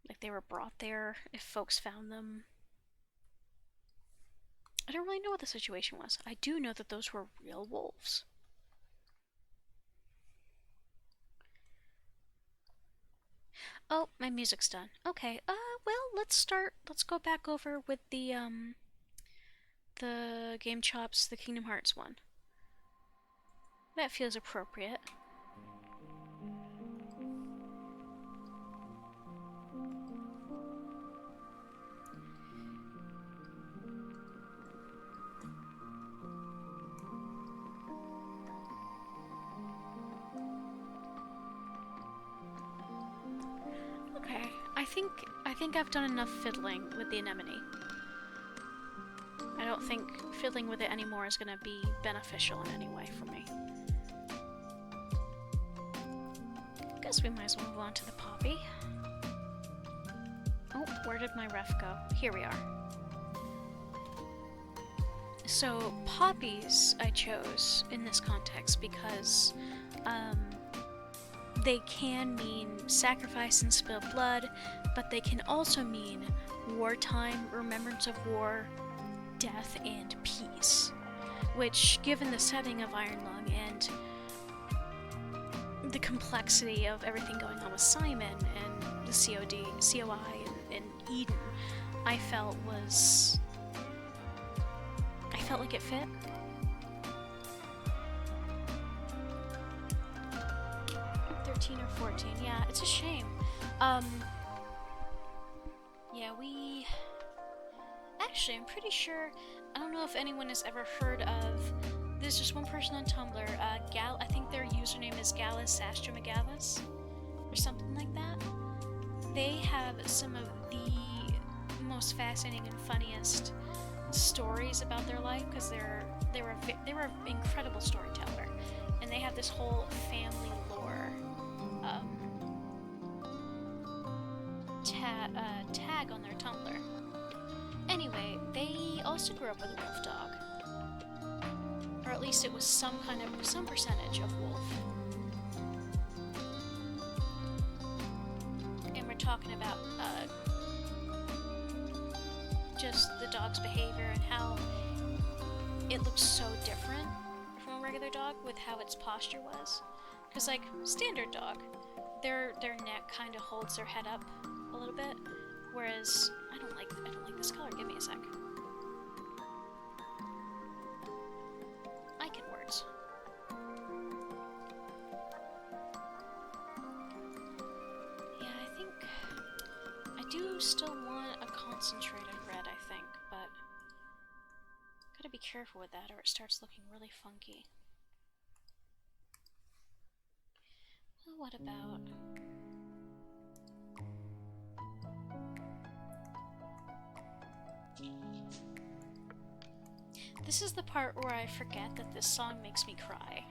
A: like they were brought there, if folks found them. I don't really know what the situation was. I do know that those were real wolves. Oh, my music's done. Okay, well, let's go back over with the Game Chops, the Kingdom Hearts one. That feels appropriate. Okay, I think I've done enough fiddling with the anemone. I don't think fiddling with it anymore is gonna be beneficial in any way for me. Guess we might as well move on to the poppy. Oh, where did my ref go? Here we are. So, poppies I chose in this context because they can mean sacrifice and spilled blood, but they can also mean wartime, remembrance of war, death, and peace. Which, given the setting of Iron Lung and the complexity of everything going on with Simon and the COI, and Eden, I felt like it fit. Or 14, yeah, it's a shame. Yeah, actually, I'm pretty sure, I don't know if anyone has ever heard of, there's just one person on Tumblr, I think their username is Gallus Astromegallus, or something like that. They have some of the most fascinating and funniest stories about their life, because they were an incredible storyteller, and they have this whole family lore tag on their Tumblr. Anyway, they also grew up with a wolf dog, or at least it was some percentage of wolf. And we're talking about just the dog's behavior and how it looks so different from a regular dog with how its posture was. Because like standard dog, their neck kind of holds their head up a little bit, whereas I don't like this color. Give me a sec. I can words. Yeah, I think I do still want a concentrated red, I think, but gotta be careful with that or it starts looking really funky. Well, what about... This is the part where I forget that this song makes me cry.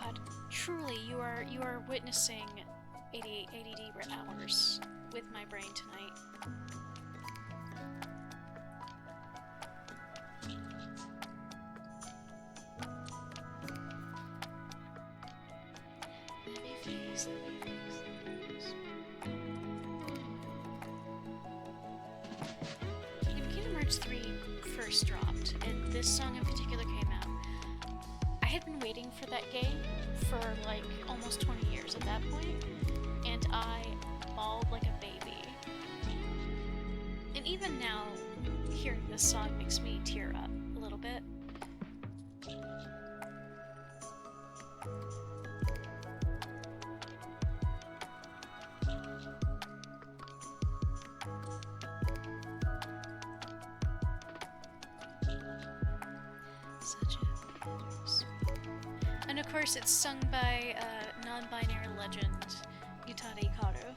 A: God, truly, you are witnessing ADD hours with my brain tonight. When Kingdom Hearts 3 first dropped, and this song in particular came out, I had been waiting for that game for like almost 20 years at that point, and I bawled like a baby. And even now, hearing this song makes me tear up a little bit. And of course, it's sung by non-binary legend Utada Hikaru.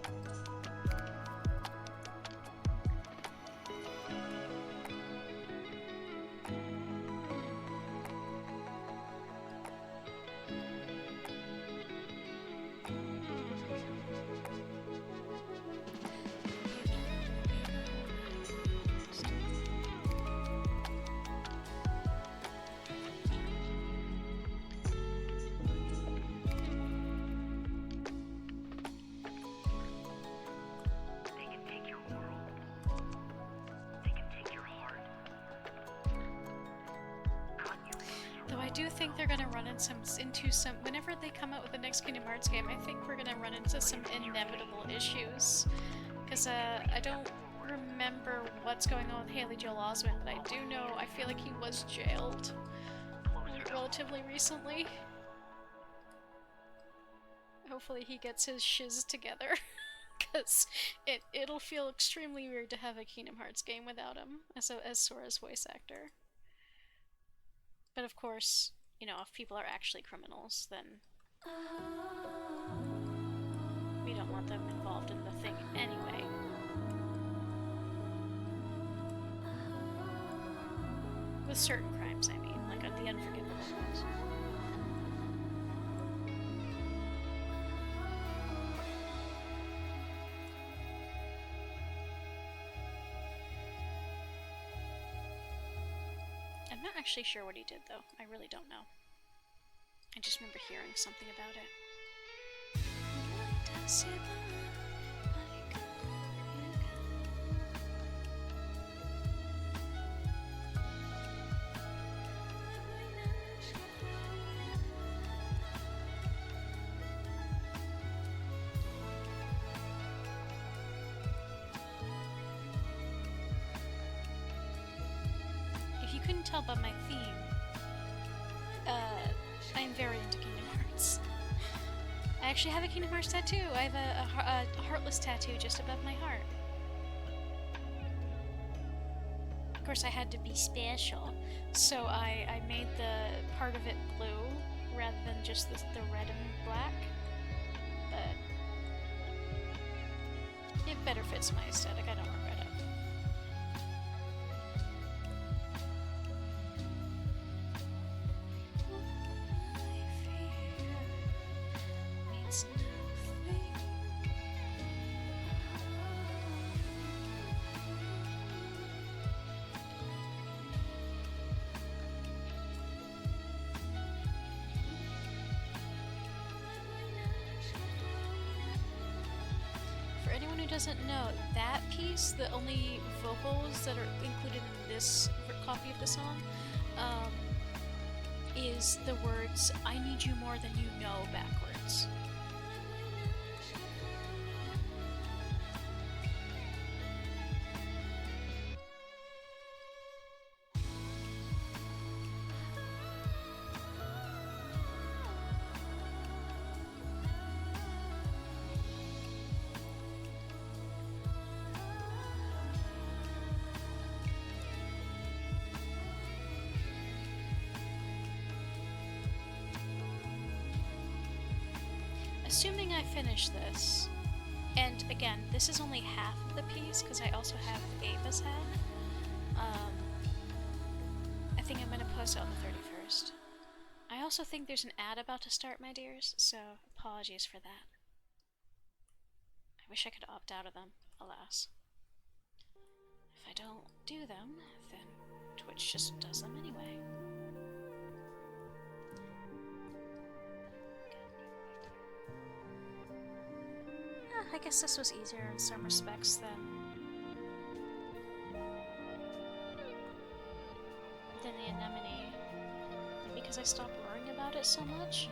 A: Whenever they come out with the next Kingdom Hearts game, I think we're gonna run into some inevitable issues. Because I don't remember what's going on with Haley Joel Osment, but I do know I feel like he was jailed relatively recently. Hopefully he gets his shiz together. Because it'll feel extremely weird to have a Kingdom Hearts game without him as Sora's voice actor. But of course, you know, if people are actually criminals, then we don't want them involved in the thing anyway. With certain crimes, I mean, like the unforgivable ones. I'm not actually sure what he did, though. I really don't know. I just remember hearing something about it. Tell by my theme, I am very into Kingdom Hearts. I actually have a Kingdom Hearts tattoo. I have a heartless tattoo just above my heart. Of course, I had to be special, so I made the part of it blue rather than just the red and black. But it better fits my aesthetic. I don't regret it. Doesn't know that piece, the only vocals that are included in this copy of the song, is the words "I need you more than you know" backwards. Assuming I finish this, and again, this is only half of the piece because I also have Ava's half. I think I'm going to post it on the 31st. I also think there's an ad about to start, my dears, so apologies for that. I wish I could opt out of them, alas. If I don't do them, then Twitch just does them anyway. I guess this was easier in some respects than the anemone, because I stopped worrying about it so much.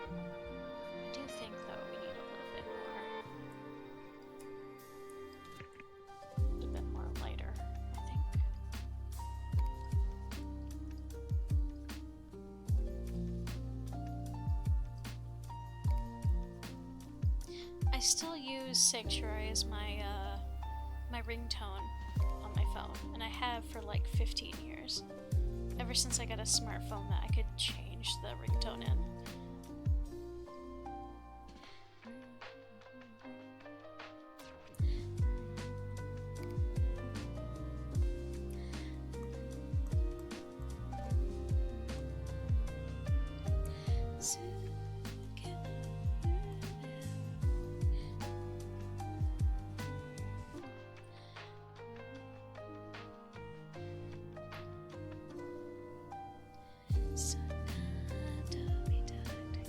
A: I do think, though, we need a bit more lighter, I think. I still use Sanctuary as my my ringtone on my phone, and I have for like 15 years. Ever since I got a smartphone that I could change the ringtone in.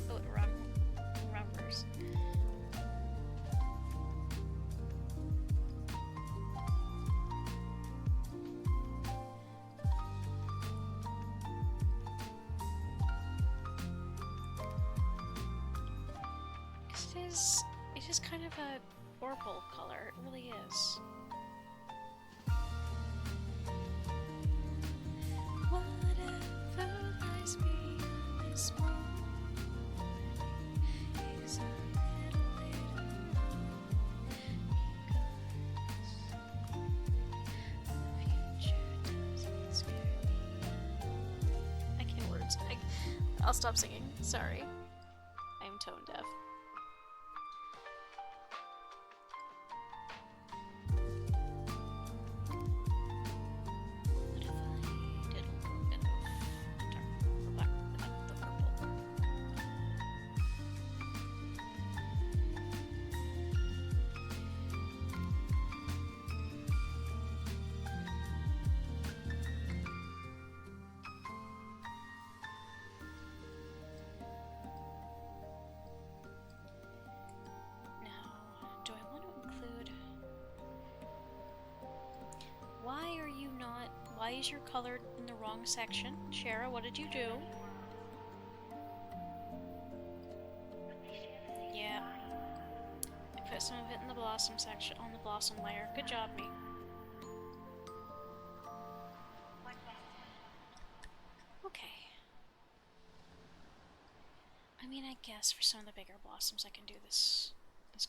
A: Oh, wrong verse. It is kind of a purple color. It really is. Whatever lies beyond this morning is a little bit because the future doesn't scare me. I can't words. I'll stop singing. Sorry. I'm tone deaf. Why is your color in the wrong section? Shara, what did you do? Yeah. I put some of it in the blossom section, on the blossom layer. Good job, me. Okay. I mean, I guess for some of the bigger blossoms I can do this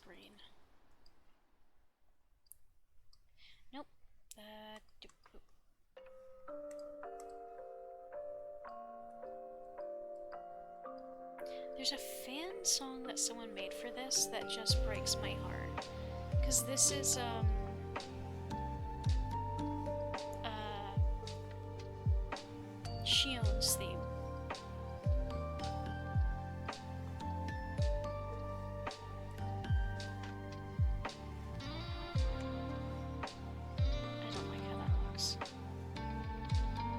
A: green. Nope. There's a fan song that someone made for this that just breaks my heart. Because this is, Shion's theme. I don't like how that looks.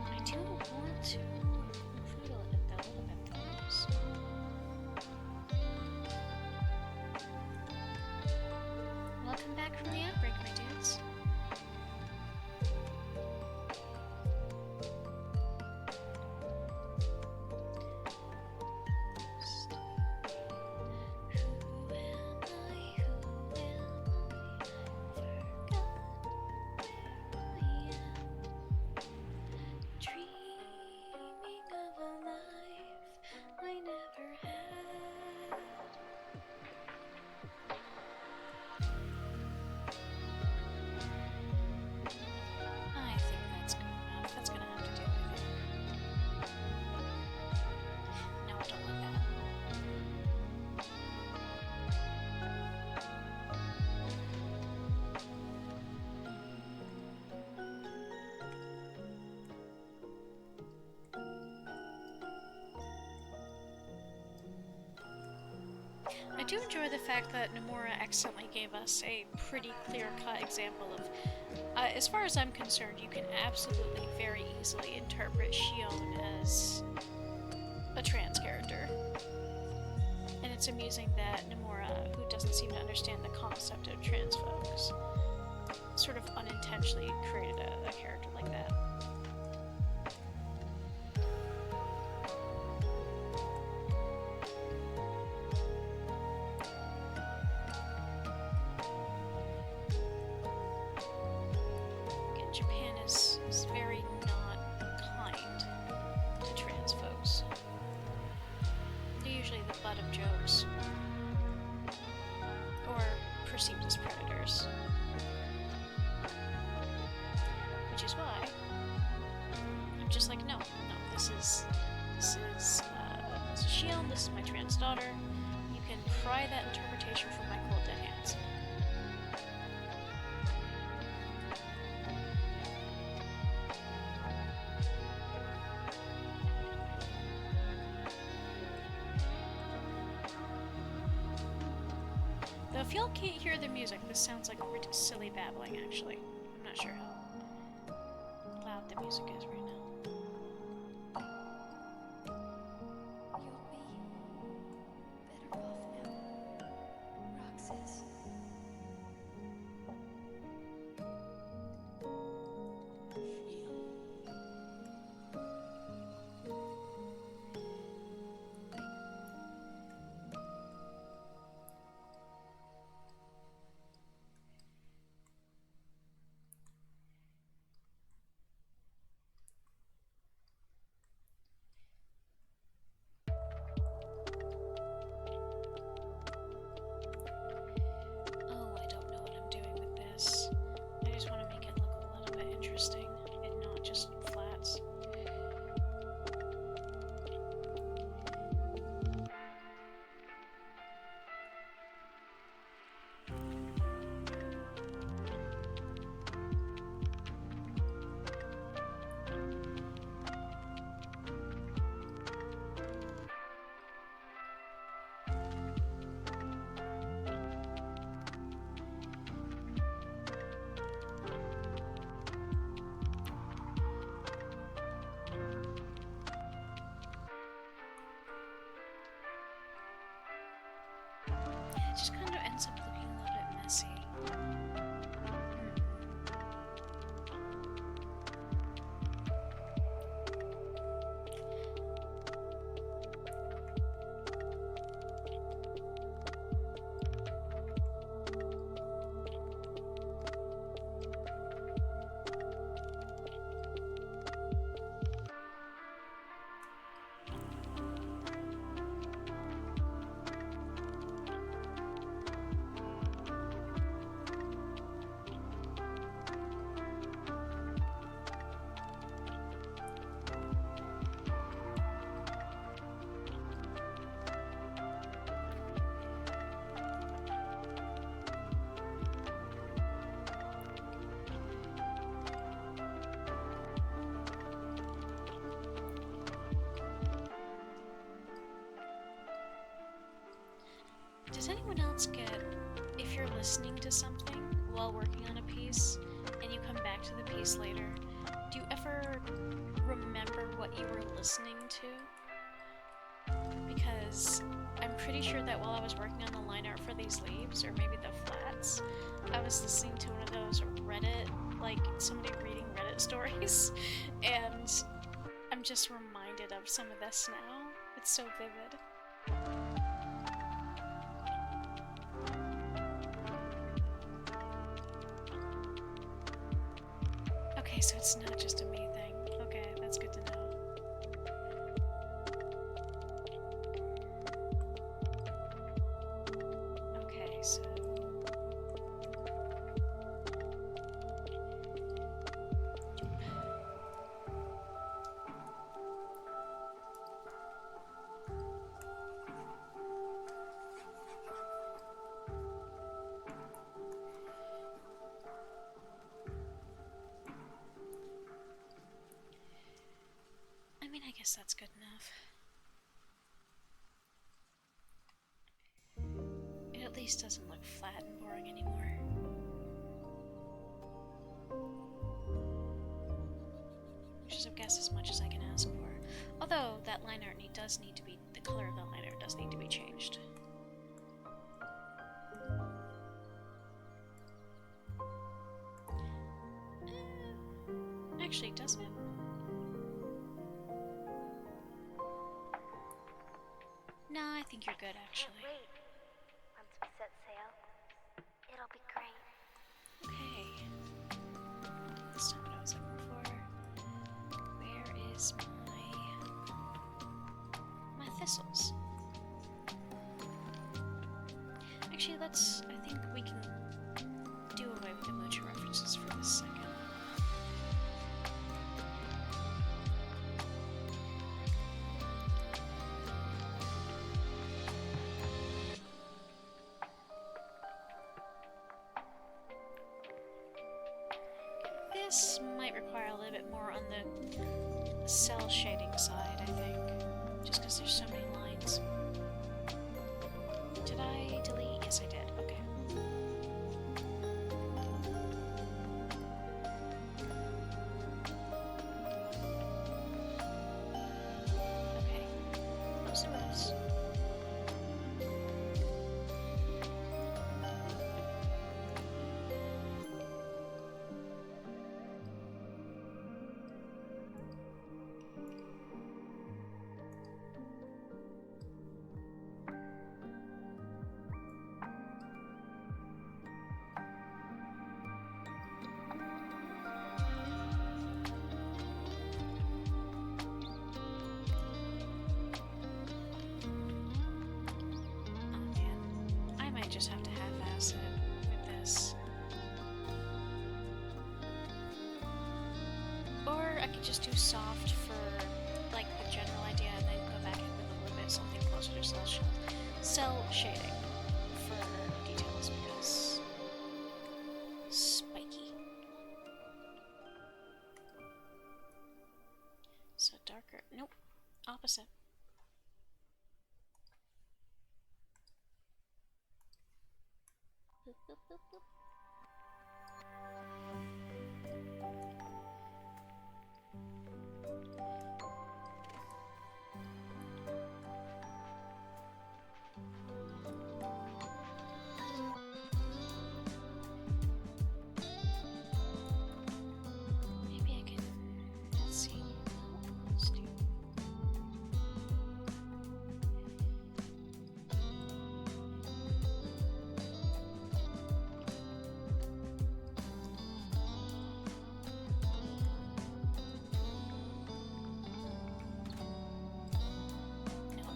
A: I do want to improve it a little bit though, so. Welcome back from the outbreak, my dudes. I do enjoy the fact that Nomura accidentally gave us a pretty clear-cut example of, as far as I'm concerned, you can absolutely very easily interpret Shion as a trans character. And it's amusing that Nomura, who doesn't seem to understand the concept of trans folks, sort of unintentionally created a character like that. Japan is very not kind to trans folks. They're usually the butt of jokes. Or perceived as predators. Which is why I'm just like, no. this is a shield. This is my trans daughter. You can pry that interpretation from my cold dead hands. Though if y'all can't hear the music, this sounds like silly babbling, actually. I'm not sure how loud the music is right now.
C: You'll be better off now, Roxas.
A: Oh, I don't know what I'm doing with this. I just want to make it look a little bit interesting and not just flats. It just kind of ends up looking a little bit messy. Does anyone else get, if you're listening to something while working on a piece and you come back to the piece later, do you ever remember what you were listening to? Because I'm pretty sure that while I was working on the line art for these leaves, or maybe the flats, I was listening to one of those Reddit, like somebody reading Reddit stories, and I'm just reminded of some of this now. It's so vivid. Okay, so it's not just a me thing. Okay, that's good to know. Okay, so... I mean, I guess that's good enough. It at least doesn't look flat and boring anymore. Which is, I guess, as much as I can ask for. Although, that line art does need to be, the color of that line art does need to be changed. Actually, does it? No, I think you're good, actually.
C: Can't wait. Once we set sail, it'll be great.
A: Okay. That's not what I was looking for. Where is my thistles? Actually, I think we can do away with the Mucha references for this second. This might require a little bit more on the cell shading side, I think. Just because there's so many lines. Did I delete? Yes, I did. Okay. Okay. Close the mouse. Just have to half-ass it with this. Or I could just do soft for like the general idea and then go back in with a little bit something closer to cell shading for details because spiky. So darker. Nope. Opposite. Boop, boop, boop, boop. Maybe I can, let's see. Let's do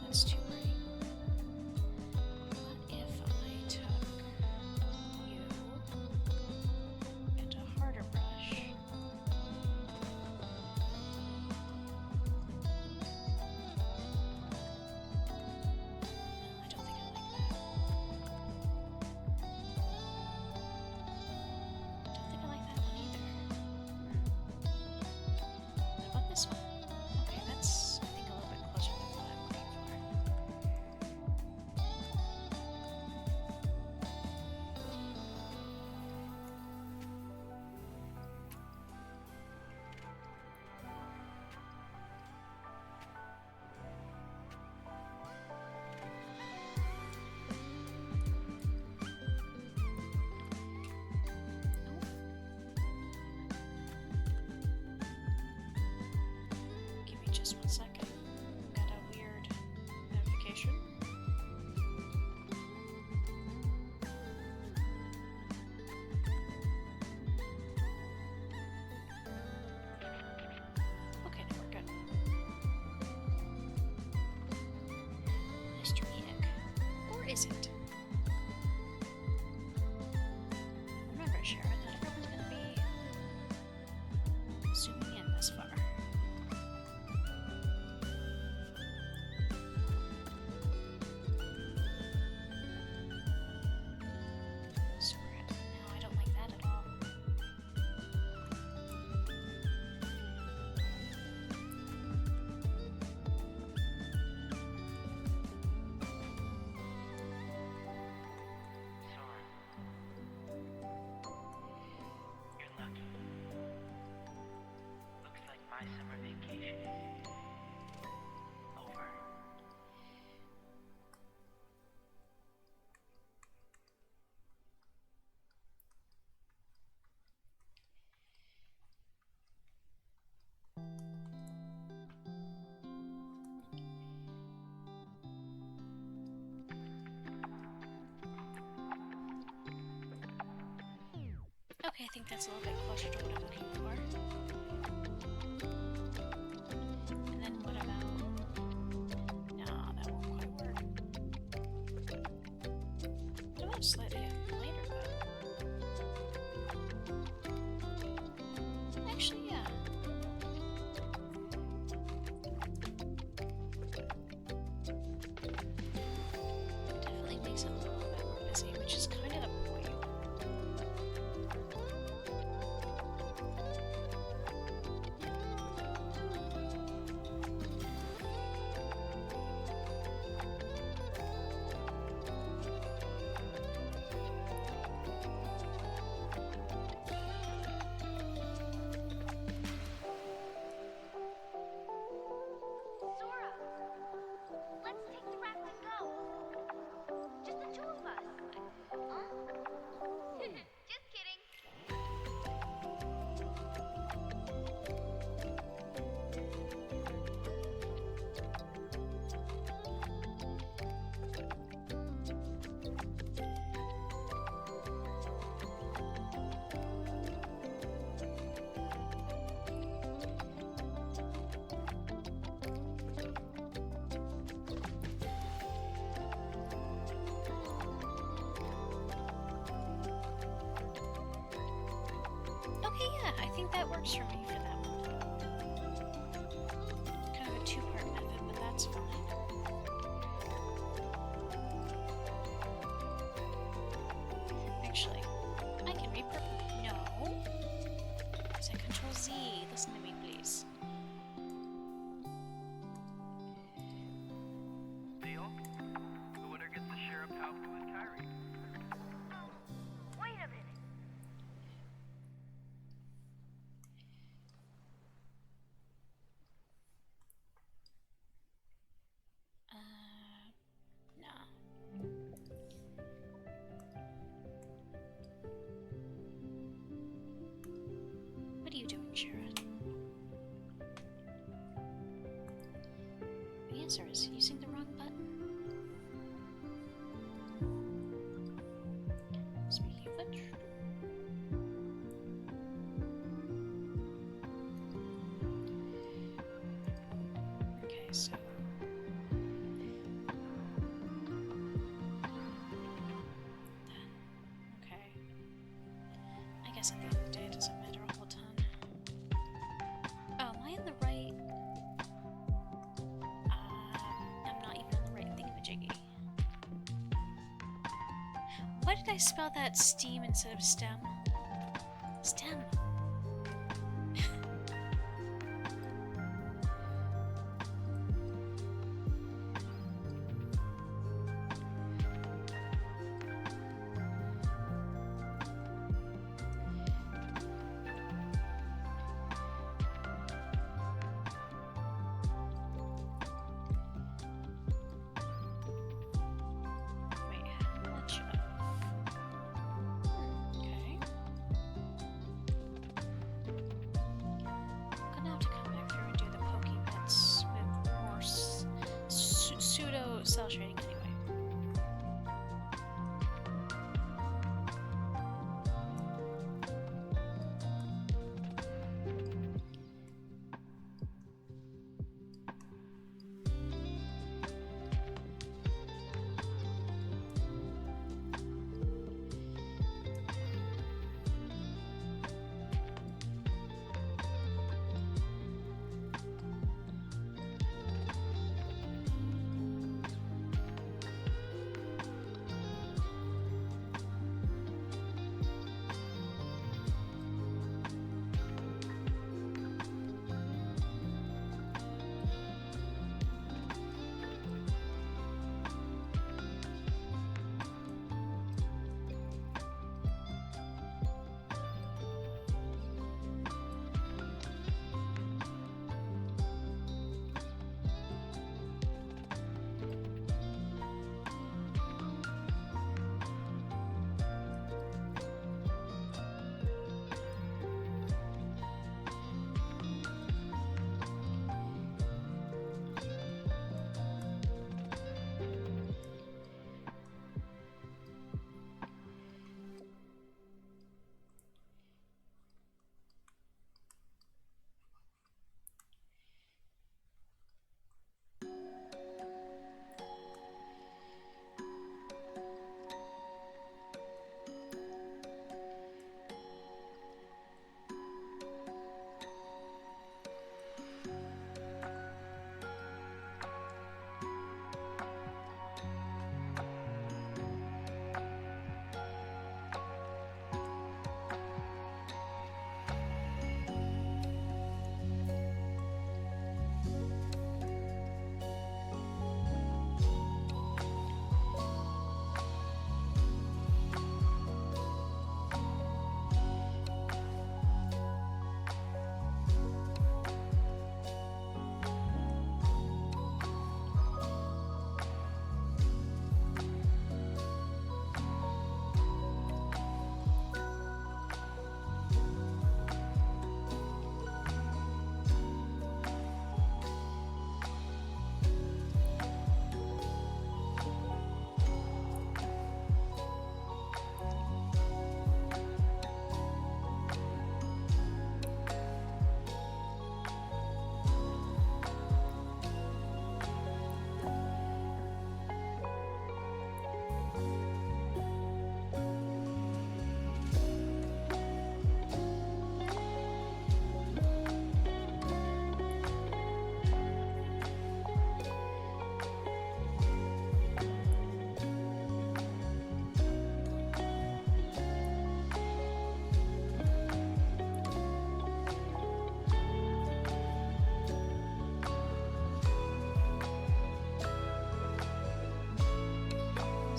A: it's too pretty. What if I took you and a harder brush? No, I don't think I like that. Don't think I like that one either. What about this one? Okay, that's I think a little bit closer than what I'm looking for. Give me just 1 second. Got a weird notification. Okay, now we're good. Mr. Enoch. Or is it? Remember, Sharon, not everyone's gonna be zooming in this far. Super. No, I don't like that at all.
D: Soren, you're lucky. Looks like my summer vacation is over.
A: Okay, I think that's a little bit closer to what I'm looking for. And then what about... No, that won't quite work. What about slightly lighter though? Actually, yeah. Definitely makes it a little bit more busy, which is kind of the point. think that works for me for them. Kind of a two-part method, but that's fine. Actually, I can no. Because I control Z. Listen to me, please.
D: Deal? The winner gets to share a palco with Kyrie.
C: Wait a minute.
A: No. What are you doing, Jared? The answer is using the wrong button. Speaking of which. Okay, so. Okay. I guess at the end of the day it doesn't matter a whole ton. Oh, am I in the right? I'm not even on the right thingamajiggy. Why did I spell that steam instead of stem? Stem. Wait, how much of? Okay. I'm gonna have to come back through and do the pokey bits with more pseudo cell shading anyway.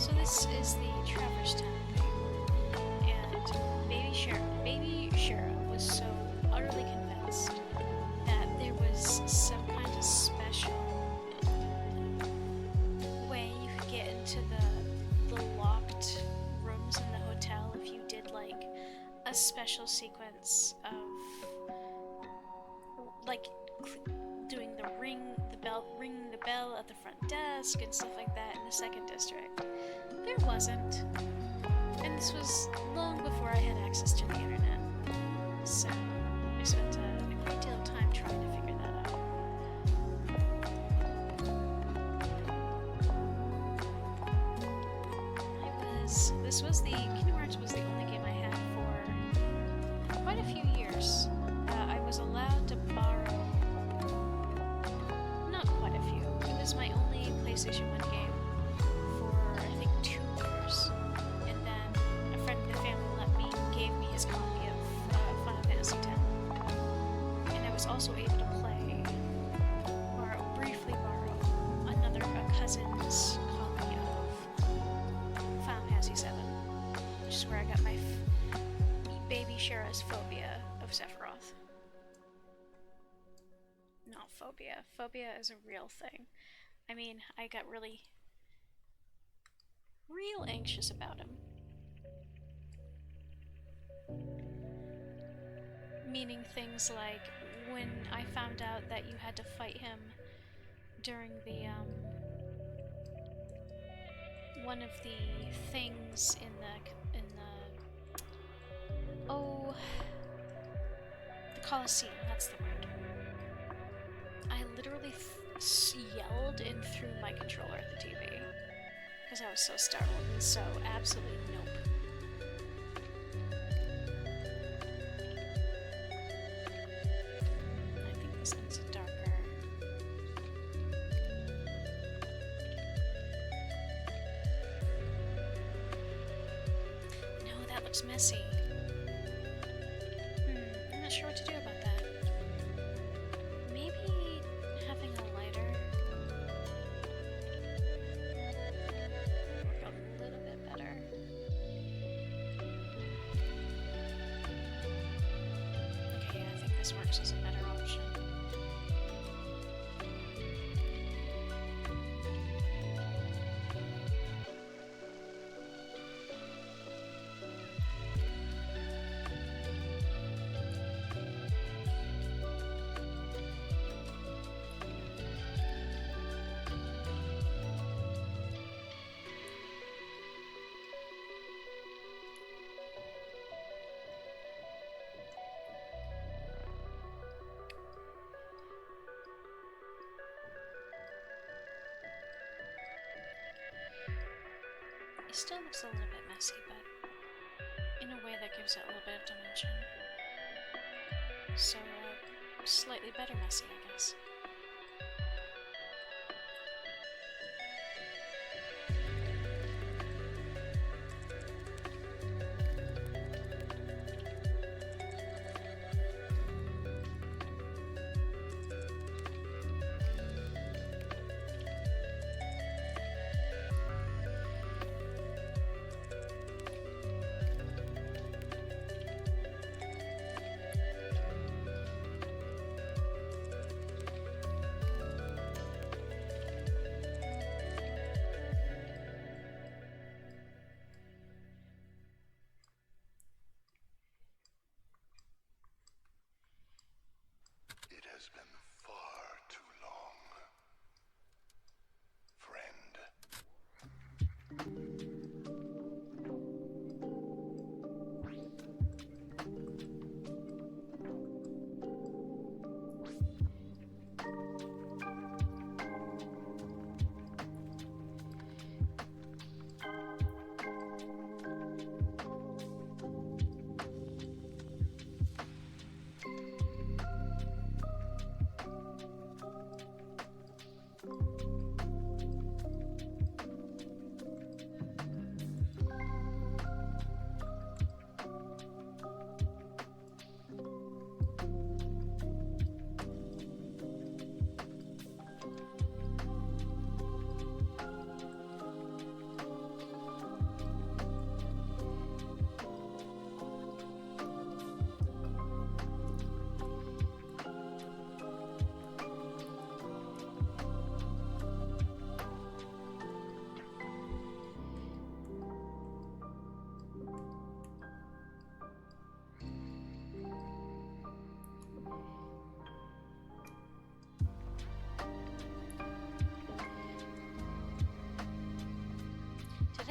A: So this is the Traverse Town thing, and Baby Shara was so utterly convinced that there was some kind of special way you could get into the locked rooms in the hotel if you did like a special sequence of like doing ringing the bell at the front desk and stuff like that in the second district. There wasn't, and this was long before I had access to the internet, so I spent a great deal of time trying to figure that out. Kingdom Hearts was the only game I had for quite a few years. I was allowed to borrow, not quite a few, it was my only PlayStation 1 game for I think 2 years, and then a friend of the family gave me his copy of Final Fantasy X, and I was also able to briefly borrow a cousin's copy of Final Fantasy VII, which is where I got my Baby Shara's phobia of Sephiroth. Not phobia. Phobia is a real thing. I mean, I got real anxious about him. Meaning things like when I found out that you had to fight him during the, one of the things in the Colosseum, that's the word. I literally yelled and threw my controller at the TV because I was so startled and so absolutely nope. I think this needs a darker. No, that looks messy. I'm not sure what to do about that. Maybe having a lighter work a little bit better. Okay, yeah, I think this works as a better option. It still looks a little bit messy, but in a way that gives it a little bit of dimension. So, slightly better messy, I guess.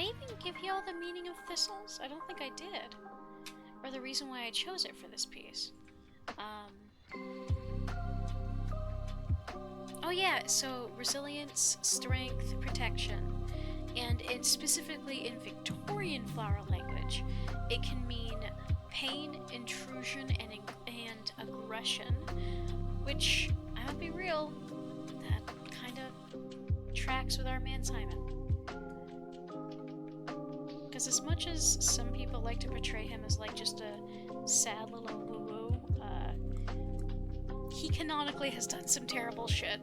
A: I even give you all the meaning of thistles? I don't think I did. Or the reason why I chose it for this piece. Oh yeah, so resilience, strength, protection, and specifically in Victorian flower language, it can mean pain, intrusion, and aggression, which, I'm gonna be real, that kind of tracks with our man Simon. Because as much as some people like to portray him as like just a sad little woo-woo, he canonically has done some terrible shit.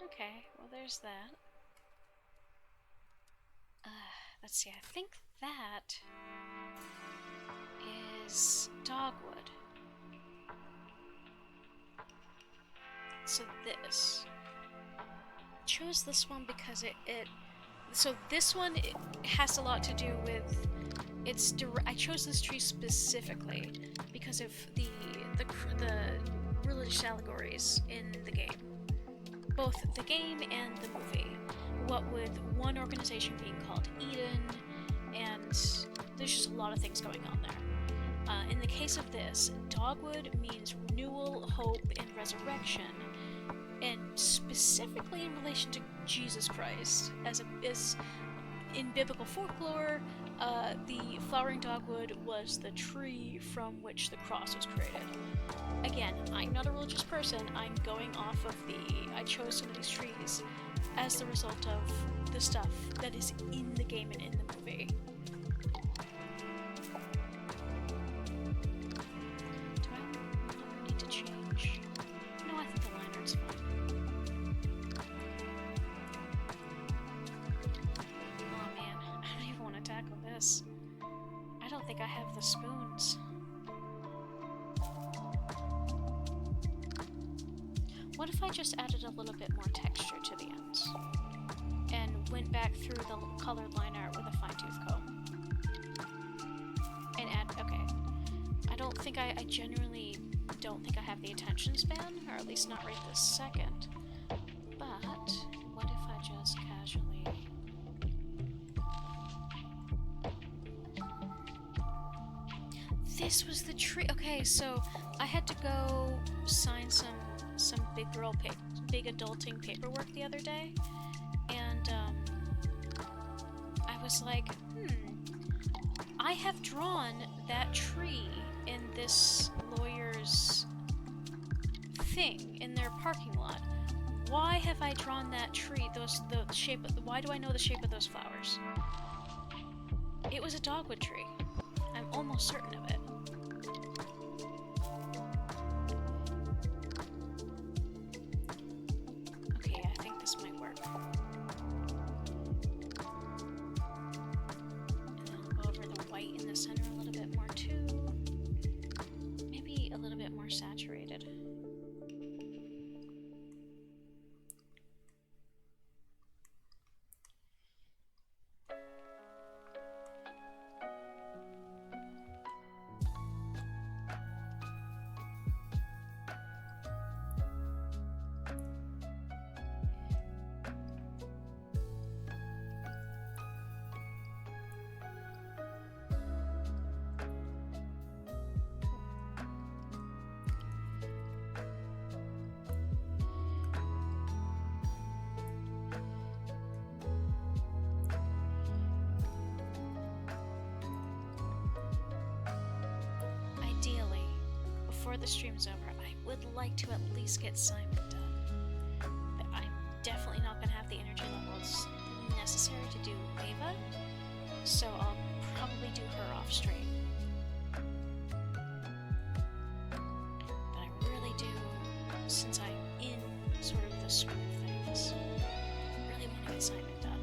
A: Okay, well there's that. Let's see, I think that is dogwood. So this. I chose this one because so this one it has a lot to do with I chose this tree specifically because of the religious allegories in the game. Both the game and the movie. What with one organization being called Eden, and there's just a lot of things going on there. In the case of this, dogwood means renewal, hope, and resurrection, and specifically in relation to Jesus Christ. As in biblical folklore, the flowering dogwood was the tree from which the cross was created. Again, I'm not a religious person. I'm going off of I chose some of these trees as the result of the stuff that is in the game and in the movie. Do I need to change? No, I think the line art's fine. Oh man, I don't even want to tackle this. I don't think I have the spoons. What if I just added a little bit more texture to the ends? And went back through the colored line art with a fine-tooth comb? And okay. I genuinely don't think I have the attention span, or at least not right this second. But, what if I just casually... This was the tree! Okay, so I had to go sign some big adulting paperwork the other day, and I was like, I have drawn that tree in this lawyer's thing in their parking lot. Why have I drawn that tree? Why do I know the shape of those flowers? It was a dogwood tree. I'm almost certain of it. Saturated. Before the stream's over, I would like to at least get Simon done. But I'm definitely not going to have the energy levels necessary to do Ava, so I'll probably do her off stream. But I really do, since I'm in sort of the swing of things, really want to get Simon done.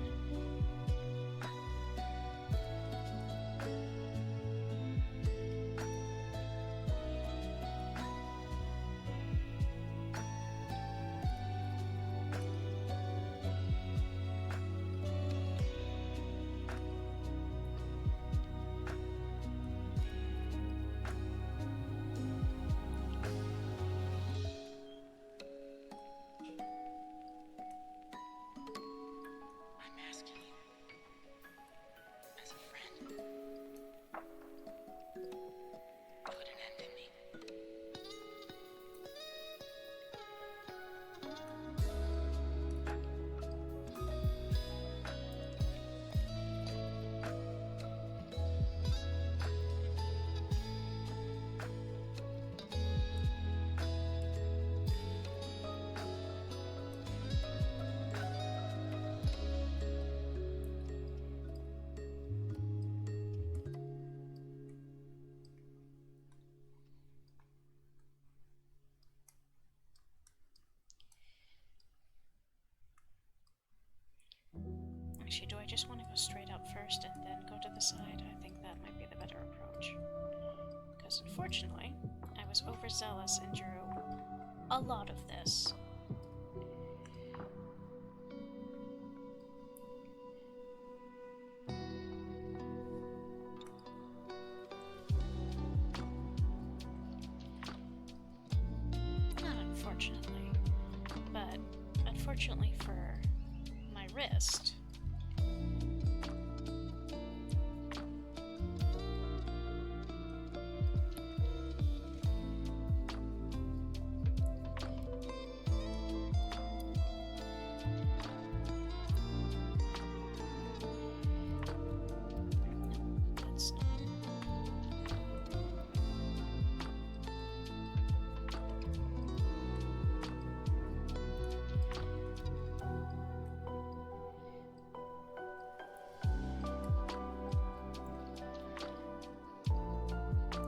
A: I just want to go straight up first and then go to the side? I think that might be the better approach. Because unfortunately, I was overzealous and drew a lot of this. Not unfortunately, but unfortunately for my wrist. That's not.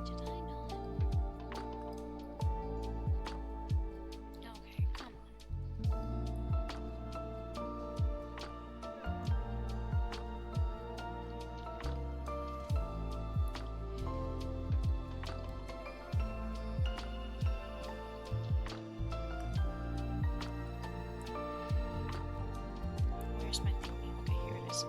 A: Did I not? Okay, come on. Where's my thingy? Okay, here it is.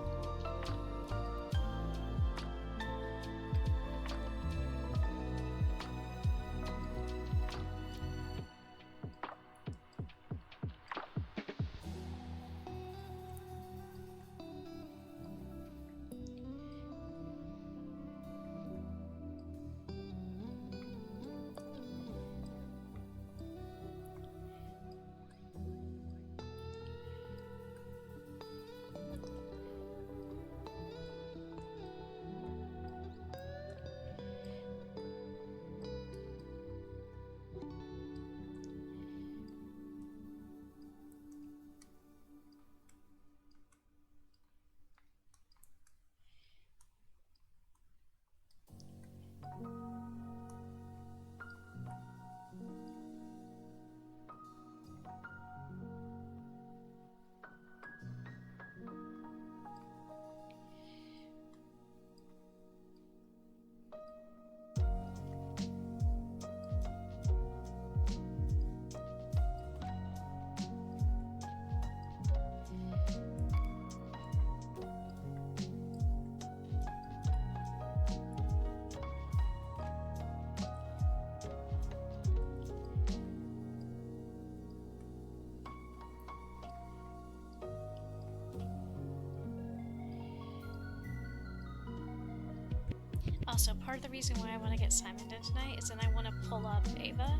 A: Also, part of the reason why I want to get Simon in tonight is then I want to pull up Ava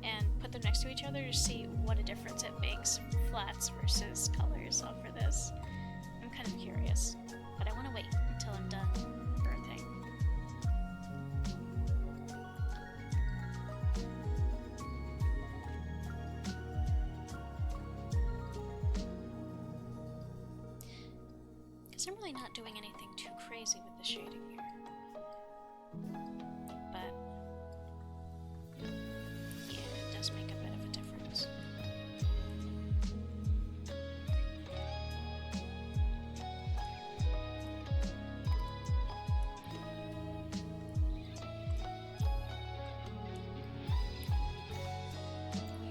A: and put them next to each other to see what a difference it makes flats versus colors for this. I'm kind of curious, but I want to wait until I'm done birthing. Because I'm really not doing anything too crazy with the shading here. But yeah, it does make a bit of a difference.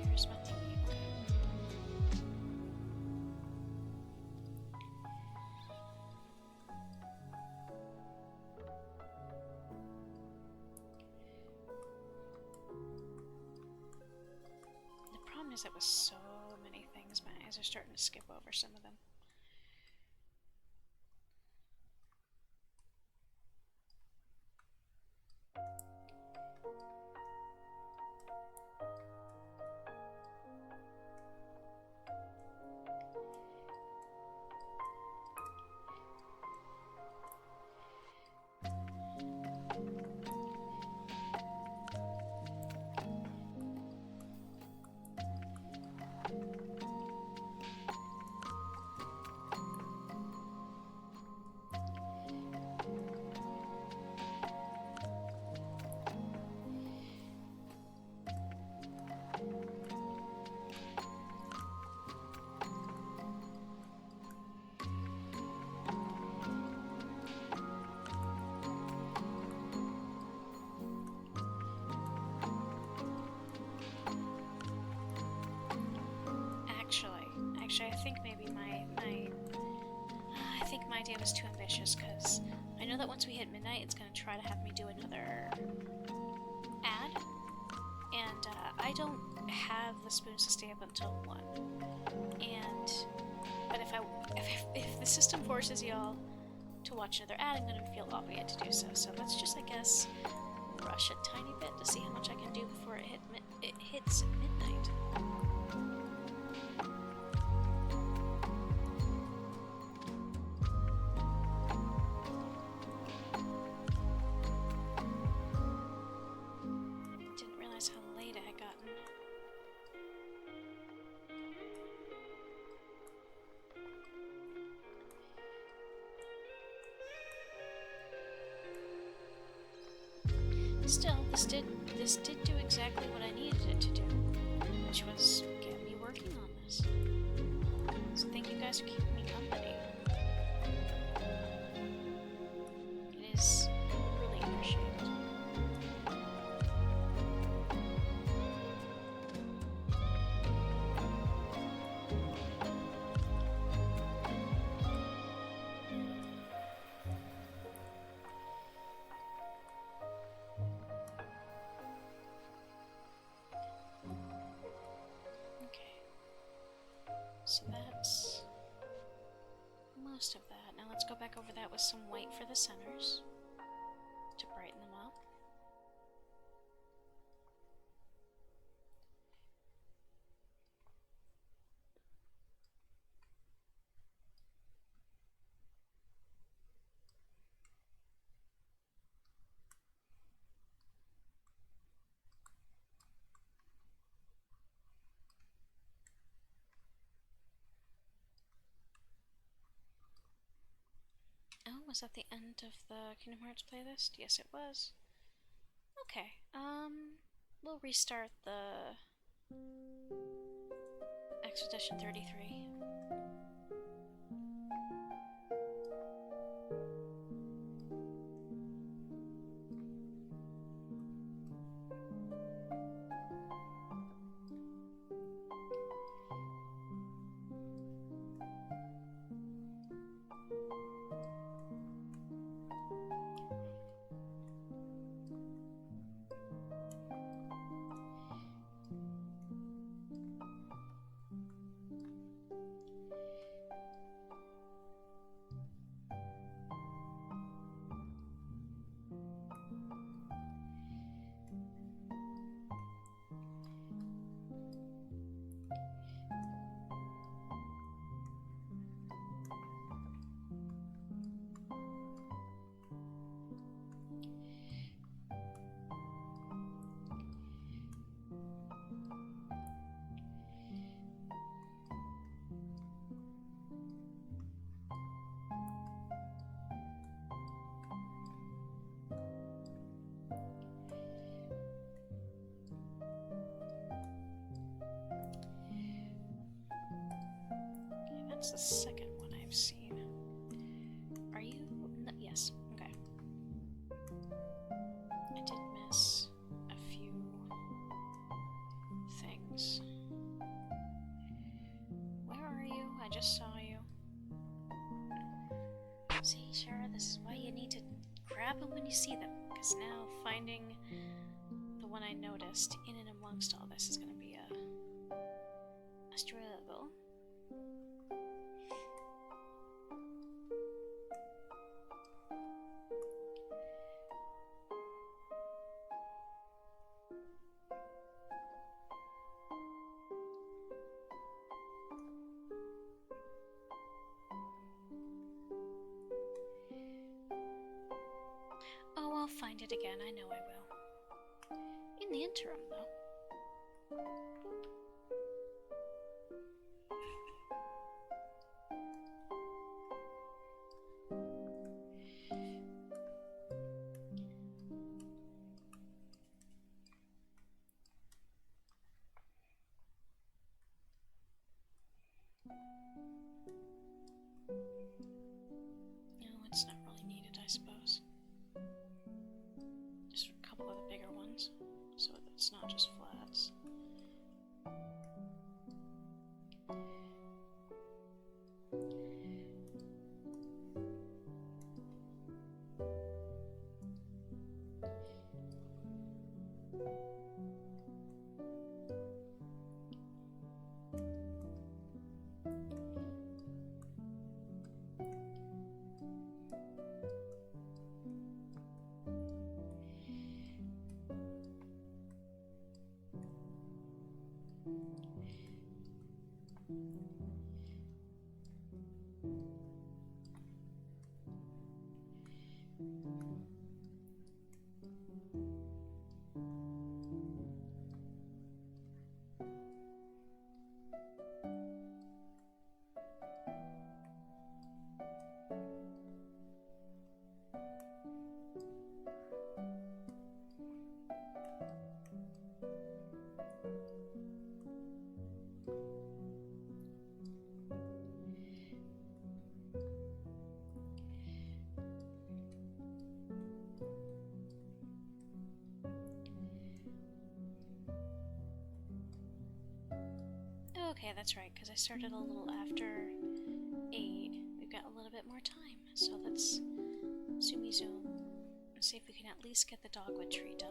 A: Where's my thingy? The problem is it was so many things, my eyes are starting to skip over some of them. Actually, I think maybe I think my idea was too ambitious, because I know that once we hit midnight, it's going to try to have me do another ad, and I don't have the spoons to stay up until 1. But if the system forces y'all to watch another ad, I'm going to feel obligated to do so. So let's just, I guess, rush a tiny bit to see how much I can do before it hits midnight. Didn't realize how late I had gotten. Still, this did do exactly what I needed it to do, which was get me working on this. So thank you guys for keeping me company. It is really appreciated. So that's most of that. Now let's go back over that with some white for the centers to brighten them up. Oh, was that the end of the Kingdom Hearts playlist? Yes, it was. Okay, we'll restart the Expedition 33. That's the second one I've seen. Are you? No, yes. Okay. I did miss a few things. Where are you? I just saw you. See, Shara, this is why you need to grab them when you see them. Because now finding the one I noticed in and amongst all this is going to be a struggle. Oh, I'll find it again. I know I will. In the interim, though. No, it's not really needed, I suppose. Just a couple of the bigger ones, so that it's not Okay, that's right, because I started a little after 8. We've got a little bit more time, so let's zoomy zoom and see if we can at least get the dogwood tree done.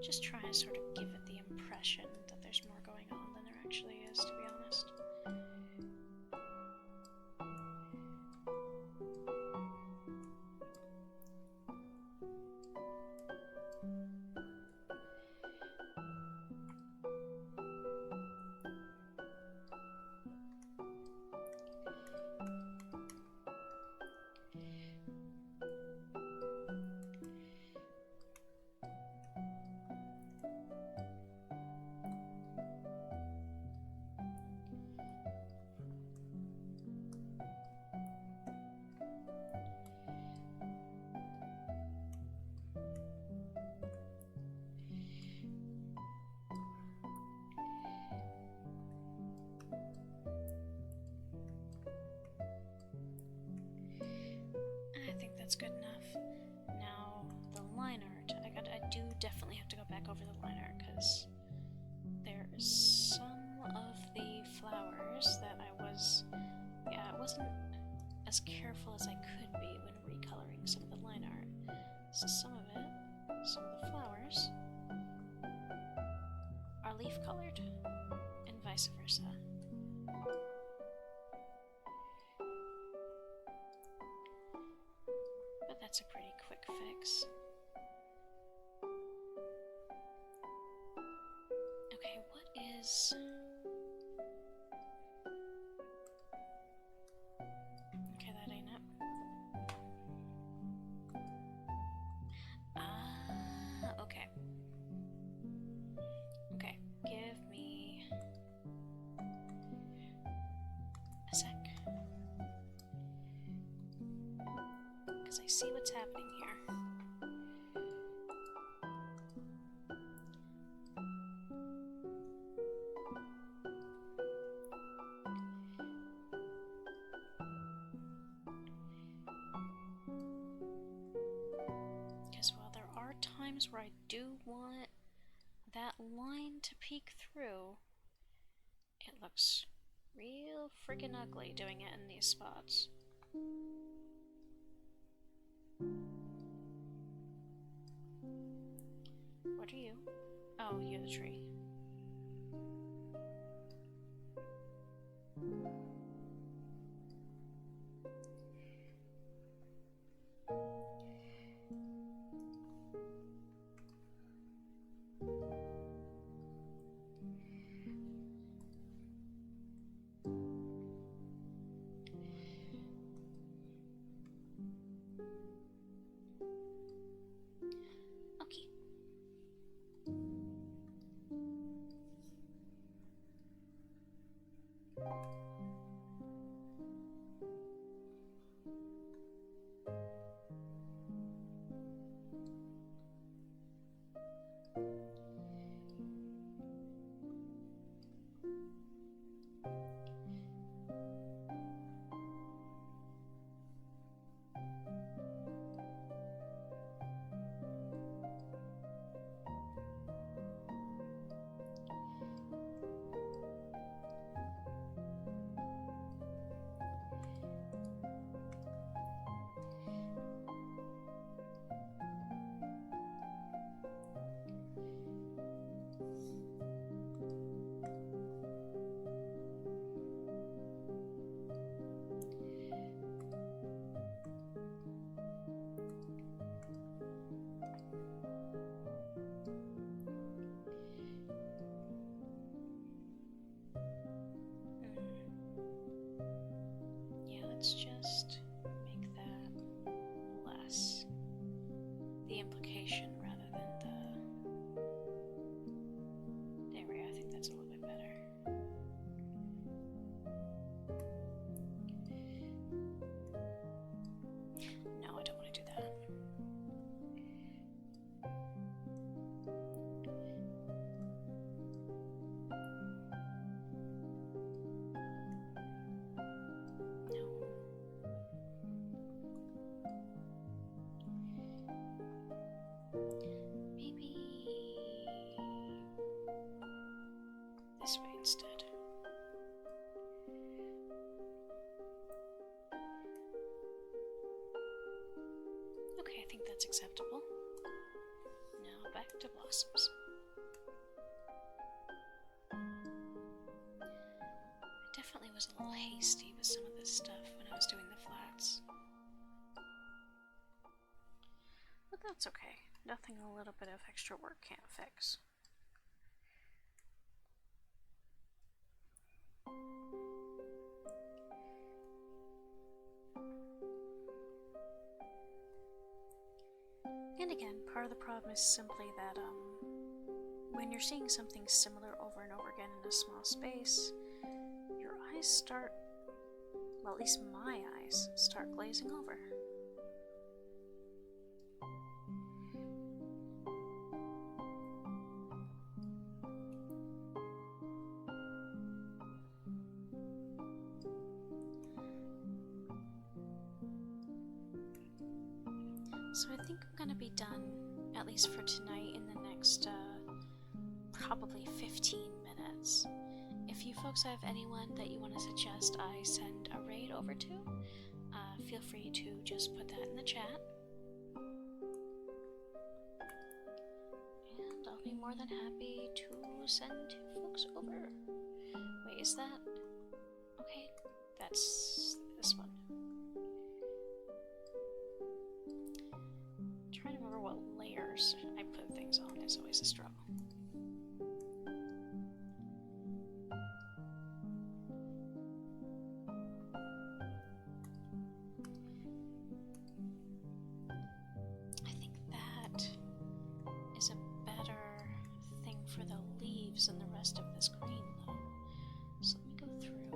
A: Just try to sort of give it the impression that there's more going on than there actually is, to be honest. I think that's good enough. Now, the line art. I do definitely have to go back over the line art, because there's some of the flowers that I wasn't as careful as I could be when recoloring some of the line art. So some of the flowers are leaf colored, and vice versa. But that's a pretty quick fix. Okay, what is... Okay, that ain't it. Ah, okay. Okay, give me a sec. Because I see what's happening here. Because while there are times where I do want that line to peek through, it looks real friggin' ugly doing it in these spots. What are you? Oh, you're the tree. Okay. let's just make that less the implication rather than the. There we go. I think that's a little bit better. No, I don't want to do that. Maybe this way instead. Okay, I think that's acceptable. Now back to blossoms. I definitely was a little hasty with some of this stuff when I was doing the flats. But that's okay. Nothing a little bit of extra work can't fix. And again, part of the problem is simply that when you're seeing something similar over and over again in a small space, your eyes start, well, at least my eyes, start glazing over. So I think I'm gonna be done, at least for tonight, in the next probably 15 minutes. If you folks have anyone that you want to suggest I send a raid over to, feel free to just put that in the chat. And I'll be more than happy to send folks over. Wait, is that? Okay, that's this one. Trying to remember what layers I put things on is always a struggle. I think that is a better thing for the leaves than the rest of this green, though. So let me go through.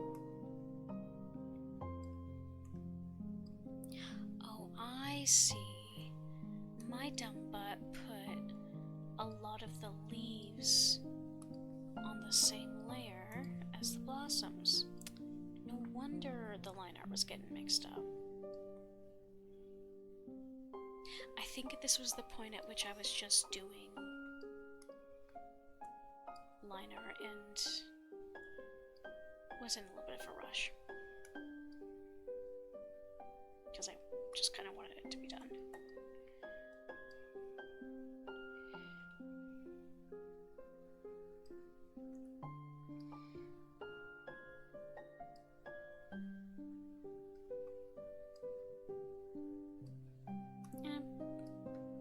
A: Oh, I see. My dumb butt put a lot of the leaves on the same layer as the blossoms. No wonder the line art was getting mixed up. I think this was the point at which I was just doing line art and was in a little bit of a rush. Because I just kind of wanted it to be done.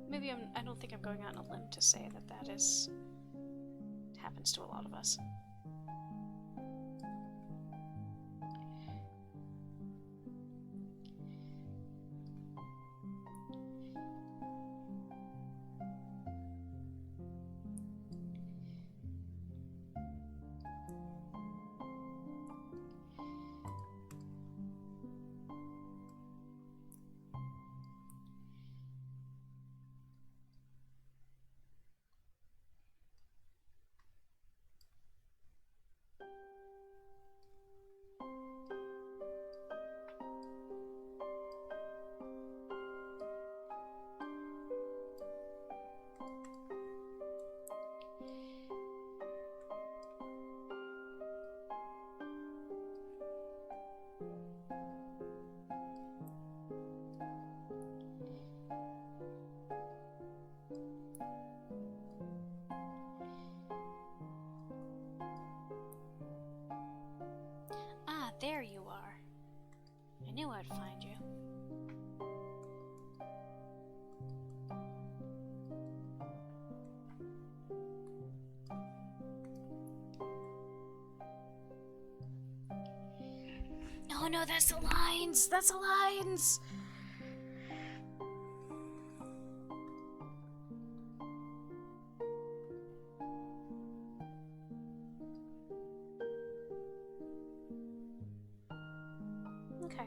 A: Maybe I don't think I'm going out on a limb to say that that is happens to a lot of us. There you are. I knew I'd find you. Oh, Oh no, that's the lines! That's the lines! Okay.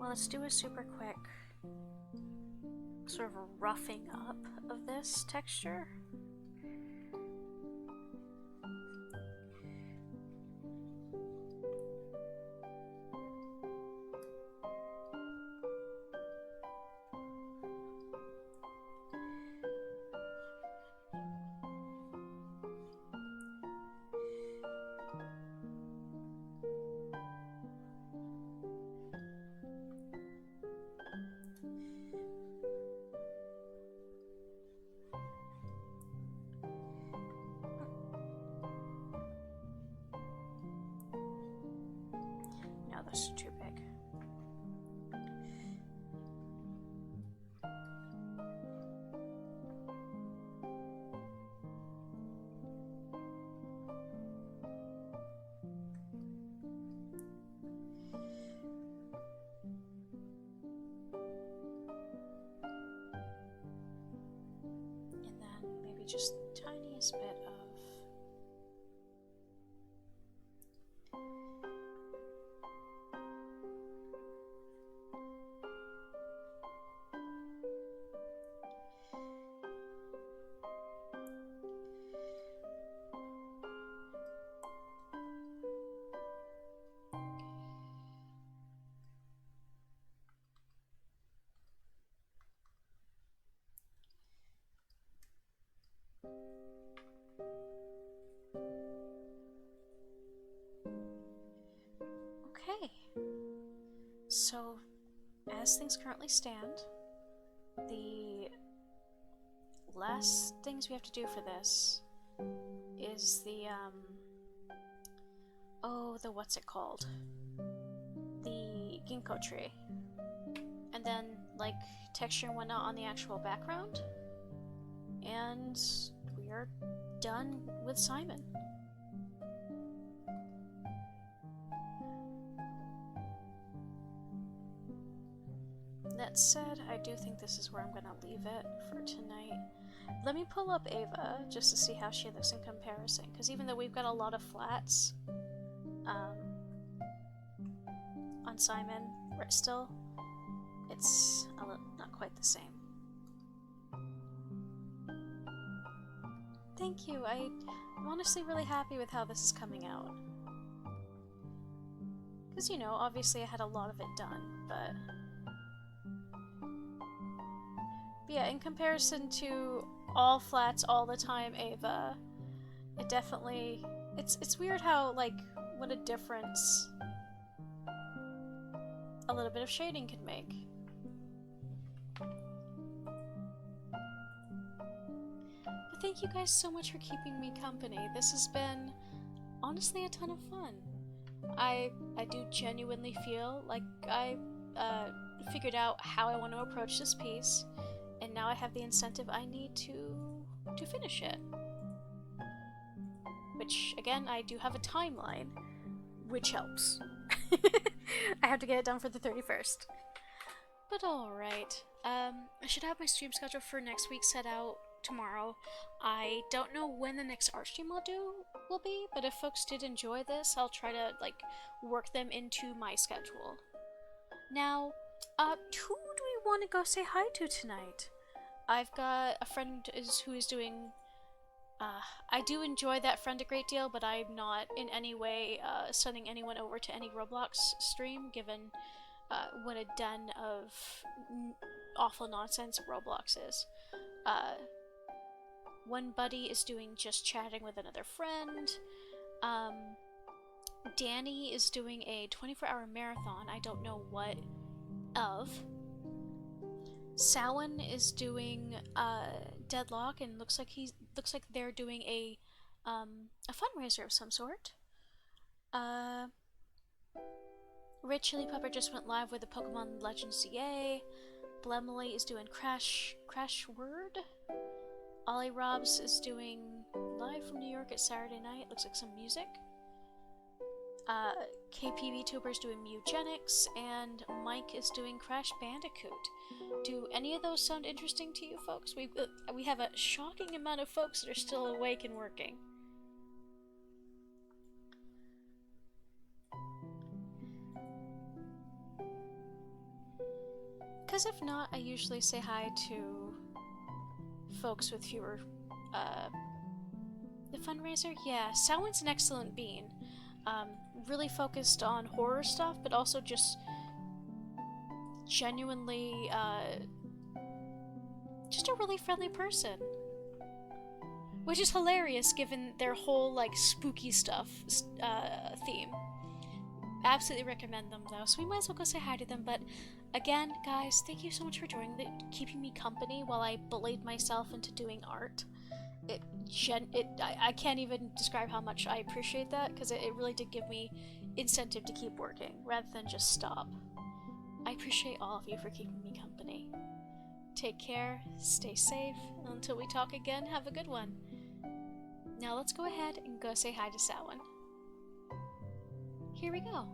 A: Well, let's do a super quick sort of a roughing up of this texture. No, those are too big. And then maybe just the tiniest bit of okay. So, as things currently stand, the last things we have to do for this is the, oh, the what's it called? The ginkgo tree. And then, like, texture and whatnot on the actual background. And we are done with Simon. That said, I do think this is where I'm gonna leave it for tonight. Let me pull up Ava just to see how she looks in comparison, because even though we've got a lot of flats on Simon, still, it's not quite the same. Thank you. I'm honestly really happy with how this is coming out. Because, you know, obviously I had a lot of it done, but yeah, in comparison to all flats all the time Ava, it definitely, it's weird how, like, what a difference a little bit of shading can make. But thank you guys so much for keeping me company. This has been honestly a ton of fun. I do genuinely feel like I figured out how I want to approach this piece, and now I have the incentive I need to finish it. Which, again, I do have a timeline, which helps. I have to get it done for the 31st. But alright, I should have my stream schedule for next week set out tomorrow. I don't know when the next art stream I'll do will be, but if folks did enjoy this, I'll try to, like, work them into my schedule. Now, who do we want to go say hi to tonight? I've got a friend who is doing... I do enjoy that friend a great deal, but I'm not in any way sending anyone over to any Roblox stream, given what a den of awful nonsense Roblox is. One buddy is doing just chatting with another friend. Danny is doing a 24-hour marathon, I don't know what of. Samhain is doing Deadlock, and looks like they're doing a fundraiser of some sort. Red Chili Pepper just went live with the Pokemon Legends CA. Blemley is doing Crash Word. Ollie Robs is doing live from New York. It's Saturday night. Looks like some music. KP VTuber's doing Mugenics, and Mike is doing Crash Bandicoot. Do any of those sound interesting to you folks? We have a shocking amount of folks that are still awake and working. Because if not, I usually say hi to folks with fewer, the fundraiser? Yeah, Samhain's an excellent bean. Really focused on horror stuff, but also just genuinely, just a really friendly person. Which is hilarious given their whole, like, spooky stuff, theme. Absolutely recommend them, though, so we might as well go say hi to them, but again, guys, thank you so much for keeping me company while I bullied myself into doing art. I can't even describe how much I appreciate that, because it really did give me incentive to keep working, rather than just stop. I appreciate all of you for keeping me company. Take care, stay safe, and until we talk again, have a good one. Now let's go ahead and go say hi to Samhain. Here we go.